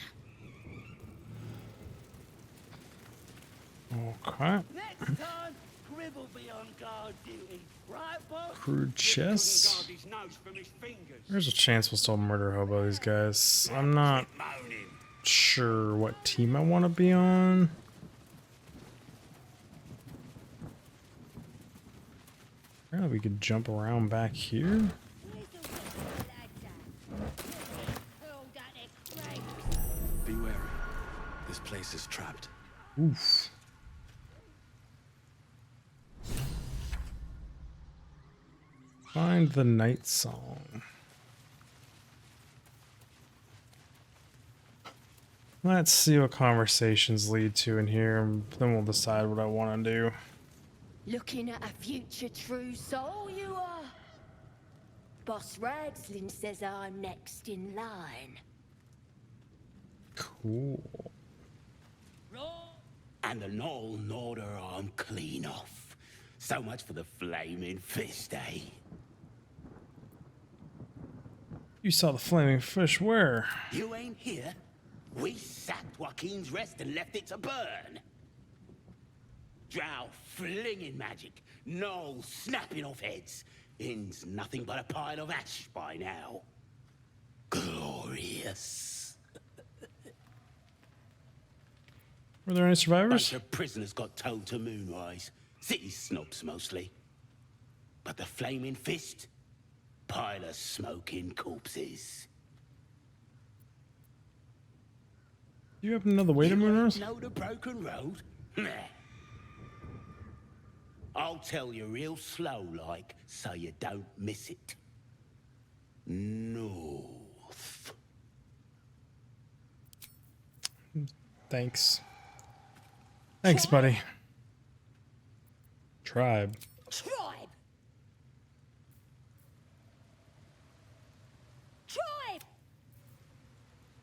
Speaker 1: Okay.
Speaker 14: Next time, Crib will be on guard duty. Right, boss?
Speaker 1: Crude chest.
Speaker 5: Guard his nose from his fingers.
Speaker 1: There's a chance we'll still murder hobo these guys. I'm not sure what team I want to be on. Apparently we could jump around back here.
Speaker 2: Be wary. This place is trapped.
Speaker 1: Oof. Find the night song. Let's see what conversations lead to in here, and then we'll decide what I want to do.
Speaker 4: Looking at a future true soul, you are. Boss Ragslin says I'm next in line.
Speaker 1: Cool.
Speaker 15: And the Knoll Norder arm clean off. So much for the flaming fist, eh?
Speaker 1: You saw the flaming fish where?
Speaker 15: You ain't here. We sacked Joaquin's Rest and left it to burn. Drow flinging magic, gnolls snapping off heads. Inn's nothing but a pile of ash by now. Glorious.
Speaker 1: Were there any survivors?
Speaker 15: Bunch of prisoners got towed to Moonrise. City snobs mostly. But the Flaming Fist? Pile of smoking corpses.
Speaker 1: You have another way to Moonrise?
Speaker 15: Know the broken road? Nah. I'll tell you real slow like, so you don't miss it. North.
Speaker 1: Thanks. Thanks, buddy. Tribe.
Speaker 4: Tribe! Tribe!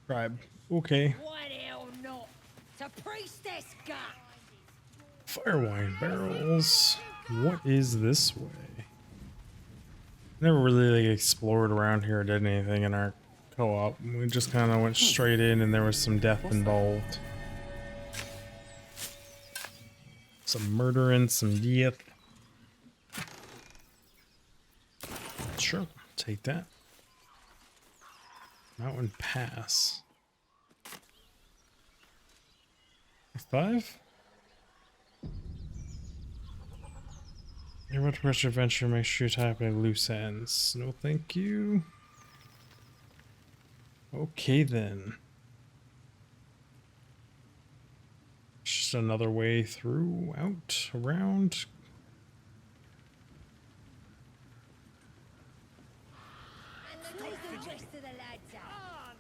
Speaker 1: Tribe. Okay.
Speaker 4: Why the hell not? It's a priestess gut!
Speaker 1: Firewine barrels. What is this way? Never really like, explored around here or did anything in our co-op. We just kind of went straight in and there was some death involved. Some murdering, some death. Sure, take that. Mountain Pass. 5? You're about to rush your adventure, make sure you tie up any loose ends. No thank you. Okay then. It's just another way through, out, around.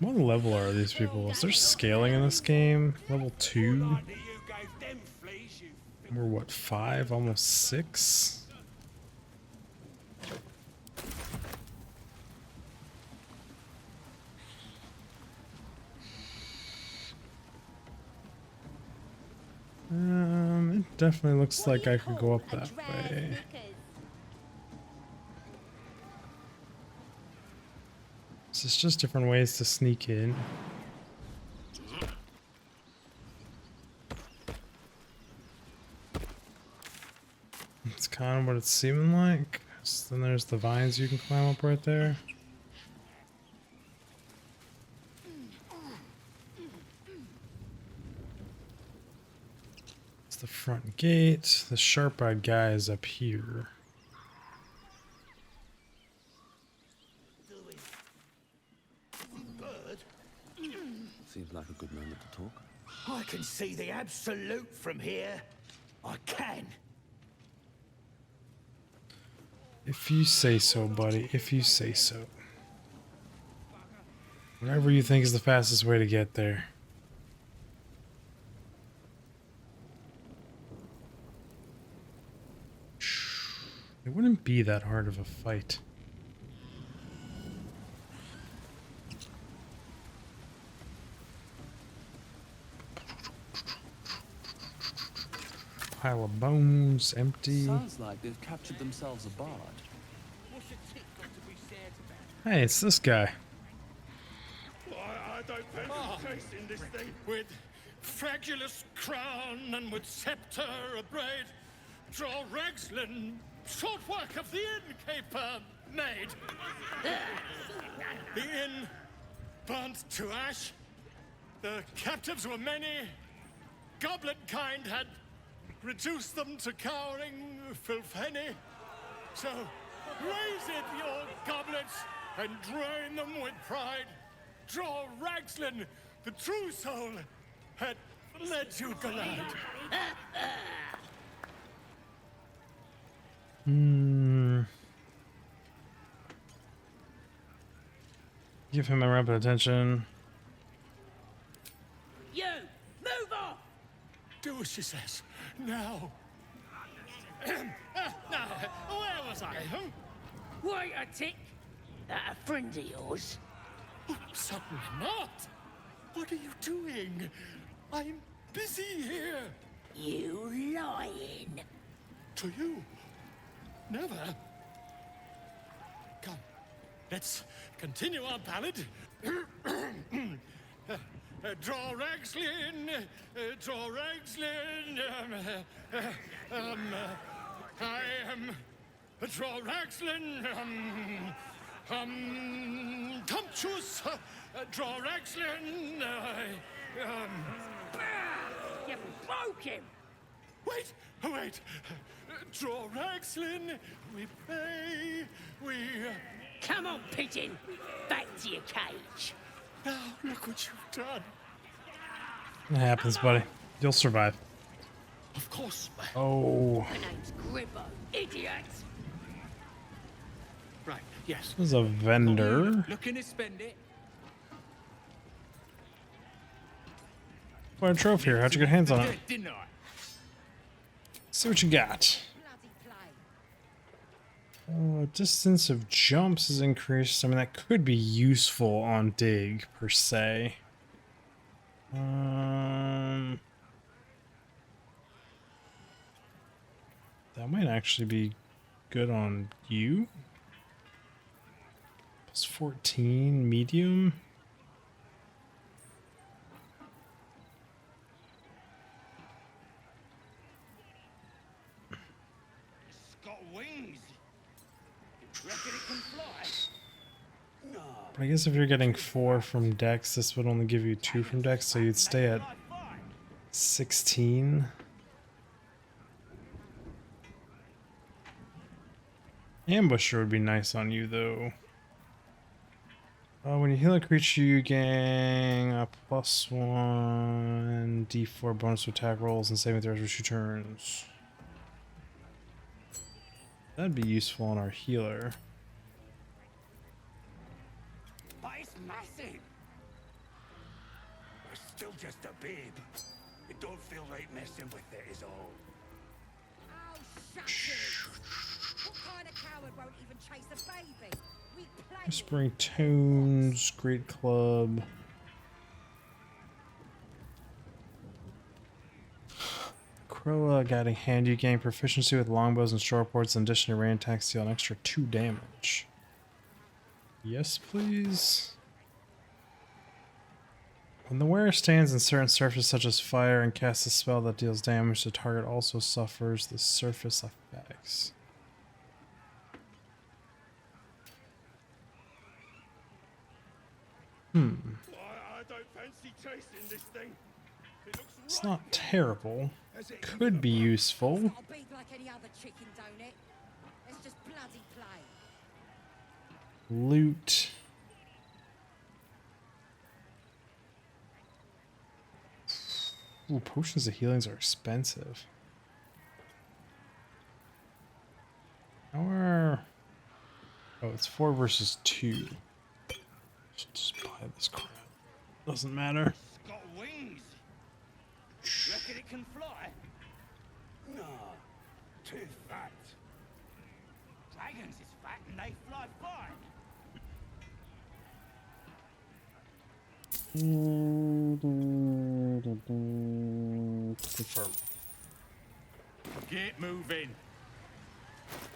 Speaker 1: What level are these people? Is there scaling in this game? Level 2? We're what, 5? Almost 6? It definitely looks like I could go up that way. So it's just different ways to sneak in. It's kind of what it's seeming like. So then there's the vines you can climb up right there. It's the front gate. The sharp-eyed guy is up here.
Speaker 2: Seems like a good moment to talk.
Speaker 15: I can see the absolute from here. I can.
Speaker 1: If you say so, buddy. If you say so. Whatever you think is the fastest way to get there. It wouldn't be that hard of a fight. Pile of bones, empty.
Speaker 8: Sounds like they've captured themselves a bard.
Speaker 1: Hey, it's this guy.
Speaker 16: I don't fancy chasing this thing. With fragulous crown and with scepter abraid, draw Ragslin, short work of the innkeeper made. The inn burnt to ash. The captives were many. Goblet kind had reduced them to cowering filfenny. So raise it, your goblets, and drain them with pride. Draw Ragslin, the true soul, had led you glad.
Speaker 1: Give him a rapid attention.
Speaker 14: You! Move off!
Speaker 16: Do as she says. Now. Now, where was I?
Speaker 14: Wait a tick. That a friend of yours?
Speaker 16: Oh, certainly not. What are you doing? I'm busy here.
Speaker 14: You lying.
Speaker 16: To you? Never. Come. let's continue our ballad. Draw Ragslin, draw Ragslin. I am draw Ragslin. Tumptuous, draw Ragslin.
Speaker 14: You broke him!
Speaker 16: Wait, wait. Draw Ragslin, we pray, we...
Speaker 14: Come on, pigeon! Back to your cage!
Speaker 16: Now, look what you've done.
Speaker 1: It happens, buddy. You'll survive.
Speaker 16: Of course.
Speaker 1: Oh.
Speaker 14: My name's Gribbo, idiot!
Speaker 16: Right, yes.
Speaker 1: This is a vendor.
Speaker 7: Looking to spend it?
Speaker 1: What a trophy here. How'd you get hands on it?
Speaker 7: Didn't I?
Speaker 1: See what you got. Distance of jumps is increased. I mean, that could be useful on dig, per se. That might actually be good on you. Plus 14, medium. I guess if you're getting 4 from Dex, this would only give you 2 from Dex, so you'd stay at 16. Ambusher would be nice on you, though. When you heal a creature, you gain a +1 d4 bonus to attack rolls and saving throws for 2 turns. That'd be useful on our healer.
Speaker 5: Massive. We're still just a babe. It don't feel right messing with it is all.
Speaker 17: Oh, shut it! What kind of coward won't even chase a baby? We play
Speaker 1: Whispering Tones, Great Club. Croa Guiding Hand. You gain proficiency with longbows and short boards. In addition to rain attacks, deal an extra 2 damage. Yes, please. When the wearer stands in certain surfaces such as fire and casts a spell that deals damage, the target also suffers the surface effects.
Speaker 16: I don't fancy chasing this thing. It looks
Speaker 1: It's not terrible. Could be useful.
Speaker 17: I'll beat like any other chicken, don't it? Let's just bloody play.
Speaker 1: Loot. Ooh, potions of healings are expensive. Or oh, it's 4 versus 2. Should just buy this crap. Doesn't matter.
Speaker 14: It's got wings! Reckon it can fly?
Speaker 5: No, too fat.
Speaker 14: Dragons is fat and they fly fine.
Speaker 1: Confirm.
Speaker 7: Get moving.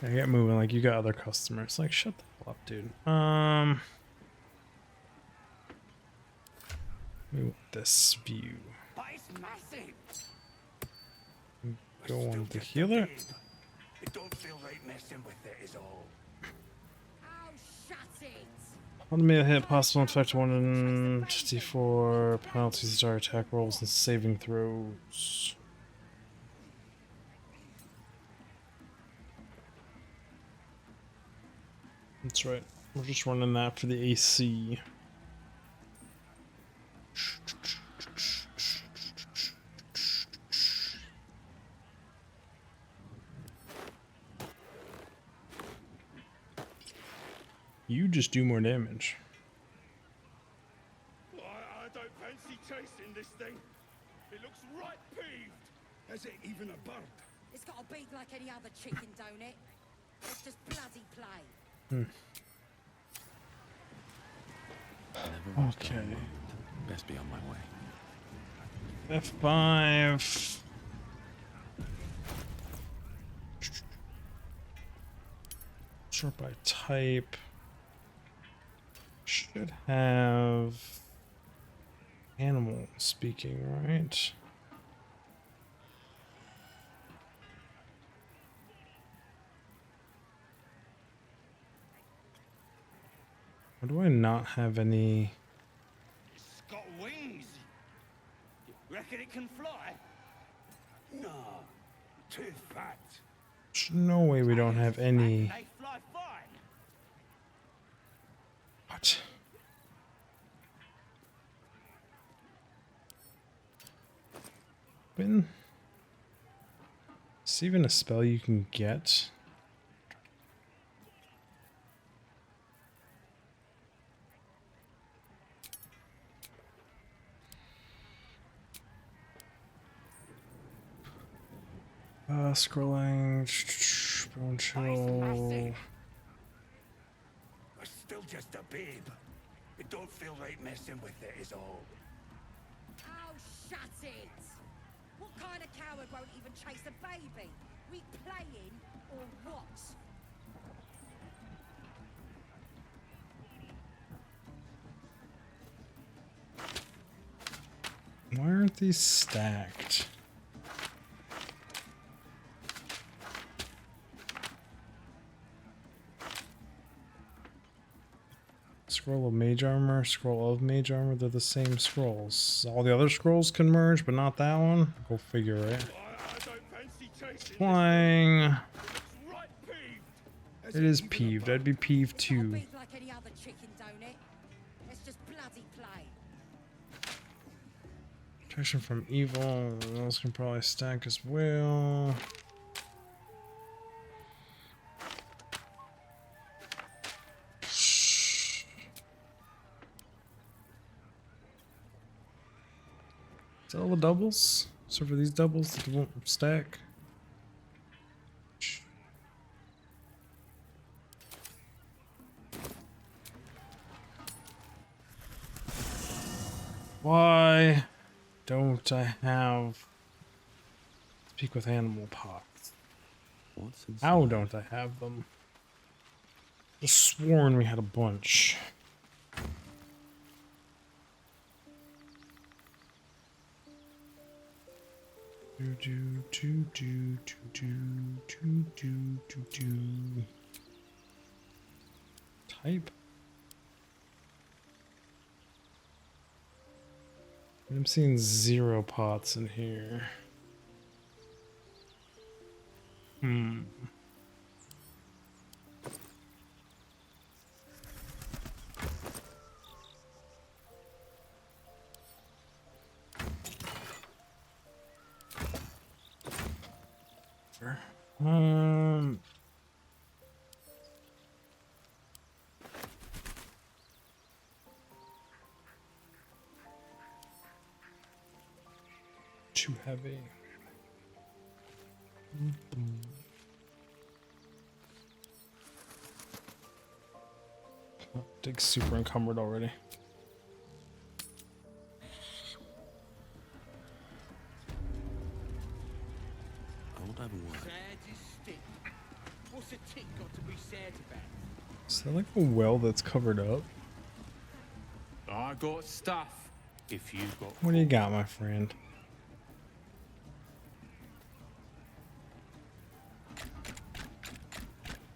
Speaker 1: Yeah, get moving like you got other customers. Like, shut the hell up, dude. We want this view.
Speaker 14: But it's massive.
Speaker 1: Go on the healer.
Speaker 5: It don't feel right messing with it is all.
Speaker 17: Oh, shut it!
Speaker 1: Automated hit, possible inflict 1d4 penalties to our attack rolls and saving throws. That's right. We're just running that for the AC. You just do more damage.
Speaker 16: I don't fancy chasing this thing. It looks right peeved.
Speaker 5: Has it even a bird?
Speaker 17: It's got a beak like any other chicken, don't it? Let's just bloody play.
Speaker 1: Okay.
Speaker 2: Best be on my way.
Speaker 1: F5. Sort by type. Should have animal speaking, right? Why do I not have any?
Speaker 14: It's got wings. Reckon it can fly?
Speaker 5: No, too fat.
Speaker 1: There's no way we don't have any.
Speaker 14: They fly fine.
Speaker 1: What? When? Is even a spell you can get? Scrolling. Bone chill.
Speaker 5: I'm still just a babe. It don't feel right messing with it is all.
Speaker 17: Oh, shut it! What kind of coward won't even chase a baby? We playing or what?
Speaker 1: Why aren't these stacked? Scroll of mage armor, scroll of mage armor, they're the same scrolls. All the other scrolls can merge, but not that one? Go figure, right? Flying. It is peeved. I'd be peeved too.
Speaker 17: Like any other chicken, don't it? Let's just bloody play.
Speaker 1: Protection from evil. Those can probably stack as well. Is that all the doubles? So for these doubles that won't stack? Why don't I have speak with animal pots? How don't I have them? Just sworn we had a bunch. Type. I'm seeing 0 pots in here. Too heavy. Oh, Dig's super encumbered already.
Speaker 2: I won't have a word.
Speaker 14: Sad as stick. What's a tick got to be sad about?
Speaker 1: Is that like a well that's covered up?
Speaker 7: I got stuff. If you got.
Speaker 1: What do you got, my friend?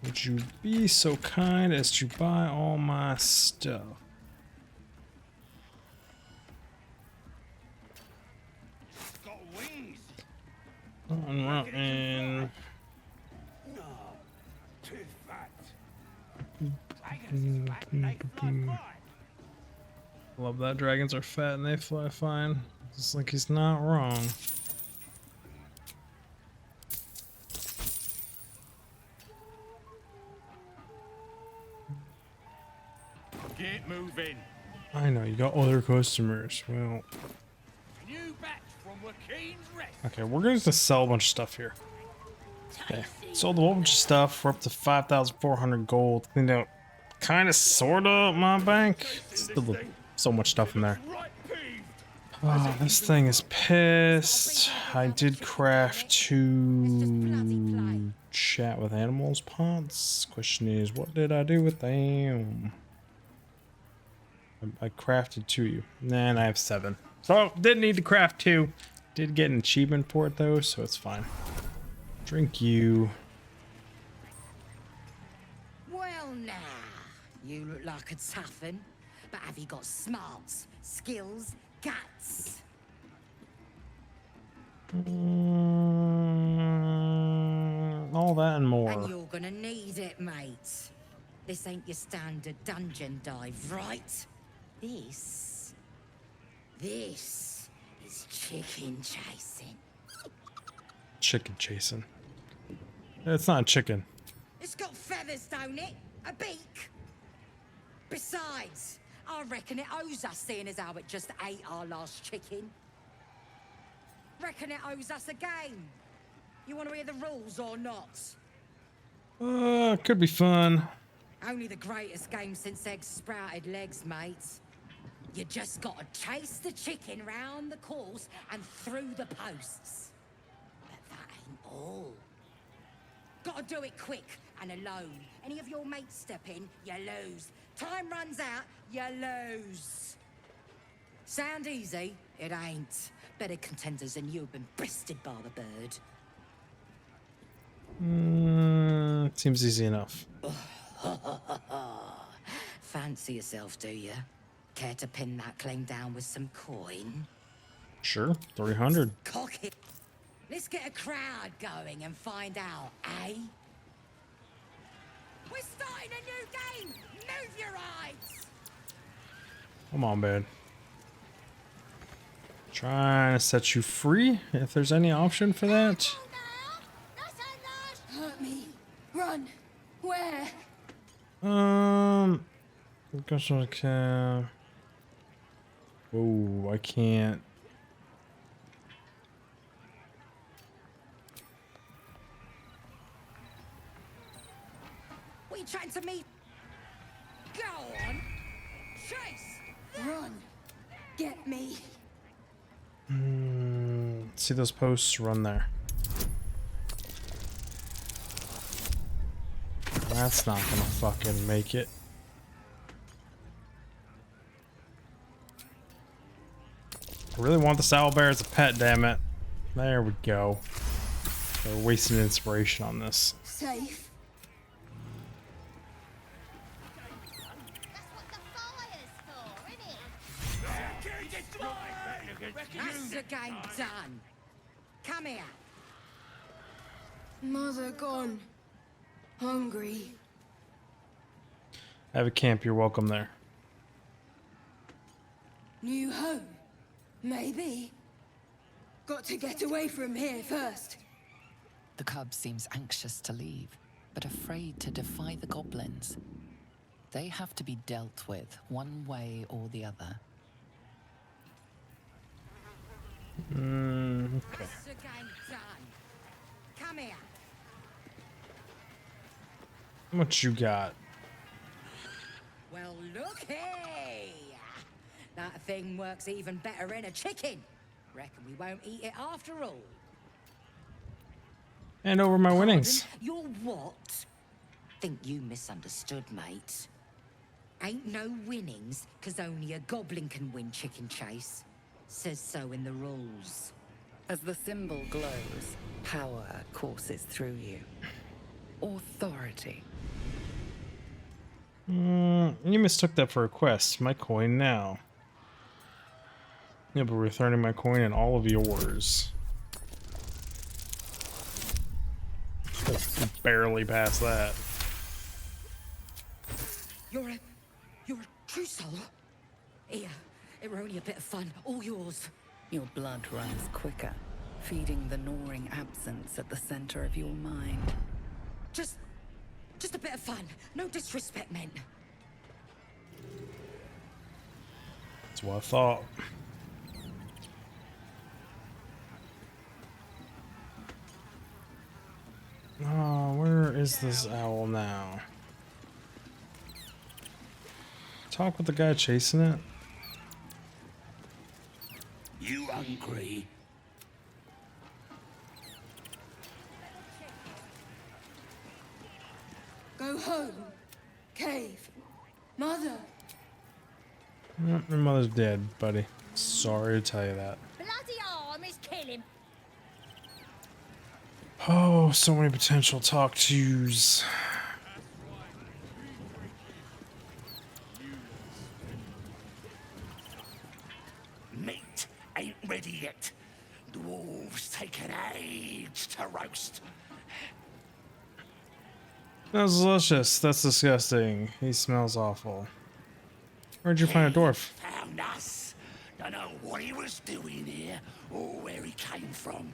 Speaker 1: Would you be so kind as to buy all my stuff?
Speaker 14: It's got wings.
Speaker 1: Rotten.
Speaker 5: No, too fat.
Speaker 1: Love that dragons are fat and they fly fine. Just like he's not wrong.
Speaker 14: Get moving.
Speaker 1: I know, you got other customers. Well,
Speaker 14: New batch from Wakeen's Rest.
Speaker 1: okay, we're going to sell a bunch of stuff here. Okay, sold a whole bunch of stuff. We're up to 5,400 gold. Cleaned out kind of, sort of, my bank. Still so much stuff in there. Oh, this thing is pissed. I did craft 2 chat with animals pots. Question is, what did I do with them? I crafted 2. And I have 7. So didn't need to craft 2. Did get an achievement for it though, so it's fine. Drink you.
Speaker 17: Well now, you look like a tough un, but have you got smarts, skills, guts?
Speaker 1: All that and more.
Speaker 17: And you're gonna need it, mate. This ain't your standard dungeon dive, right? This is chicken chasing.
Speaker 1: Chicken chasing. It's not chicken.
Speaker 17: It's got feathers, don't it? A beak. Besides, I reckon it owes us, seeing as how it just ate our last chicken. Reckon it owes us a game. You want to hear the rules or not?
Speaker 1: Could be fun.
Speaker 17: Only the greatest game since eggs sprouted legs, mate. You just gotta chase the chicken round the course and through the posts. But that ain't all. Gotta do it quick and alone. Any of your mates step in, you lose. Time runs out, you lose. Sound easy? It ain't. Better contenders than you have been bested by the bird.
Speaker 1: Seems easy enough.
Speaker 17: Fancy yourself, do you? Care to pin that claim down with some coin?
Speaker 1: Sure, 300.
Speaker 17: Cock it. Let's get a crowd going and find out, eh? We're starting a new game! Move your eyes!
Speaker 1: Come on, man. Trying to set you free, if there's any option for that.
Speaker 4: Hurt me. Run. Where?
Speaker 1: Gosh, I can. Whoa, I can't.
Speaker 17: What are you chatting to me? Go on! Chase!
Speaker 4: Run. Get me.
Speaker 1: See those posts? Run there. That's not gonna fucking make it. I really want this owlbear as a pet, damn it. There we go. We're wasting inspiration on this.
Speaker 4: Safe.
Speaker 17: That's the game done. Come here.
Speaker 4: Mother gone. Hungry.
Speaker 1: I have a camp, you're welcome there.
Speaker 4: New home. Maybe. Got to get away from here first.
Speaker 10: The cub seems anxious to leave, but afraid to defy the goblins. They have to be dealt with one way or the other.
Speaker 1: Okay.
Speaker 17: That's the game done. Come here.
Speaker 1: How much you got?
Speaker 17: Well, looky! That thing works even better in a chicken. Reckon we won't eat it after all.
Speaker 1: Hand over my winnings.
Speaker 17: You're what? Think you misunderstood, mate. Ain't no winnings, 'cause only a goblin can win chicken chase. Says so in the rules.
Speaker 10: As the symbol glows, power courses through you. Authority.
Speaker 1: You mistook that for a quest. My coin now. You'll be returning my coin and all of yours. Barely past that.
Speaker 17: You're a true soul? Here, it were only a bit of fun, all yours.
Speaker 10: Your blood runs quicker, feeding the gnawing absence at the center of your mind.
Speaker 17: Just a bit of fun. No disrespect meant.
Speaker 1: That's what I thought. Oh, where is this owl now? Talk with the guy chasing it.
Speaker 15: You hungry?
Speaker 4: Go home. Cave. Mother.
Speaker 1: Oh, your mother's dead, buddy. Sorry to tell you that.
Speaker 4: Bloody armies kill him.
Speaker 1: Oh, so many potential talk tos.
Speaker 15: Meat ain't ready yet. Dwarves take an age to roast.
Speaker 1: That's delicious. That's disgusting. He smells awful. Where'd you find a dwarf?
Speaker 15: Found us. Don't know what he was doing here or where he came from.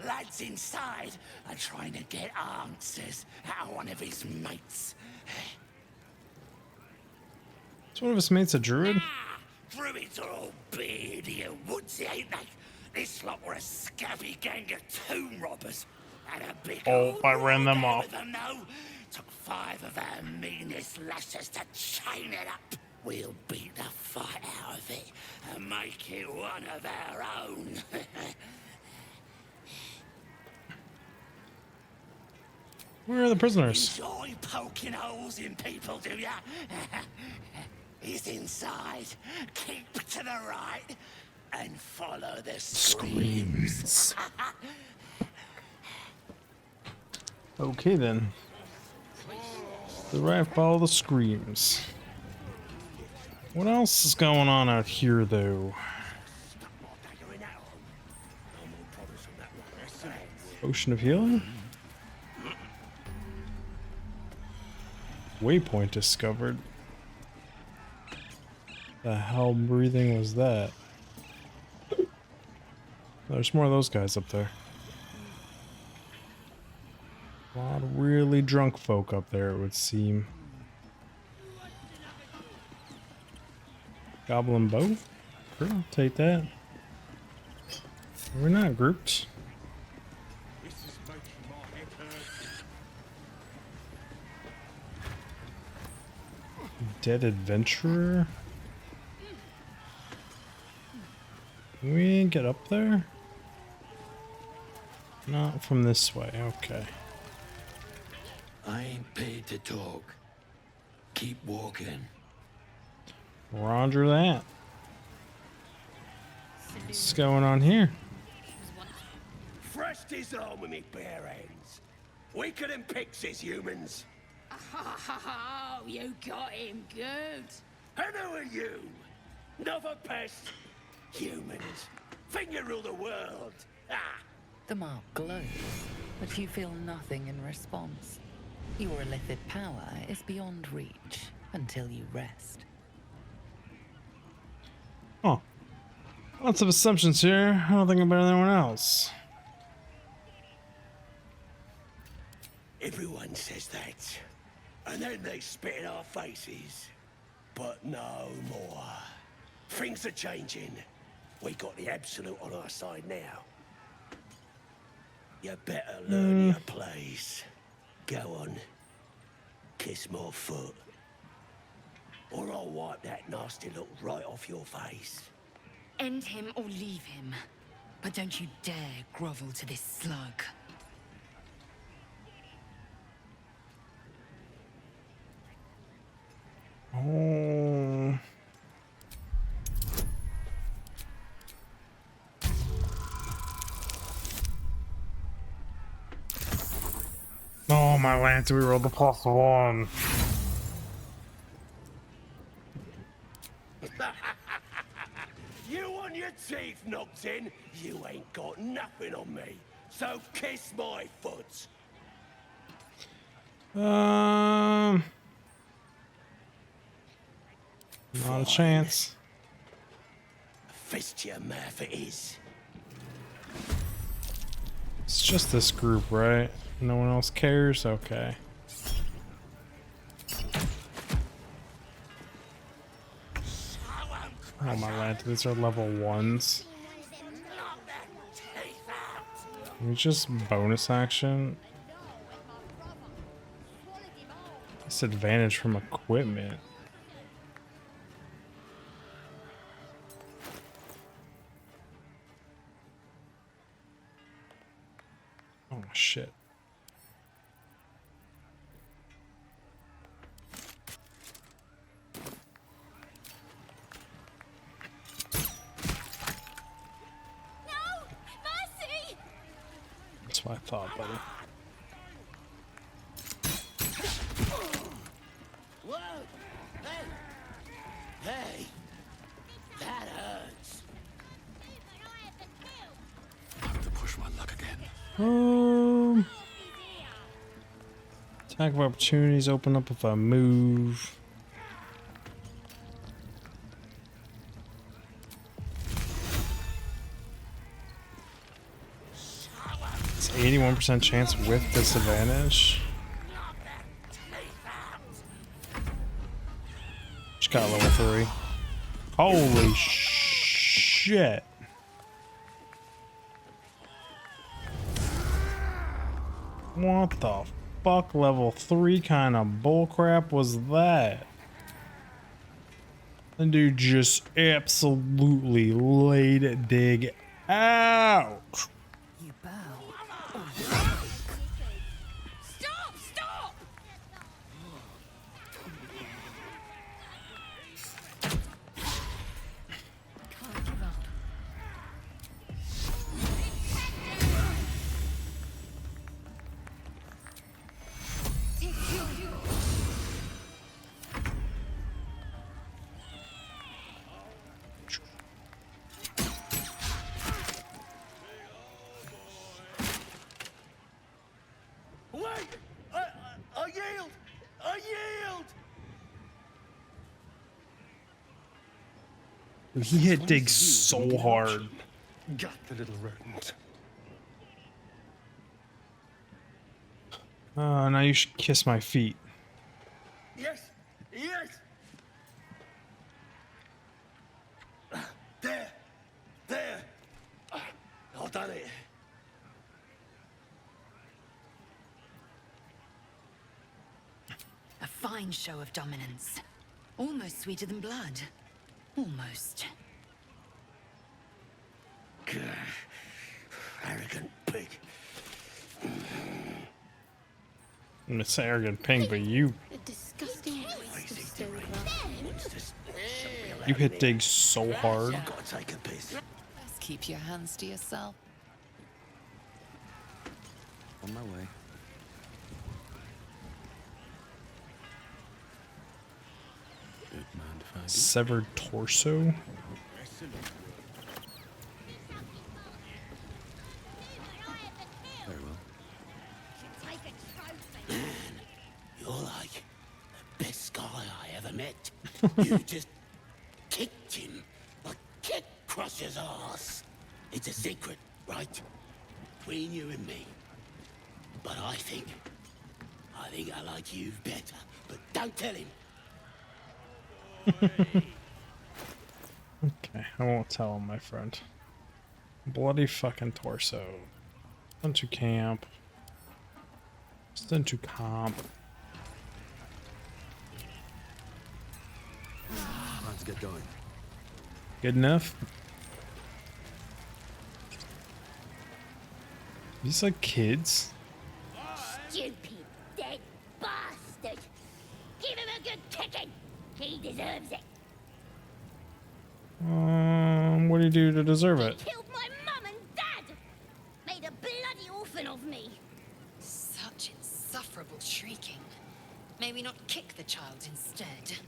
Speaker 15: Lads inside are trying to get answers out of one of his mates.
Speaker 1: Is one of his mates a druid?
Speaker 15: Druids are all beardy and woodsy, ain't they? This lot were a scabby gang of tomb robbers. Had a big old
Speaker 1: I ran them
Speaker 15: war
Speaker 1: off.
Speaker 15: with them, though. Took 5 of our meanest lashes to chain it up. We'll beat the fight out of it and make it one of our own.
Speaker 1: Where are the prisoners?
Speaker 15: Enjoy poking holes in people, do ya? He's inside. Keep to the right and follow the screams.
Speaker 1: Okay then. The right, follow the screams. What else is going on out here, though? Ocean of healing? Waypoint discovered. The hell breathing was that? There's more of those guys up there. A lot of really drunk folk up there, it would seem. Goblin bow? Sure, I'll take that. We're not grouped. Dead adventurer? Can we get up there? Not from this way, okay.
Speaker 8: I ain't paid to talk. Keep walking.
Speaker 1: Roger that. What's going on here?
Speaker 15: Fresh disarm with me bare hands. Weaker than pixies, humans.
Speaker 4: Oh, you got him good.
Speaker 15: And who are you? Another pest? Humans. Think you rule the world. Ah.
Speaker 10: The mark glows, but you feel nothing in response. Your illithid power is beyond reach until you rest.
Speaker 1: Oh. Lots of assumptions here. I don't think I'm better than anyone else.
Speaker 15: Everyone says that. And then they spit in our faces. But no more. Things are changing. We got the Absolute on our side now. You better learn your place. Go on. Kiss my foot. Or I'll wipe that nasty look right off your face.
Speaker 3: End him or leave him. But don't you dare grovel to this slug.
Speaker 1: Oh. Oh, my lance, we rolled the +1.
Speaker 15: You want your teeth knocked in? You ain't got nothing on me. So kiss my foot.
Speaker 1: Not a chance.
Speaker 15: Fist to your mouth it is.
Speaker 1: It's just this group, right? No one else cares? Okay. Oh my lanta, these are level 1s. It's just bonus action. Disadvantage from equipment. Oh shit. That's what I thought, buddy.
Speaker 15: Whoa! Hey! Hey! That hurts.
Speaker 2: Time to push my luck again.
Speaker 1: Attack of opportunities open up if I move. It's 81% chance with disadvantage. Just got level 3. Holy shit. What the fuck level 3 kind of bullcrap was that? The dude just absolutely laid dig out.
Speaker 17: You bow.
Speaker 3: Stop! Stop!
Speaker 17: Can't give up.
Speaker 14: Wait! I yield! I yield!
Speaker 1: He hit dig so hard.
Speaker 16: Got the little rodent.
Speaker 1: Now you should kiss my feet.
Speaker 14: Yes! Yes! There! There! I've done it.
Speaker 3: A fine show of dominance. Almost sweeter than blood. Almost.
Speaker 15: Arrogant pig.
Speaker 1: I'm gonna say arrogant ping, but you
Speaker 4: A disgusting waste of silver.
Speaker 1: hit dig so hard.
Speaker 15: Gotta take a piss.
Speaker 10: Best keep your hands to yourself.
Speaker 2: On my way. Don't mind if I do.
Speaker 1: Severed torso.
Speaker 2: Very well.
Speaker 15: You're like the best guy I ever met. You just kicked him. Like kick Crusher's ass. It's a secret, right? Between you and me. But I think I like you better. But don't tell him.
Speaker 1: Okay, I won't tell him, my friend. Bloody fucking torso. Sent to camp. Sent to comp.
Speaker 2: Time to get going.
Speaker 1: Good enough? These like kids.
Speaker 4: Stupid, dead bastard! Give him a good kicking! He deserves it!
Speaker 1: What do you do to deserve it?
Speaker 4: Killed my mum and dad! Made a bloody orphan of me!
Speaker 3: Such insufferable shrieking. May we not kick the child instead?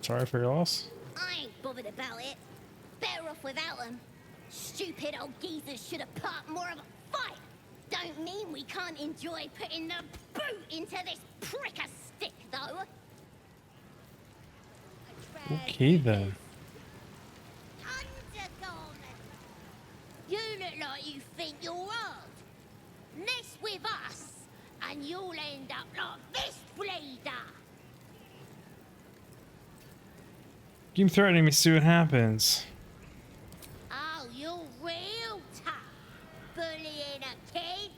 Speaker 1: Sorry for your loss.
Speaker 4: I ain't bothered about it. Better off without them. Stupid old geezers should have part more of a fight. Don't mean we can't enjoy putting the boot into this prick a stick, though.
Speaker 1: Okay then.
Speaker 4: Undergarment. You look like you think you're hard. Mess with us, and you'll end up like this bleeder.
Speaker 1: Keep threatening me, see what happens.
Speaker 4: Oh, you're real tough, bullying a kid.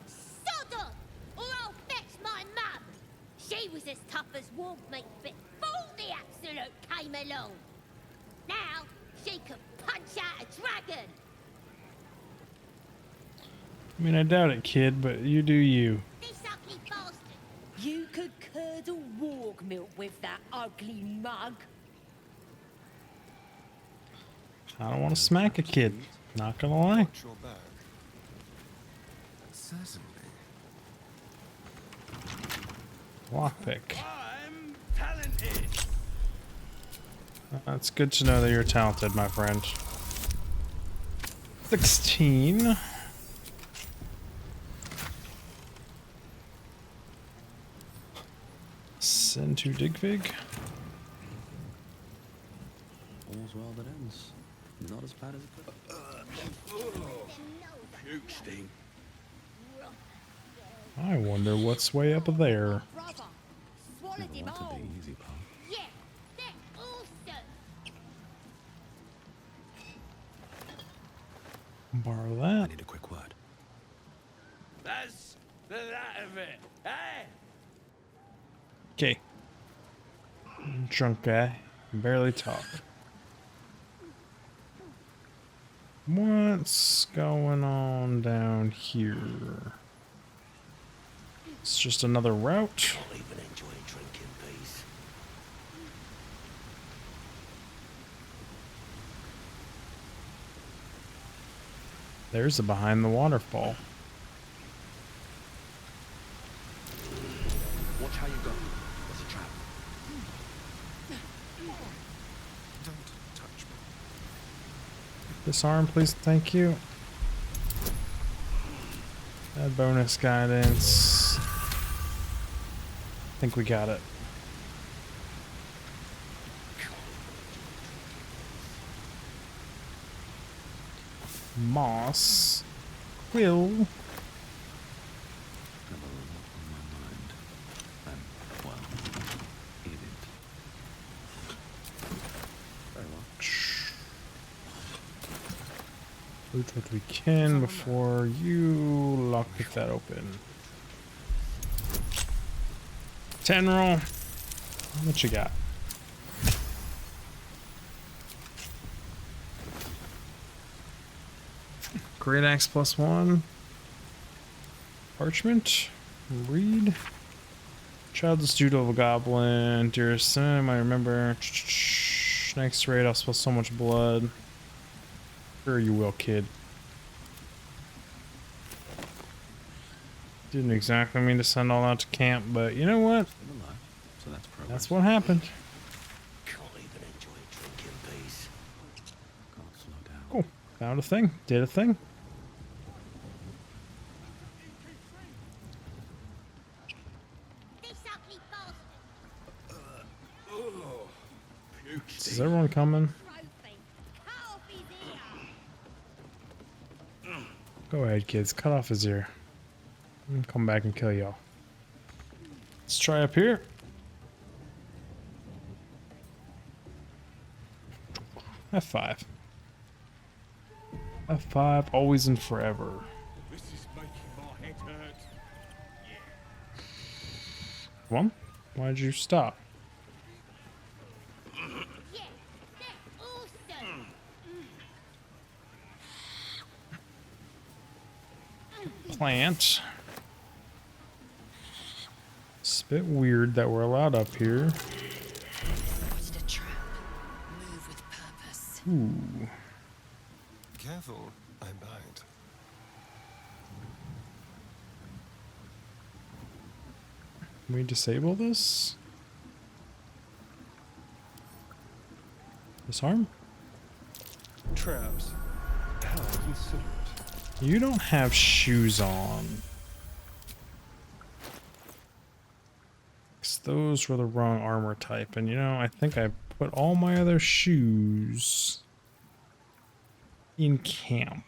Speaker 4: Sod off, or I'll fetch my mum. She was as tough as wolf meat before the Absolute came along. Now, she could punch out a dragon.
Speaker 1: I mean, I doubt it, kid, but you do you.
Speaker 4: This ugly bastard.
Speaker 17: You could curdle warg milk with that ugly mug.
Speaker 1: I don't want to smack a kid. Not gonna lie.
Speaker 13: Watch your back. Certainly.
Speaker 1: Lockpick.
Speaker 14: I'm talented.
Speaker 1: It's good to know that you're talented, my friend. 16. Send to Digvig.
Speaker 2: All's well that ends. Not as bad as it could.
Speaker 15: Puke sting.
Speaker 1: I wonder what's way up there.
Speaker 4: Swallowed him
Speaker 2: That's
Speaker 4: all.
Speaker 2: the easy part.
Speaker 4: Yeah, they're awesome.
Speaker 1: Borrow
Speaker 2: I
Speaker 1: that.
Speaker 2: need a quick word.
Speaker 14: That's the that of it. Hey!
Speaker 1: Okay. Drunk guy. Barely talk. What's going on down here? It's just another route.
Speaker 15: I'll even enjoy a drink in peace.
Speaker 1: There's the behind the waterfall.
Speaker 8: Watch how you go. There's a trap.
Speaker 13: Don't touch me.
Speaker 1: Disarm, please. Thank you. Add bonus guidance. I think we got it. Moss. Quill.
Speaker 2: Have a lot on my mind. And, well, eat it. Very well.
Speaker 1: Loot what we can before you lockpick that open. 10 roll. What you got? Great axe +1. Parchment. Read. Childless doodle of a goblin. Dearest son, I remember. Next raid, I'll spill so much blood. Sure you will, kid. Didn't exactly mean to send all out to camp, but you know what?
Speaker 2: Still alive, so that's progress.
Speaker 1: That's what happened.
Speaker 15: Can't even enjoy a drink in peace.
Speaker 2: Can't slow down.
Speaker 1: Cool. Found a thing. Did a thing.
Speaker 4: This ugly bastard.
Speaker 1: Is everyone coming?
Speaker 4: Trophy. Cut off his ear.
Speaker 1: Go ahead, kids. Cut off his ear. And come back and kill y'all. Let's try up here. F5. F5, always and forever.
Speaker 16: This is making my head hurt.
Speaker 1: Come on. Why'd you stop?
Speaker 4: Yeah, they're awesome.
Speaker 1: Plant. It's a bit weird that we're allowed up here.
Speaker 3: Spotted a trap. Move with purpose.
Speaker 1: Ooh.
Speaker 13: Careful, I'm behind.
Speaker 1: Can we disable this? Disarm?
Speaker 13: Traps. How considerate.
Speaker 1: You don't have shoes on. 'Cause those were the wrong armor type, and you know, I think I put all my other shoes in camp.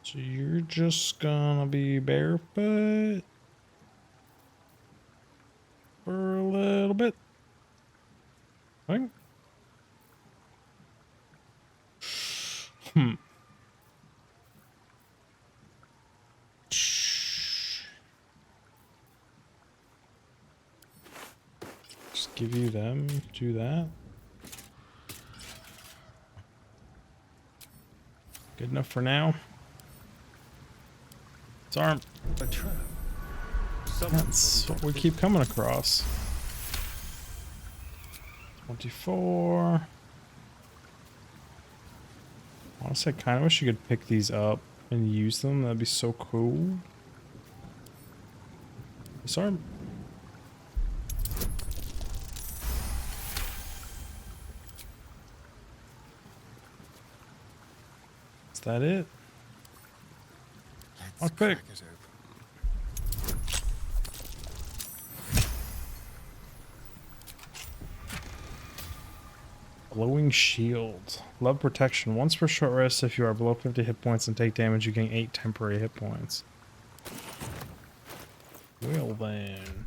Speaker 1: So you're just gonna be barefoot for a little bit. Right? Just give you them, do that. Good enough for now. Disarm.
Speaker 13: A trap.
Speaker 1: That's what we keep coming across. 24. Honestly, I kind of wish you could pick these up and use them. That'd be so cool. Sorry. Is that it? Let's pick. Glowing shield. Love protection. Once per short rest, if you are below 50 hit points and take damage, you gain 8 temporary hit points. Well then.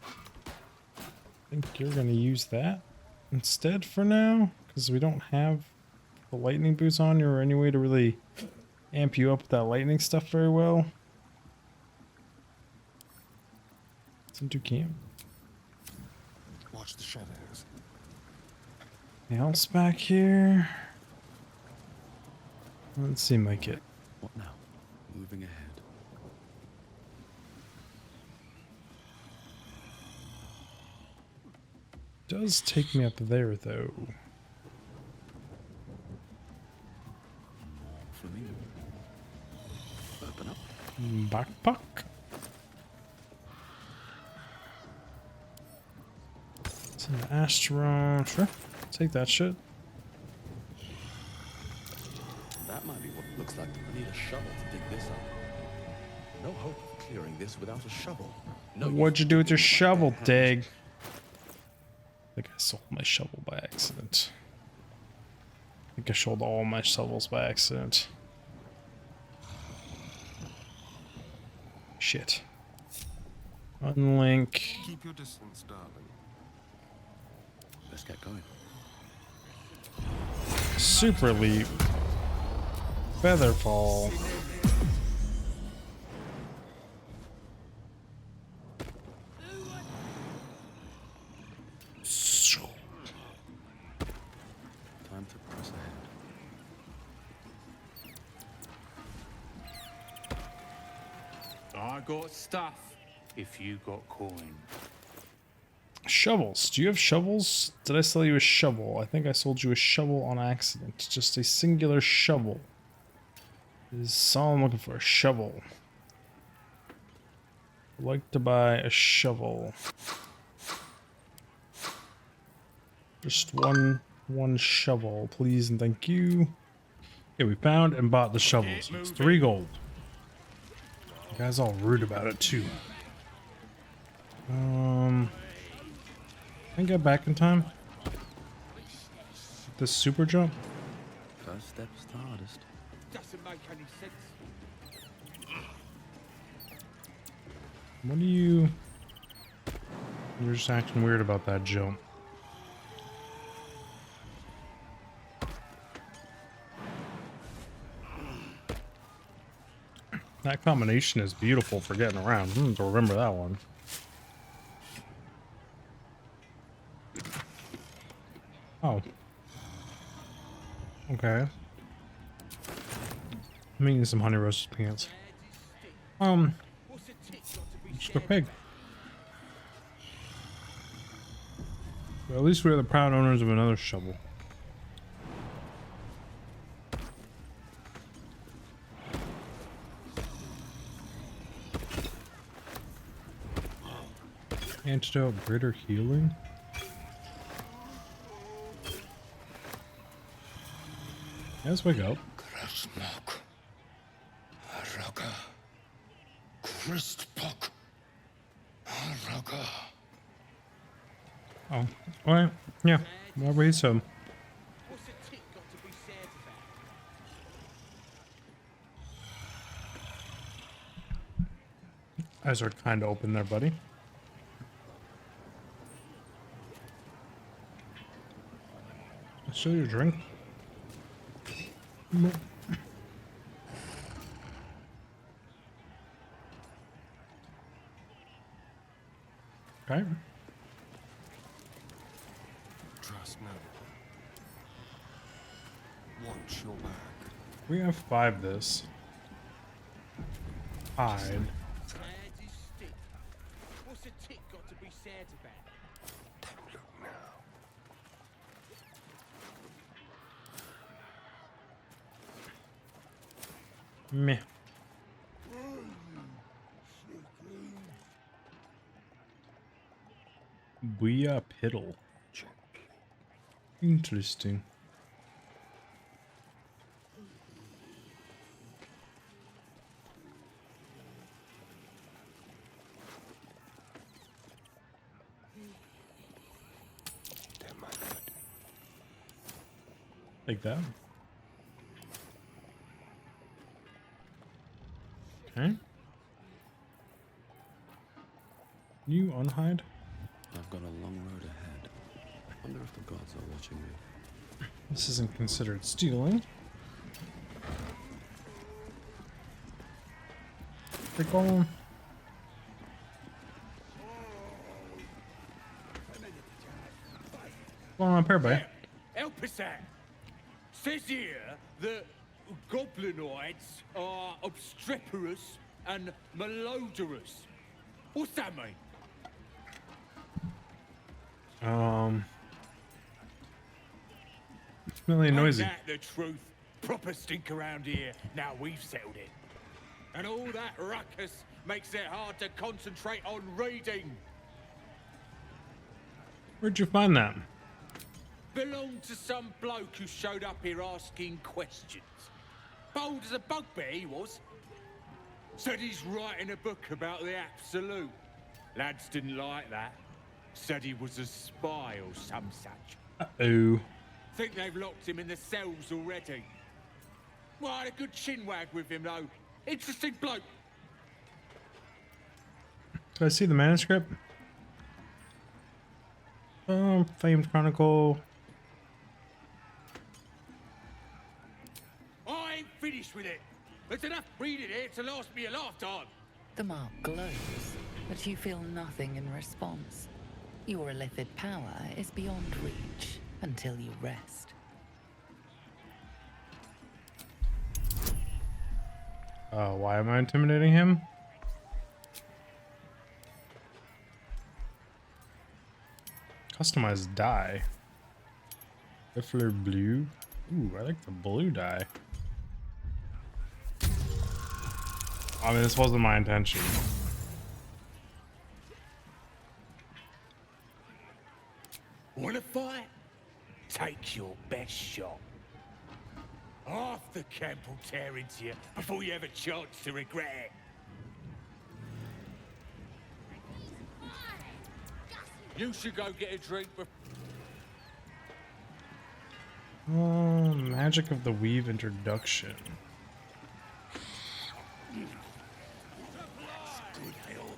Speaker 1: I think you're going to use that instead for now, because we don't have the lightning boots on you or any way to really amp you up with that lightning stuff very well. Since you can't.
Speaker 13: Watch the shadows.
Speaker 1: Anything else back here? Doesn't seem like it.
Speaker 2: What now? Moving ahead.
Speaker 1: Does take me up there though.
Speaker 2: More for me. Open up.
Speaker 1: Backpack. It's an Astron. Sure. Take that shit.
Speaker 8: That might be what it looks like. I need a shovel to dig this up. No hope of clearing this without a shovel. No.
Speaker 1: What'd you do with your shovel, Dig? I think I sold my shovel by accident. I think I sold all my shovels by accident. Shit. Unlink.
Speaker 13: Keep your distance, darling.
Speaker 2: Let's get going.
Speaker 1: Super leap. Featherfall.
Speaker 2: Time to press ahead.
Speaker 18: I got stuff if you got coin.
Speaker 1: Shovels. Do you have shovels? Did I sell you a shovel? I think I sold you a shovel on accident. Just a singular shovel. This is all I'm looking for. A shovel. I'd like to buy a shovel. Just one shovel, please and thank you. Okay, we found and bought the shovels. It's 3 gold. You guys all rude about it too. Can I get back in time? This super jump?
Speaker 2: First step's the hardest.
Speaker 14: Doesn't make any sense.
Speaker 1: What are you... You're just acting weird about that jump. That combination is beautiful for getting around. To remember that one. Oh. Okay. I'm eating some honey roasted peanuts. Just a pig. Well, at least we are the proud owners of another shovel. Antidote, greater healing. Let's wake up. Oh, alright. Yeah, whatever he said. Eyes are kind of open there, buddy. Show your drink. No. Okay.
Speaker 13: Trust no. Watch your back.
Speaker 1: We have 5 this. Hide.
Speaker 14: What's a tick got to be sad about?
Speaker 13: Don't look now.
Speaker 1: Meh. Booyah Piddle. Interesting. Like that. Okay. You unhide?
Speaker 2: I've got a long road ahead. Wonder if the gods are watching me.
Speaker 1: This isn't considered stealing. Take on. Go on my pair, bye.
Speaker 18: Help us out. Says here that goblinoids are obstreperous and malodorous. What's that mean?
Speaker 1: It's really noisy.
Speaker 18: Ain't that the truth? Proper stink around here. Now we've settled it. And all that ruckus makes it hard to concentrate on reading.
Speaker 1: Where'd you find that?
Speaker 18: Belonged to some bloke who showed up here asking questions. Bold as a bugbear he was. Said he's writing a book about the Absolute. Lads didn't like that. Said he was a spy or some such.
Speaker 1: Uh-oh.
Speaker 18: Think they've locked him in the cells already. Well, I had a good chinwag with him though. Interesting bloke.
Speaker 1: Did I see the manuscript? Famed Chronicle.
Speaker 18: I ain't finished with it. There's enough reading here to last me a lifetime.
Speaker 10: The mark glows, but you feel nothing in response. Your illithid power is beyond reach until you rest.
Speaker 1: Why am I intimidating him? Customized dye. Riffler blue. Ooh, I like the blue dye. I mean, this wasn't my intention.
Speaker 18: Wanna fight? Take your best shot. Half the camp will tear into you before you have a chance to regret it. You should go get a drink before.
Speaker 1: Magic of the Weave introduction.
Speaker 15: Good hell.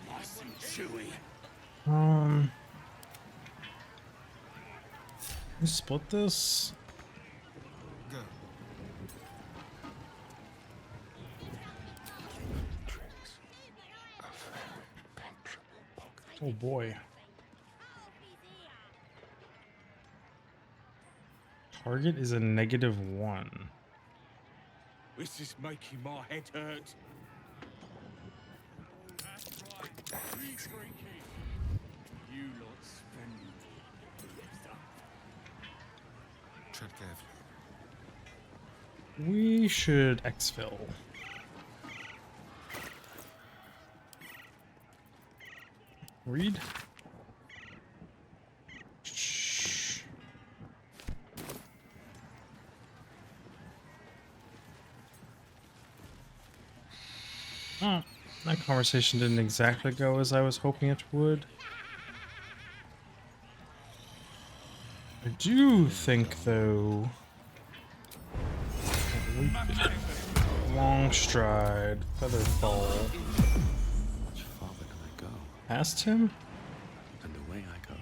Speaker 15: Nice and chewy.
Speaker 1: We split this. Oh boy. Target is a -1.
Speaker 18: This is making my head hurt. You lot spend.
Speaker 13: Tread carefully.
Speaker 1: We should exfil. Read. Shh. Oh, that conversation didn't exactly go as I was hoping it would. I do think, though, long stride, feather fall.
Speaker 2: Much farther can I go?
Speaker 1: Past him?
Speaker 2: And away I go.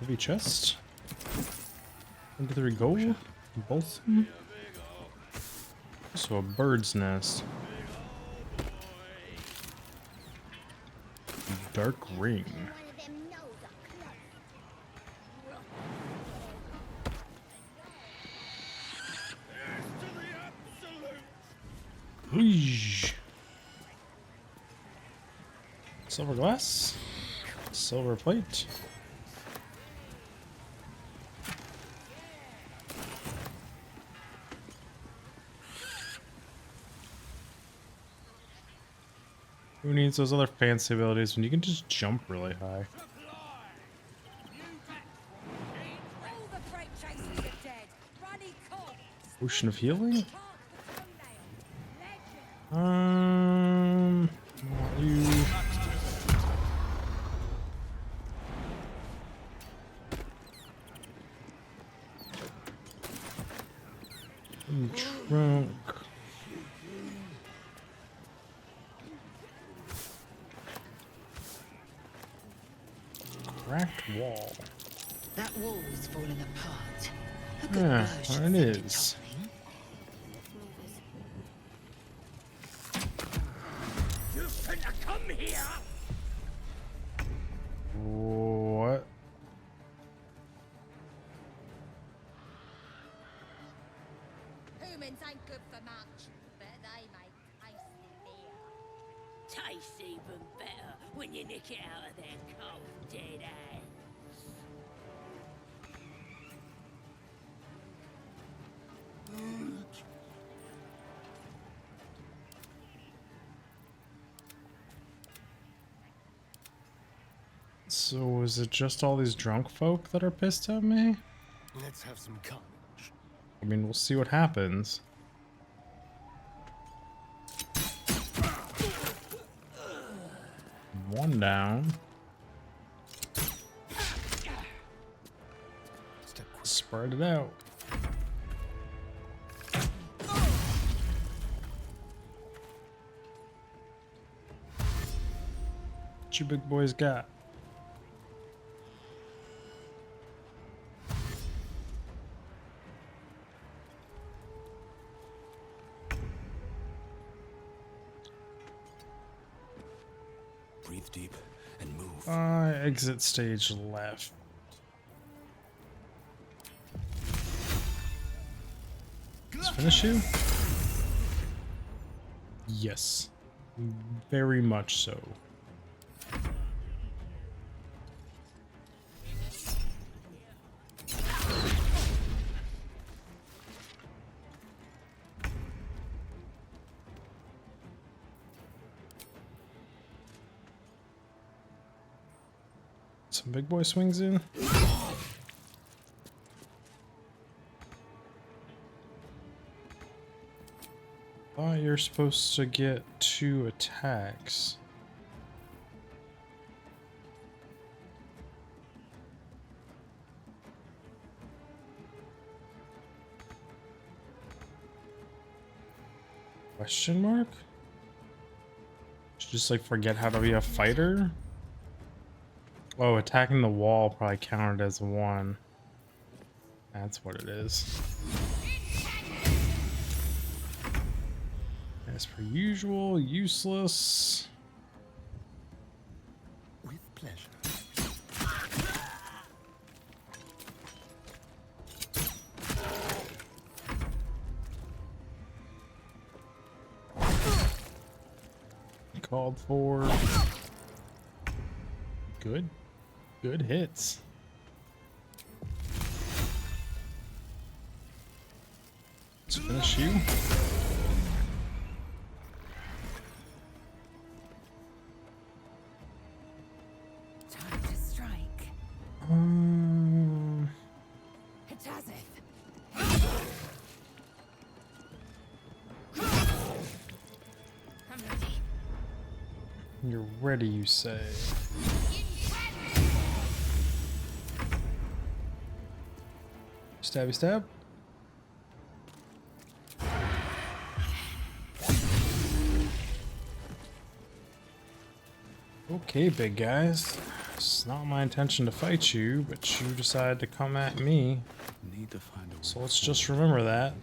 Speaker 1: Heavy chest. 23 gold. Balsam. Also a bird's nest. Dark ring. This Silver glass. Silver plate. Who needs those other fancy abilities when you can just jump really high? Ocean of healing? You. Trunk. Cracked wall.
Speaker 3: That wall is falling apart. A good
Speaker 1: Yeah,
Speaker 3: blow should
Speaker 1: there it
Speaker 3: send it
Speaker 1: is.
Speaker 14: You shouldn't have come here!
Speaker 1: What?
Speaker 4: Humans ain't good for much, but they make tasty beer.
Speaker 14: Tastes even better when you nick it out of their cold, dead hands.
Speaker 1: So is it just all these drunk folk that are pissed at me?
Speaker 13: Let's have some carnage.
Speaker 1: I mean, we'll see what happens. One down. Spread it out. What you big boys got?
Speaker 8: Breathe deep and move.
Speaker 1: Exit stage left. Let's finish you? Yes. Very much so. Some big boy swings in. Thought you're supposed to get 2 attacks. Question mark? Should just like forget how to be a fighter? Oh, attacking the wall probably counted as 1. That's what it is. As per usual, useless.
Speaker 13: With pleasure.
Speaker 1: Called for. Good. Good hits. Let's finish you.
Speaker 17: Time to strike.
Speaker 3: I'm ready.
Speaker 1: You're ready, you say. Stabby stab. Okay, big guys. It's not my intention to fight you, but you decided to come at me.
Speaker 8: Need to find a way.
Speaker 1: So let's just remember that.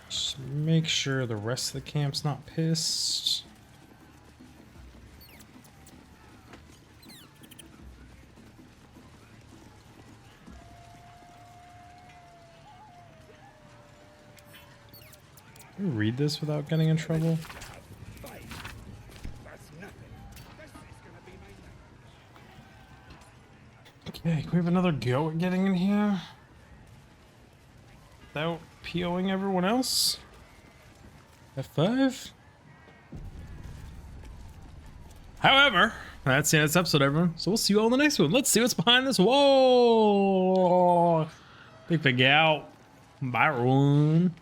Speaker 1: Just make sure the rest of the camp's not pissed. Can we read this without getting in trouble? Okay, can we have another go at getting in here? Without POing everyone else? F5? However, that's the end of this episode, everyone. So we'll see you all in the next one. Let's see what's behind this wall. Big out. Bye, everyone.